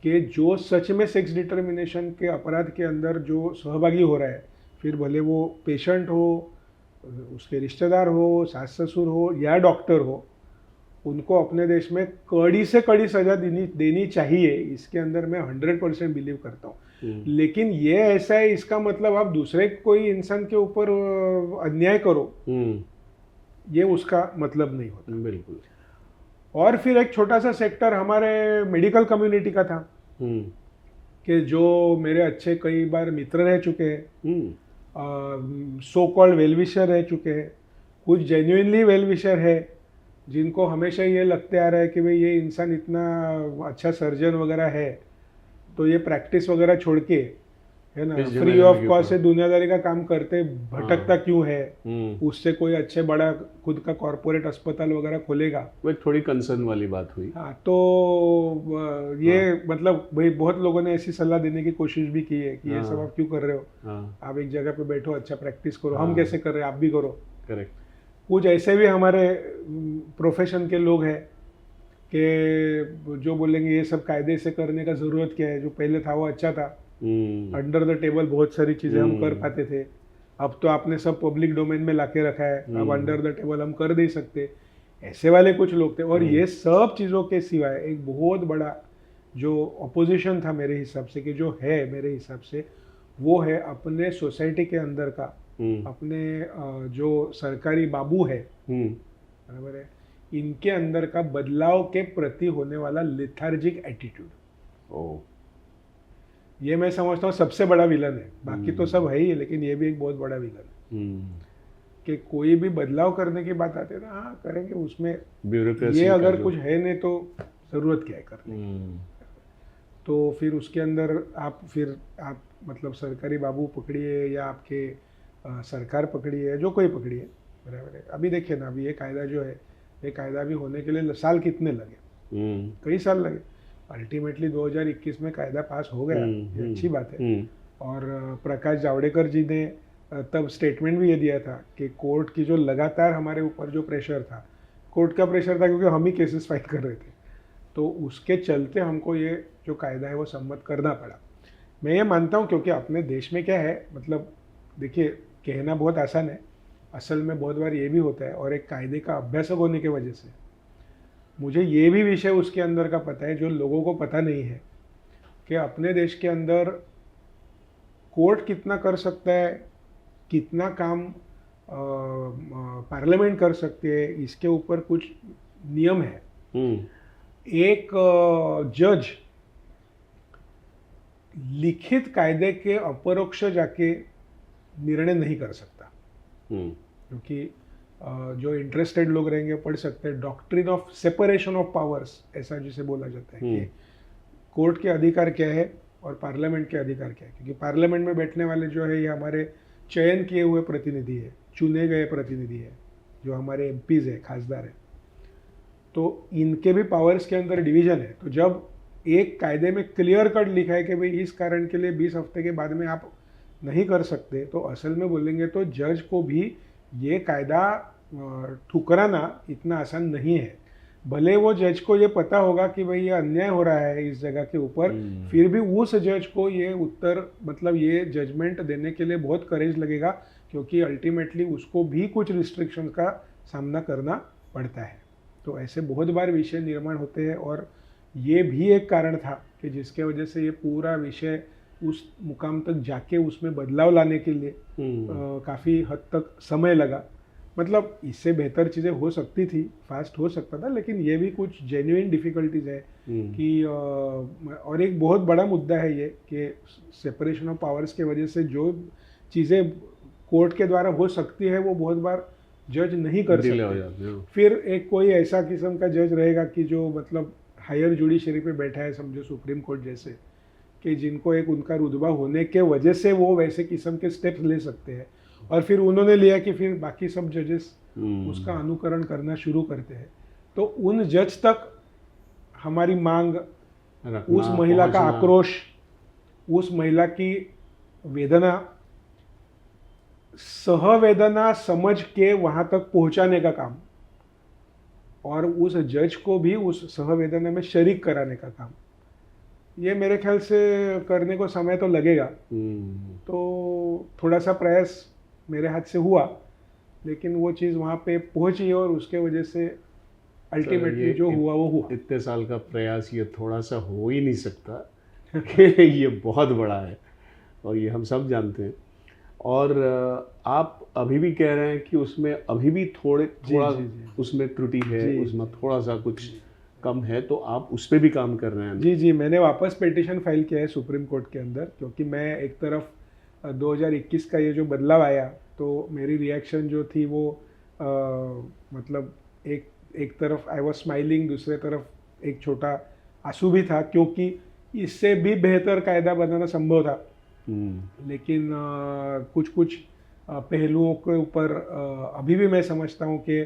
कि जो सच में सेक्स डिटर्मिनेशन के अपराध के अंदर जो सहभागी हो रहा है, फिर भले वो पेशेंट हो, उसके रिश्तेदार हो, सास ससुर हो या डॉक्टर हो, उनको अपने देश में कड़ी से कड़ी सजा देनी चाहिए। इसके अंदर मैं 100% बिलीव करता हूँ। लेकिन ये ऐसा है, इसका मतलब आप दूसरे कोई इंसान के ऊपर अन्याय करो, ये उसका मतलब नहीं होता। बिल्कुल। और फिर एक छोटा सा सेक्टर हमारे मेडिकल कम्युनिटी का था कि जो मेरे अच्छे कई बार मित्र रह चुके हैं, सो कॉल्ड वेलविशर रह चुके हैं, कुछ जेन्युइनली वेलविशर है जिनको हमेशा ये लगते आ रहा है कि भाई ये इंसान इतना अच्छा सर्जन वगैरह है तो ये प्रैक्टिस वगैरह छोड़ के, है ना, फ्री ऑफ कॉस्ट से दुनियादारी का काम करते भटकता क्यों है, उससे कोई अच्छे बड़ा खुद का कॉर्पोरेट अस्पताल वगैरह खोलेगा। वो थोड़ी कंसर्न वाली बात हुई। हाँ, तो ये मतलब भाई बहुत लोगों ने ऐसी सलाह देने की कोशिश भी की है कि ये सब आप क्यों कर रहे हो, आप एक जगह पे बैठो, अच्छा प्रैक्टिस करो, हम कैसे कर रहे हैं आप भी करो। करेक्ट। कुछ ऐसे भी हमारे प्रोफेशन के लोग हैं कि जो बोलेंगे ये सब कायदे से करने का ज़रूरत क्या है, जो पहले था वो अच्छा था, अंडर द टेबल बहुत सारी चीज़ें हम कर पाते थे, अब तो आपने सब पब्लिक डोमेन में लाके रखा है, अब अंडर द टेबल हम कर नहीं सकते। ऐसे वाले कुछ लोग थे। और ये सब चीज़ों के सिवाय एक बहुत बड़ा जो अपोजिशन था मेरे हिसाब से, कि जो है मेरे हिसाब से, वो है अपने सोसाइटी के अंदर का अपने जो सरकारी बाबू है, बराबर है, इनके अंदर का बदलाव के प्रति होने वाला लेथार्जिक एटीट्यूड। ये मैं समझता हूँ सबसे बड़ा विलन है। बाकी तो सब है ही, लेकिन ये भी एक बहुत बड़ा विलन है कि कोई भी बदलाव करने की बात आती है ना, हाँ करेंगे, उसमें ये अगर कुछ है नहीं तो ज़रूरत क्या है करने की। तो फिर उसके अंदर आप मतलब सरकारी बाबू पकड़िए या आपके सरकार पकड़िए, जो कोई पकड़िए, बराबर है। अभी देखिए ना, अभी ये कायदा जो है, ये कायदा भी होने के लिए साल कितने लगे, कई साल लगे। अल्टीमेटली 2021 में कायदा पास हो गया, ये अच्छी बात है। और प्रकाश जावड़ेकर जी ने तब स्टेटमेंट भी ये दिया था कि कोर्ट की जो लगातार हमारे ऊपर जो प्रेशर था, कोर्ट का प्रेशर था क्योंकि हम ही केसेस फाइल कर रहे थे, तो उसके चलते हमको ये जो कायदा है वो सम्मत करना पड़ा। मैं ये मानता हूँ क्योंकि अपने देश में क्या है, मतलब देखिए कहना बहुत आसान है, असल में बहुत बार ये भी होता है। और एक कायदे का अभ्यासक होने की वजह से मुझे ये भी विषय उसके अंदर का पता है जो लोगों को पता नहीं है, कि अपने देश के अंदर कोर्ट कितना कर सकता है, कितना काम पार्लियामेंट कर सकती है, इसके ऊपर कुछ नियम है। एक जज लिखित कायदे के अपरोक्ष जाके निर्णय नहीं कर सकता, क्योंकि जो इंटरेस्टेड लोग रहेंगे पढ़ सकते हैं, doctrine of separation of powers ऐसा जिसे बोला जाता है कि कोर्ट के अधिकार क्या है और पार्लियामेंट के अधिकार क्या है। क्योंकि पार्लियामेंट में बैठने वाले जो है ये हमारे चयन किए हुए प्रतिनिधि है, चुने गए प्रतिनिधि है, जो हमारे एमपीज है, खासदार है, तो इनके भी पावर्स के अंदर डिवीजन है। तो जब एक कायदे में क्लियर कट लिखा है कि भाई इस कारण के लिए 20 हफ्ते के बाद में आप नहीं कर सकते, तो असल में बोलेंगे तो जज को भी ये कायदा ठुकराना इतना आसान नहीं है। भले वो जज को ये पता होगा कि भाई ये अन्याय हो रहा है इस जगह के ऊपर, फिर भी उस जज को ये उत्तर मतलब ये जजमेंट देने के लिए बहुत करेज लगेगा, क्योंकि अल्टीमेटली उसको भी कुछ रिस्ट्रिक्शन का सामना करना पड़ता है। तो ऐसे बहुत बार विषय निर्माण होते हैं और ये भी एक कारण था कि जिसके वजह से ये पूरा विषय उस मुकाम तक जाके उसमें बदलाव लाने के लिए काफ़ी हद तक समय लगा। मतलब इससे बेहतर चीज़ें हो सकती थी, फास्ट हो सकता था, लेकिन ये भी कुछ जेन्युइन डिफ़िकल्टीज है कि और एक बहुत बड़ा मुद्दा है ये कि सेपरेशन ऑफ पावर्स के वजह से जो चीज़ें कोर्ट के द्वारा हो सकती है वो बहुत बार जज नहीं कर सकते। फिर एक कोई ऐसा किस्म का जज रहेगा कि जो मतलब हायर जुडिशरी पे बैठा है, समझो सुप्रीम कोर्ट जैसे, कि जिनको एक उनका रुतबा होने के वजह से वो वैसे किस्म के स्टेप्स ले सकते हैं, और फिर उन्होंने लिया कि फिर बाकी सब जजेस उसका अनुकरण करना शुरू करते हैं। तो उन जज तक हमारी मांग, उस महिला का आक्रोश, उस महिला की वेदना, सहवेदना समझ के वहाँ तक पहुँचाने का काम, और उस जज को भी उस सहवेदना में शरीक कराने का काम, ये मेरे ख्याल से करने को समय तो लगेगा। तो थोड़ा सा प्रयास मेरे हाथ से हुआ, लेकिन वो चीज़ वहाँ पे पहुँची और उसके वजह से अल्टीमेटली जो हुआ वो हुआ। इतने साल का प्रयास ये थोड़ा सा हो ही नहीं सकता कि ये बहुत बड़ा है, और ये हम सब जानते हैं। और आप अभी भी कह रहे हैं कि उसमें अभी भी थोड़ा उसमें त्रुटि है, उसमें थोड़ा सा कुछ कम है, तो आप उस पर भी काम कर रहे हैं। जी, मैंने वापस पिटीशन फाइल किया है सुप्रीम कोर्ट के अंदर, क्योंकि मैं एक तरफ 2021 का ये जो बदलाव आया तो मेरी रिएक्शन जो थी वो मतलब एक तरफ आई वॉज स्माइलिंग, दूसरे तरफ एक छोटा आंसू भी था, क्योंकि इससे भी बेहतर कायदा बनाना संभव था। लेकिन कुछ पहलुओं के ऊपर अभी भी मैं समझता हूँ कि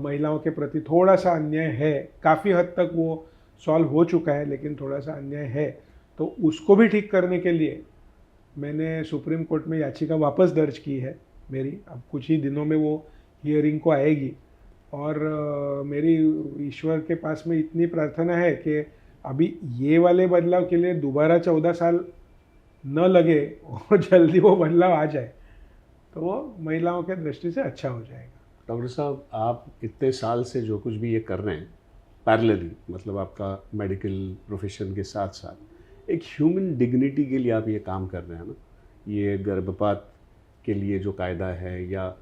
महिलाओं के प्रति थोड़ा सा अन्याय है। काफ़ी हद तक वो सॉल्व हो चुका है, लेकिन थोड़ा सा अन्याय है, तो उसको भी ठीक करने के लिए मैंने सुप्रीम कोर्ट में याचिका वापस दर्ज की है मेरी। अब कुछ ही दिनों में वो हियरिंग को आएगी, और मेरी ईश्वर के पास में इतनी प्रार्थना है कि अभी ये वाले बदलाव के लिए दोबारा 14 साल न लगे और जल्दी वो बदलाव आ जाए, तो वो महिलाओं के दृष्टि से अच्छा हो जाएगा। डॉक्टर साहब, आप इतने साल से जो कुछ भी ये कर रहे हैं पैरेलली, मतलब आपका मेडिकल प्रोफेशन के साथ साथ एक ह्यूमन डिग्निटी के लिए आप ये काम कर रहे हैं ना, ये गर्भपात के लिए जो कायदा है, या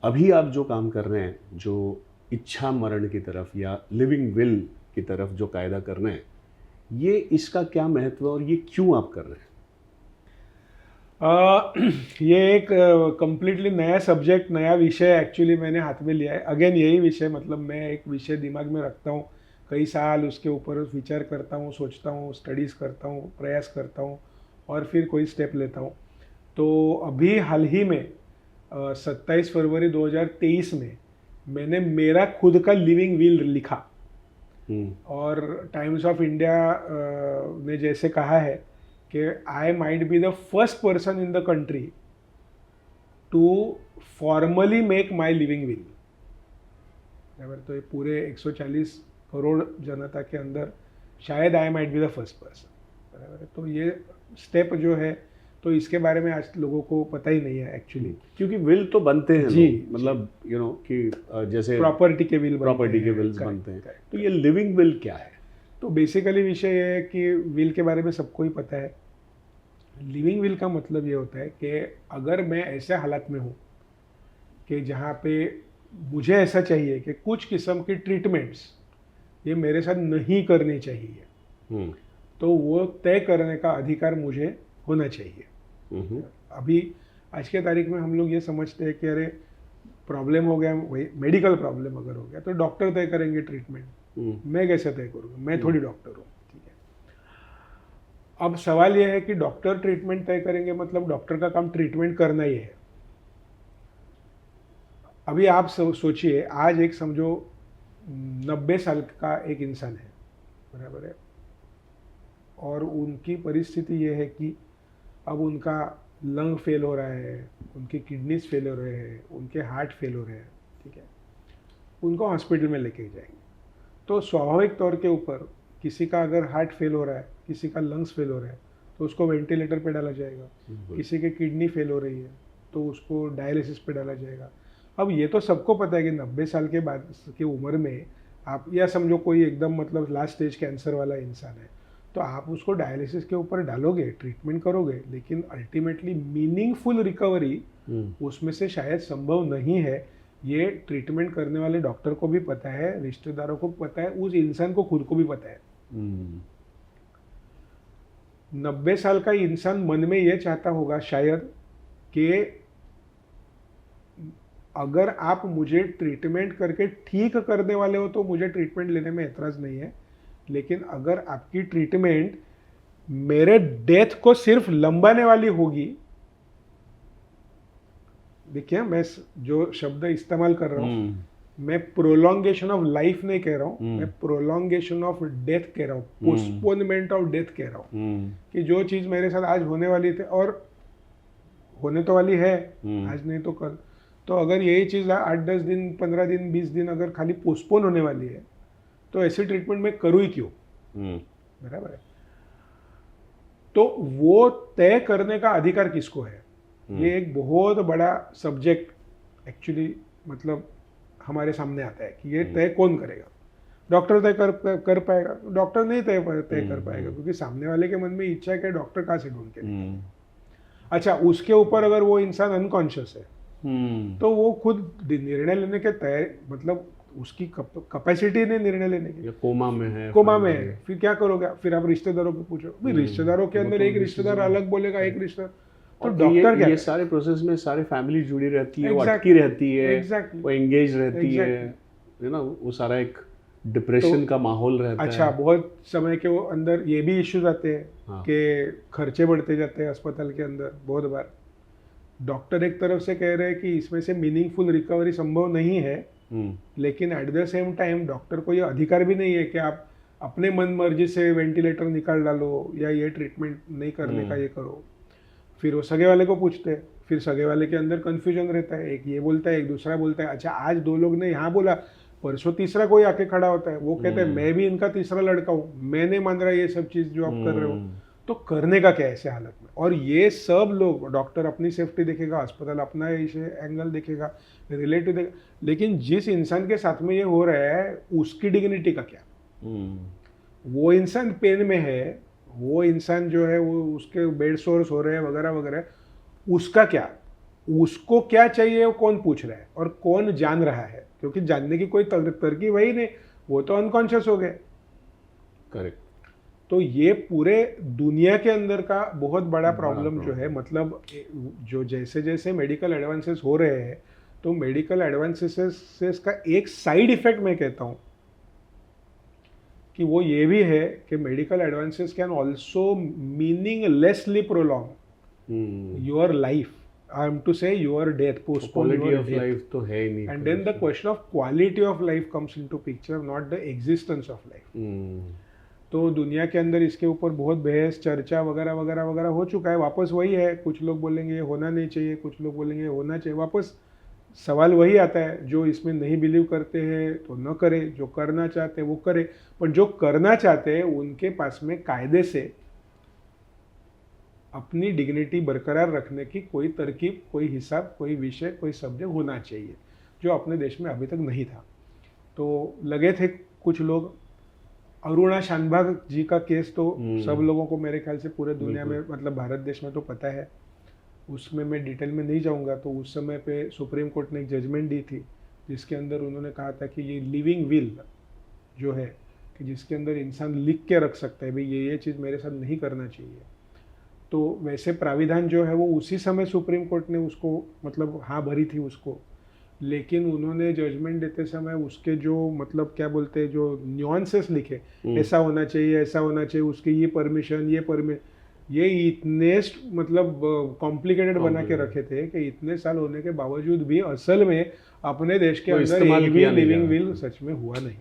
अभी आप जो काम कर रहे हैं जो इच्छा मरण की तरफ या लिविंग विल की तरफ जो कायदा कर रहे हैं, ये इसका क्या महत्व है और ये क्यों आप कर रहे हैं? ये एक कम्प्लीटली नया सब्जेक्ट, नया विषय एक्चुअली मैंने हाथ में लिया है। अगेन यही विषय, मतलब मैं एक विषय दिमाग में रखता हूँ, कई साल उसके ऊपर विचार करता हूँ, सोचता हूँ, स्टडीज़ करता हूँ, प्रयास करता हूँ, और फिर कोई स्टेप लेता हूँ। तो अभी हाल ही में 27 फरवरी 2023 में मैंने मेरा खुद का लिविंग विल लिखा, और टाइम्स ऑफ इंडिया ने जैसे कहा है कि I might be the first person in the country to formally make my living will. बराबर, तो ये पूरे 140 करोड़ जनता के अंदर शायद आई might be the first person. बराबर, तो ये स्टेप जो है, तो इसके बारे में आज लोगों को पता ही नहीं है एक्चुअली, क्योंकि विल तो बनते हैं जी, मतलब कि जैसे प्रॉपर्टी के विल्स बनते हैं। तो ये लिविंग विल क्या है? तो बेसिकली विषय ये है कि विल के बारे में सबको ही पता है। लिविंग विल का मतलब ये होता है कि अगर मैं ऐसे हालत में हूँ कि जहाँ पे मुझे ऐसा चाहिए कि कुछ किस्म की ट्रीटमेंट्स ये मेरे साथ नहीं करनी चाहिए, तो वो तय करने का अधिकार मुझे होना चाहिए। अभी आज के तारीख में हम लोग ये समझते हैं कि अरे प्रॉब्लम हो गया, वही मेडिकल प्रॉब्लम अगर हो गया तो डॉक्टर तय करेंगे ट्रीटमेंट, मैं कैसे तय करूँगा, मैं थोड़ी डॉक्टर हूँ। ठीक है, अब सवाल यह है कि डॉक्टर ट्रीटमेंट तय करेंगे, मतलब डॉक्टर का काम ट्रीटमेंट करना ही है। अभी आप सोचिए, आज एक समझो 90 साल का एक इंसान है, बराबर है, और उनकी परिस्थिति ये है कि अब उनका लंग फेल हो रहा है, उनकी किडनीज फेल हो रहे हैं, उनके हार्ट फेल हो रहे हैं। ठीक है, उनको हॉस्पिटल में लेके जाएंगे, तो स्वाभाविक तौर के ऊपर किसी का अगर हार्ट फेल हो रहा है, किसी का लंग्स फेल हो रहा है, तो उसको वेंटिलेटर पे डाला जाएगा। किसी के किडनी फेल हो रही है तो उसको डायलिसिस पे डाला जाएगा। अब ये तो सबको पता है कि 90 साल के बाद की उम्र में आप, या समझो कोई एकदम मतलब लास्ट स्टेज कैंसर वाला इंसान है, तो आप उसको डायलिसिस के ऊपर डालोगे, ट्रीटमेंट करोगे, लेकिन अल्टीमेटली मीनिंगफुल रिकवरी उसमें से शायद संभव नहीं है। ये ट्रीटमेंट करने वाले डॉक्टर को भी पता है, रिश्तेदारों को पता है, उस इंसान को खुद को भी पता है। 90 साल का इंसान मन में ये चाहता होगा शायद कि अगर आप मुझे ट्रीटमेंट करके ठीक करने वाले हो तो मुझे ट्रीटमेंट लेने में एतराज़ नहीं है, लेकिन अगर आपकी ट्रीटमेंट मेरे डेथ को सिर्फ लंबाने वाली होगी, देखिए मैं जो शब्द इस्तेमाल कर रहा हूँ, मैं प्रोलॉन्गेशन ऑफ लाइफ नहीं कह रहा हूँ, मैं प्रोलॉन्गेशन ऑफ डेथ कह रहा हूँ, पोस्टपोनमेंट ऑफ डेथ कह रहा हूँ, कि जो चीज़ मेरे साथ आज होने वाली थी और होने तो वाली है, आज नहीं तो कल, तो अगर यही चीज़ 8-10 दिन, 15 दिन, 20 दिन अगर खाली पोस्टपोन होने वाली है, तो ऐसी ट्रीटमेंट मैं करूँ ही क्यों? बराबर है। तो वो तय करने का अधिकार किसको है? ये एक बहुत बड़ा सब्जेक्ट एक्चुअली मतलब हमारे सामने आता है कि ये तय कौन करेगा। डॉक्टर तय कर पाएगा? डॉक्टर नहीं तय कर पाएगा, क्योंकि सामने वाले के मन में इच्छा है कि डॉक्टर कहाँ से ढूंढ के। अच्छा, उसके ऊपर अगर वो इंसान अनकॉन्शियस है तो वो खुद निर्णय लेने के मतलब उसकी कैपेसिटी नहीं निर्णय लेने की, कोमा में है, फिर क्या करोगे? फिर आप रिश्तेदारों को पूछो, रिश्तेदारों के अंदर एक रिश्तेदार अलग बोलेगा, एक रिश्तेदार, तो डॉक्टर क्या? ये सारे प्रोसेस में सारे फैमिली जुड़ी रहती है, वो अटकी रहती है, वो एंगेज रहती है ना, वो सारा एक डिप्रेशन का माहौल रहता है। अच्छा, बहुत समय के अंदर ये भी इश्यूज आते हैं कि खर्चे बढ़ते जाते हैं अस्पताल के अंदर। बहुत बार डॉक्टर एक तरफ से कह रहे हैं कि इसमें से मीनिंगफुल रिकवरी संभव नहीं है, लेकिन at the same time doctor को ये अधिकार भी नहीं है कि आप अपने मन मर्जी से वेंटिलेटर निकाल डालो या ये ट्रीटमेंट नहीं करने का ये करो। फिर वो सगे वाले को पूछते हैं, फिर सगे वाले के अंदर कन्फ्यूजन रहता है, एक ये बोलता है, एक दूसरा बोलता है। अच्छा, आज 2 लोग ने यहाँ बोला, परसों तीसरा कोई आके खड़ा होता है, वो कहते हैं मैं भी इनका तीसरा लड़का हूँ, मैं नहीं मान रहा ये सब चीज़ जो आप कर रहे हो। तो करने का क्या ऐसे हालत में? और ये सब लोग, डॉक्टर अपनी सेफ्टी देखेगा, अस्पताल अपना इसे एंगल देखेगा, रिलेटिव देखेगा, लेकिन जिस इंसान के साथ में ये हो रहा है उसकी डिग्निटी का क्या? वो इंसान पेन में है, वो इंसान जो है वो उसके बेड सोर्स हो रहे हैं वगैरह वगैरह, उसका क्या? उसको क्या चाहिए वो कौन पूछ रहा है और कौन जान रहा है? क्योंकि जानने की कोई तरकीब वही नहीं, वो तो अनकॉन्शियस हो गए। करेक्ट। तो ये पूरे दुनिया के अंदर का बहुत बड़ा प्रॉब्लम जो है, मतलब जो जैसे जैसे मेडिकल एडवांसेस हो रहे हैं, तो मेडिकल एडवांसेस का एक साइड इफेक्ट मैं कहता हूँ कि वो ये भी है कि medical advances can also meaninglessly prolong your life, I am to say your death, postpone your life तो है ही नहीं। And then the question of quality of life comes into picture, not the existence of life. तो दुनिया के अंदर इसके ऊपर बहुत बहस चर्चा वगैरह वगैरह वगैरह हो चुका है। वापस वही है, कुछ लोग बोलेंगे ये होना नहीं चाहिए, कुछ लोग बोलेंगे होना चाहिए। वापस सवाल वही आता है, जो इसमें नहीं बिलीव करते हैं तो न करे, जो करना चाहते हैं वो करे, पर जो करना चाहते हैं उनके पास में कायदे से अपनी डिग्निटी बरकरार रखने की कोई तरकीब, कोई हिसाब, कोई विषय, कोई सब्जेक्ट होना चाहिए, जो अपने देश में अभी तक नहीं था। तो लगे थे कुछ लोग, अरुणा शानभाग जी का केस तो सब लोगों को मेरे ख्याल से पूरे दुनिया में, मतलब भारत देश में तो पता है, उसमें मैं डिटेल में नहीं जाऊंगा। तो उस समय पे सुप्रीम कोर्ट ने एक जजमेंट दी थी जिसके अंदर उन्होंने कहा था कि ये लिविंग विल जो है, कि जिसके अंदर इंसान लिख के रख सकता है भाई ये चीज़ मेरे साथ नहीं करना चाहिए, तो वैसे प्राविधान जो है वो उसी समय सुप्रीम कोर्ट ने उसको मतलब हाँ भरी थी उसको, लेकिन उन्होंने जजमेंट देते समय उसके जो मतलब क्या बोलते हैं, जो न्यूआंसेस लिखे, ऐसा होना चाहिए, ऐसा होना चाहिए, उसकी ये परमिशन, ये इतने मतलब कॉम्प्लिकेटेड बना के रखे थे कि इतने साल होने के बावजूद भी असल में अपने देश के अंदर एक भी लिविंग विल सच में हुआ नहीं।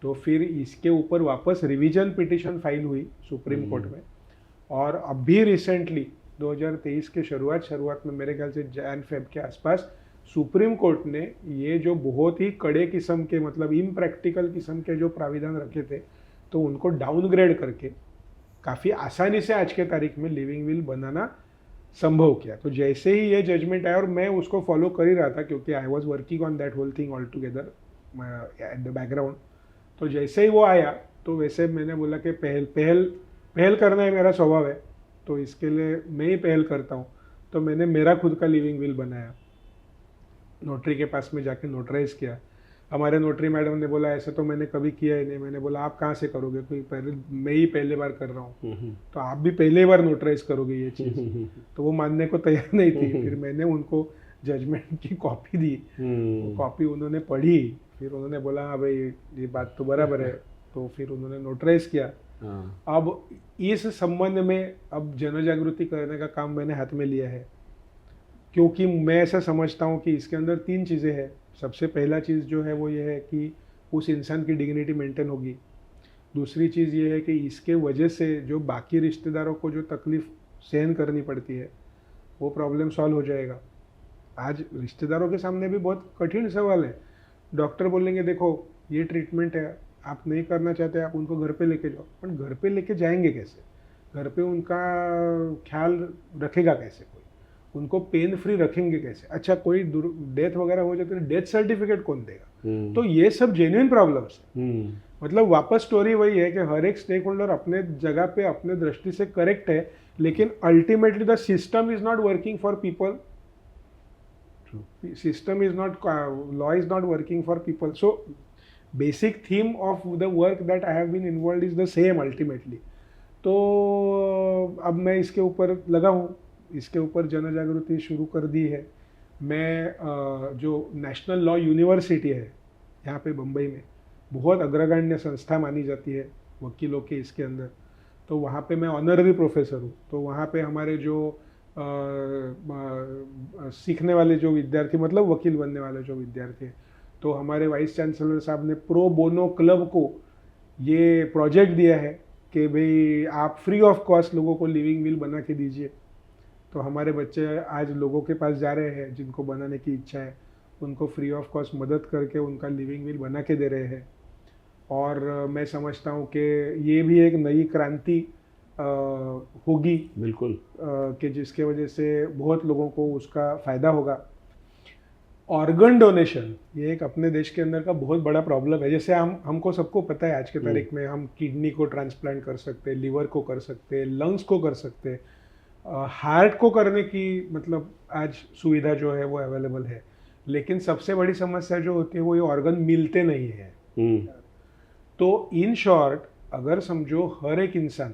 तो फिर इसके ऊपर वापस रिवीजन पिटिशन फाइल हुई सुप्रीम कोर्ट में, और अभी रिसेंटली 2023 के शुरुआत में मेरे ख्याल से जैन-फेब के आसपास सुप्रीम कोर्ट ने ये जो बहुत ही कड़े किस्म के मतलब इम्प्रैक्टिकल किस्म के जो प्राविधान रखे थे, तो उनको डाउनग्रेड करके काफ़ी आसानी से आज के तारीख में लिविंग विल बनाना संभव किया। तो जैसे ही ये जजमेंट आया, और मैं उसको फॉलो कर ही रहा था क्योंकि I was working on that whole thing all together at the background, तो जैसे ही वो आया तो वैसे मैंने बोला कि पहल पहल पहल करना है मेरा स्वभाव है, तो इसके लिए मैं ही पहल करता हूँ। तो मैंने मेरा खुद का लिविंग विल बनाया, नोटरी के पास में जाके नोटराइज किया। हमारे नोटरी मैडम ने बोला ऐसे तो मैंने कभी किया ही नहीं। मैंने बोला आप कहाँ से करोगे, कोई पहले मैं ही पहले बार कर रहा हूँ, तो आप भी पहले बार नोटराइज करोगे ये चीज़। तो वो मानने को तैयार नहीं थी। फिर मैंने उनको जजमेंट की कॉपी दी, वो कॉपी उन्होंने पढ़ी, फिर उन्होंने बोला हाँ भाई ये बात तो बराबर है, तो फिर उन्होंने नोटराइज किया। अब इस संबंध में अब जन जागृति करने का काम मैंने हाथ में लिया है, क्योंकि मैं ऐसा समझता हूँ कि इसके अंदर 3 चीज़ें हैं। सबसे पहला चीज़ जो है वो ये है कि उस इंसान की डिग्निटी मेंटेन होगी। दूसरी चीज़ ये है कि इसके वजह से जो बाकी रिश्तेदारों को जो तकलीफ़ सहन करनी पड़ती है वो प्रॉब्लम सॉल्व हो जाएगा। आज रिश्तेदारों के सामने भी बहुत कठिन सवाल है। डॉक्टर बोलेंगे देखो ये ट्रीटमेंट है, आप नहीं करना चाहते, आप उनको घर पे लेके जाओ, पर घर पे लेके जाएंगे कैसे? घर पे उनका ख्याल रखेगा कैसे कोई? उनको पेन फ्री रखेंगे कैसे? अच्छा कोई डेथ वगैरह हो जाए तो डेथ सर्टिफिकेट कौन देगा? तो ये सब जेन्युइन प्रॉब्लम्स है। मतलब वापस स्टोरी वही है कि हर एक स्टेक होल्डर अपने जगह पे अपने दृष्टि से करेक्ट है, लेकिन ultimately the system is not working for people. System is not, law is not working for people. So basic theme of the work that I have been involved is the same ultimately. तो अब मैं इसके ऊपर लगा हूँ, इसके ऊपर जन जागृति शुरू कर दी है। मैं जो नेशनल लॉ यूनिवर्सिटी है यहाँ पे बम्बई में, बहुत अग्रगण्य संस्था मानी जाती है वकीलों के इसके अंदर, तो वहाँ पे मैं ऑनररी प्रोफेसर हूँ। तो वहाँ पे हमारे जो सीखने वाले जो विद्यार्थी, मतलब वकील बनने वाले जो विद्यार्थी हैं, तो हमारे वाइस चांसलर साहब ने प्रो बोनो क्लब को ये प्रोजेक्ट दिया है कि भाई आप फ्री ऑफ कॉस्ट लोगों को लिविंग विल बना के दीजिए। तो हमारे बच्चे आज लोगों के पास जा रहे हैं जिनको बनाने की इच्छा है, उनको फ्री ऑफ कॉस्ट मदद करके उनका लिविंग विल बना के दे रहे हैं। और मैं समझता हूँ कि ये भी एक नई क्रांति होगी, बिल्कुल, कि जिसके वजह से बहुत लोगों को उसका फ़ायदा होगा। ऑर्गन डोनेशन ये एक अपने देश के अंदर का बहुत बड़ा प्रॉब्लम है। जैसे हमको सबको पता है आज के तारीख में हम किडनी को ट्रांसप्लांट कर सकते हैं, लिवर को कर सकते हैं, लंग्स को कर सकते हैं, हार्ट को करने की मतलब आज सुविधा जो है वो अवेलेबल है। लेकिन सबसे बड़ी समस्या जो होती है वो ये ऑर्गन मिलते नहीं है। तो इन शॉर्ट अगर समझो हर एक इंसान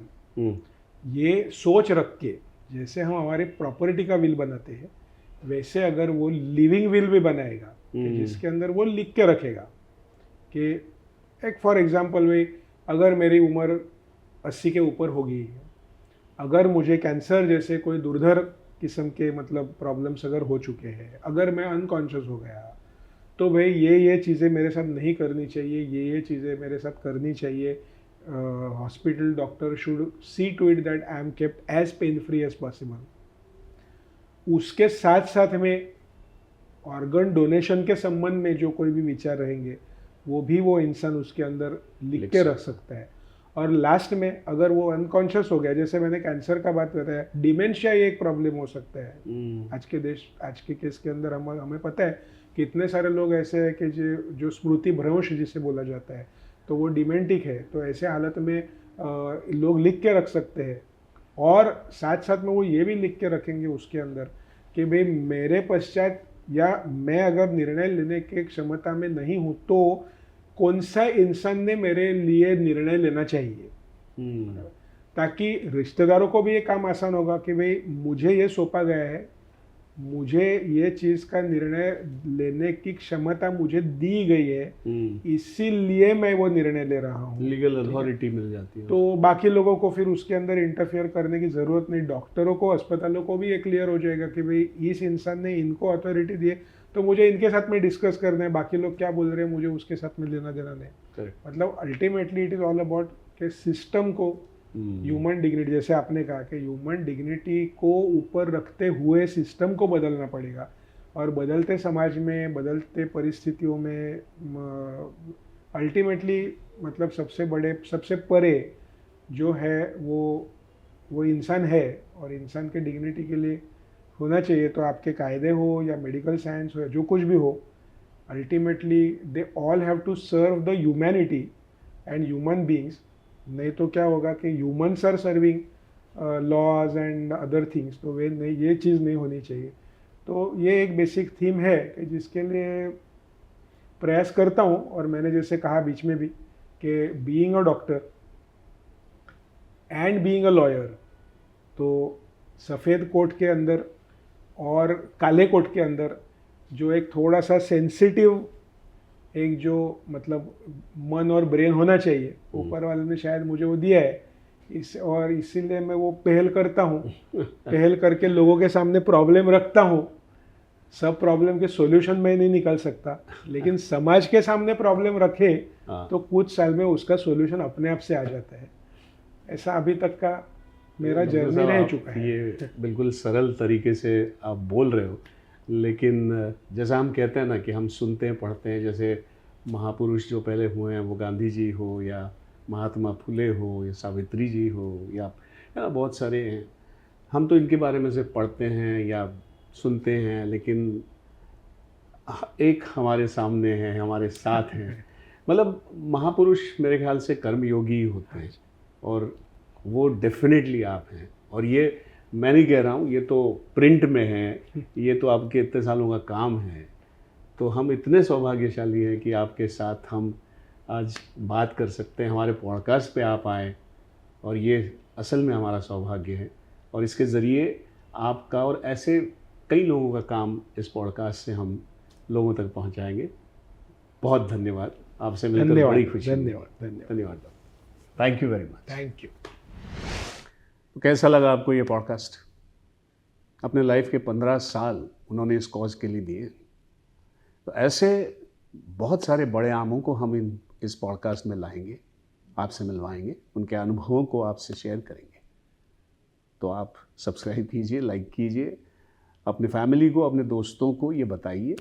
ये सोच रख के, जैसे हम हमारी प्रॉपर्टी का विल बनाते हैं, वैसे अगर वो लिविंग विल भी बनाएगा जिसके अंदर वो लिख के रखेगा कि एक फॉर एग्जांपल भाई अगर मेरी उम्र 80 के ऊपर होगी, अगर मुझे कैंसर जैसे कोई दुर्धर किस्म के मतलब प्रॉब्लम्स अगर हो चुके हैं, अगर मैं अनकॉन्शियस हो गया, तो भाई ये चीज़ें मेरे साथ नहीं करनी चाहिए, ये चीज़ें मेरे साथ करनी चाहिए। Hospital doctor should see to it that I am kept as pain free as possible. उसके साथ साथ में ऑर्गन डोनेशन के संबंध में जो कोई भी विचार रहेंगे वो इंसान उसके अंदर लिख के रख सकता है। और लास्ट में अगर वो अनकॉन्शियस हो गया, जैसे मैंने कैंसर का बात बताया, डिमेंशिया एक प्रॉब्लम हो सकता है आज के केस के अंदर। हमें पता है कि इतने सारे लोग ऐसे हैं कि जो स्मृति भ्रंश जिसे बोला जाता है, तो वो डिमेंटिक है। तो ऐसे हालत में लोग लिख के रख सकते हैं, और साथ साथ में वो ये भी लिख के रखेंगे उसके अंदर कि भाई मेरे पश्चात या मैं अगर निर्णय लेने के क्षमता में नहीं हूँ तो कौन सा इंसान ने मेरे लिए निर्णय लेना चाहिए, ताकि रिश्तेदारों को भी ये काम आसान होगा कि भाई मुझे ये सौंपा गया है, मुझे ये चीज़ का निर्णय लेने की क्षमता मुझे दी गई है, इसीलिए मैं वो निर्णय ले रहा हूँ। लीगल अथॉरिटी मिल जाती है, तो बाकी लोगों को फिर उसके अंदर इंटरफेयर करने की ज़रूरत नहीं। डॉक्टरों को, अस्पतालों को भी ये क्लियर हो जाएगा कि भाई इस इंसान ने इनको अथॉरिटी दी है, तो मुझे इनके साथ में डिस्कस करना है, बाकी लोग क्या बोल रहे हैं मुझे उसके साथ में लेना देना नहीं। मतलब ultimately it is all about के सिस्टम को, ह्यूमन डिग्निटी, जैसे आपने कहा कि ह्यूमन डिग्निटी को ऊपर रखते हुए सिस्टम को बदलना पड़ेगा। और बदलते समाज में, बदलते परिस्थितियों में अल्टीमेटली मतलब सबसे परे जो है वो इंसान है, और इंसान के डिग्निटी के लिए होना चाहिए। तो आपके कायदे हो या मेडिकल साइंस हो या जो कुछ भी हो, ultimately they all have to serve the humanity and human beings, नहीं तो क्या होगा कि humans are serving laws and other things, तो वे नहीं, ये चीज़ नहीं होनी चाहिए। तो ये एक बेसिक थीम है कि जिसके लिए प्रयास करता हूँ। और मैंने जैसे कहा बीच में भी कि being a doctor and being a lawyer, तो सफ़ेद कोट के अंदर और काले कोट के अंदर जो एक थोड़ा सा सेंसिटिव एक जो मतलब मन और ब्रेन होना चाहिए, ऊपर वाले ने शायद मुझे वो दिया है, और इसीलिए मैं वो पहल करता हूँ। पहल करके लोगों के सामने प्रॉब्लम रखता हूँ। सब प्रॉब्लम के सॉल्यूशन मैं नहीं निकाल सकता, लेकिन समाज के सामने प्रॉब्लम रखे तो कुछ साल में उसका सॉल्यूशन अपने आप से आ जाता है। ऐसा अभी तक का मेरा जर्नी रह चुका है। ये बिल्कुल सरल तरीके से आप बोल रहे हो, लेकिन जैसा हम कहते हैं ना कि हम सुनते हैं पढ़ते हैं, जैसे महापुरुष जो पहले हुए हैं, वो गांधी जी हो या महात्मा फुले हो या सावित्री जी हो या बहुत सारे हैं, हम तो इनके बारे में से पढ़ते हैं या सुनते हैं, लेकिन एक हमारे सामने हैं, हमारे साथ हैं। मतलब महापुरुष मेरे ख्याल से कर्मयोगी ही होते हैं, और वो डेफिनेटली आप हैं। और ये मैं नहीं कह रहा हूँ, ये तो प्रिंट में है, ये तो आपके इतने सालों का काम है। तो हम इतने सौभाग्यशाली हैं कि आपके साथ हम आज बात कर सकते हैं, हमारे पॉडकास्ट पे आप आए, और ये असल में हमारा सौभाग्य है। और इसके ज़रिए आपका और ऐसे कई लोगों का काम इस पॉडकास्ट से हम लोगों तक पहुंचाएंगे। बहुत धन्यवाद, आपसे मिलकर बड़ी खुशी। धन्यवाद। धन्यवाद। Thank you very much. Thank you. तो कैसा लगा आपको ये पॉडकास्ट? अपने लाइफ के 15 साल उन्होंने इस कॉज के लिए दिए। तो ऐसे बहुत सारे बड़े आमों को हम इस पॉडकास्ट में लाएंगे, आपसे मिलवाएंगे, उनके अनुभवों को आपसे शेयर करेंगे। तो आप सब्सक्राइब कीजिए, लाइक कीजिए, अपने फैमिली को, अपने दोस्तों को ये बताइए,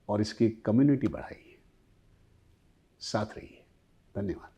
और इसकी कम्युनिटी बढ़ाइए। साथ रहिए। धन्यवाद।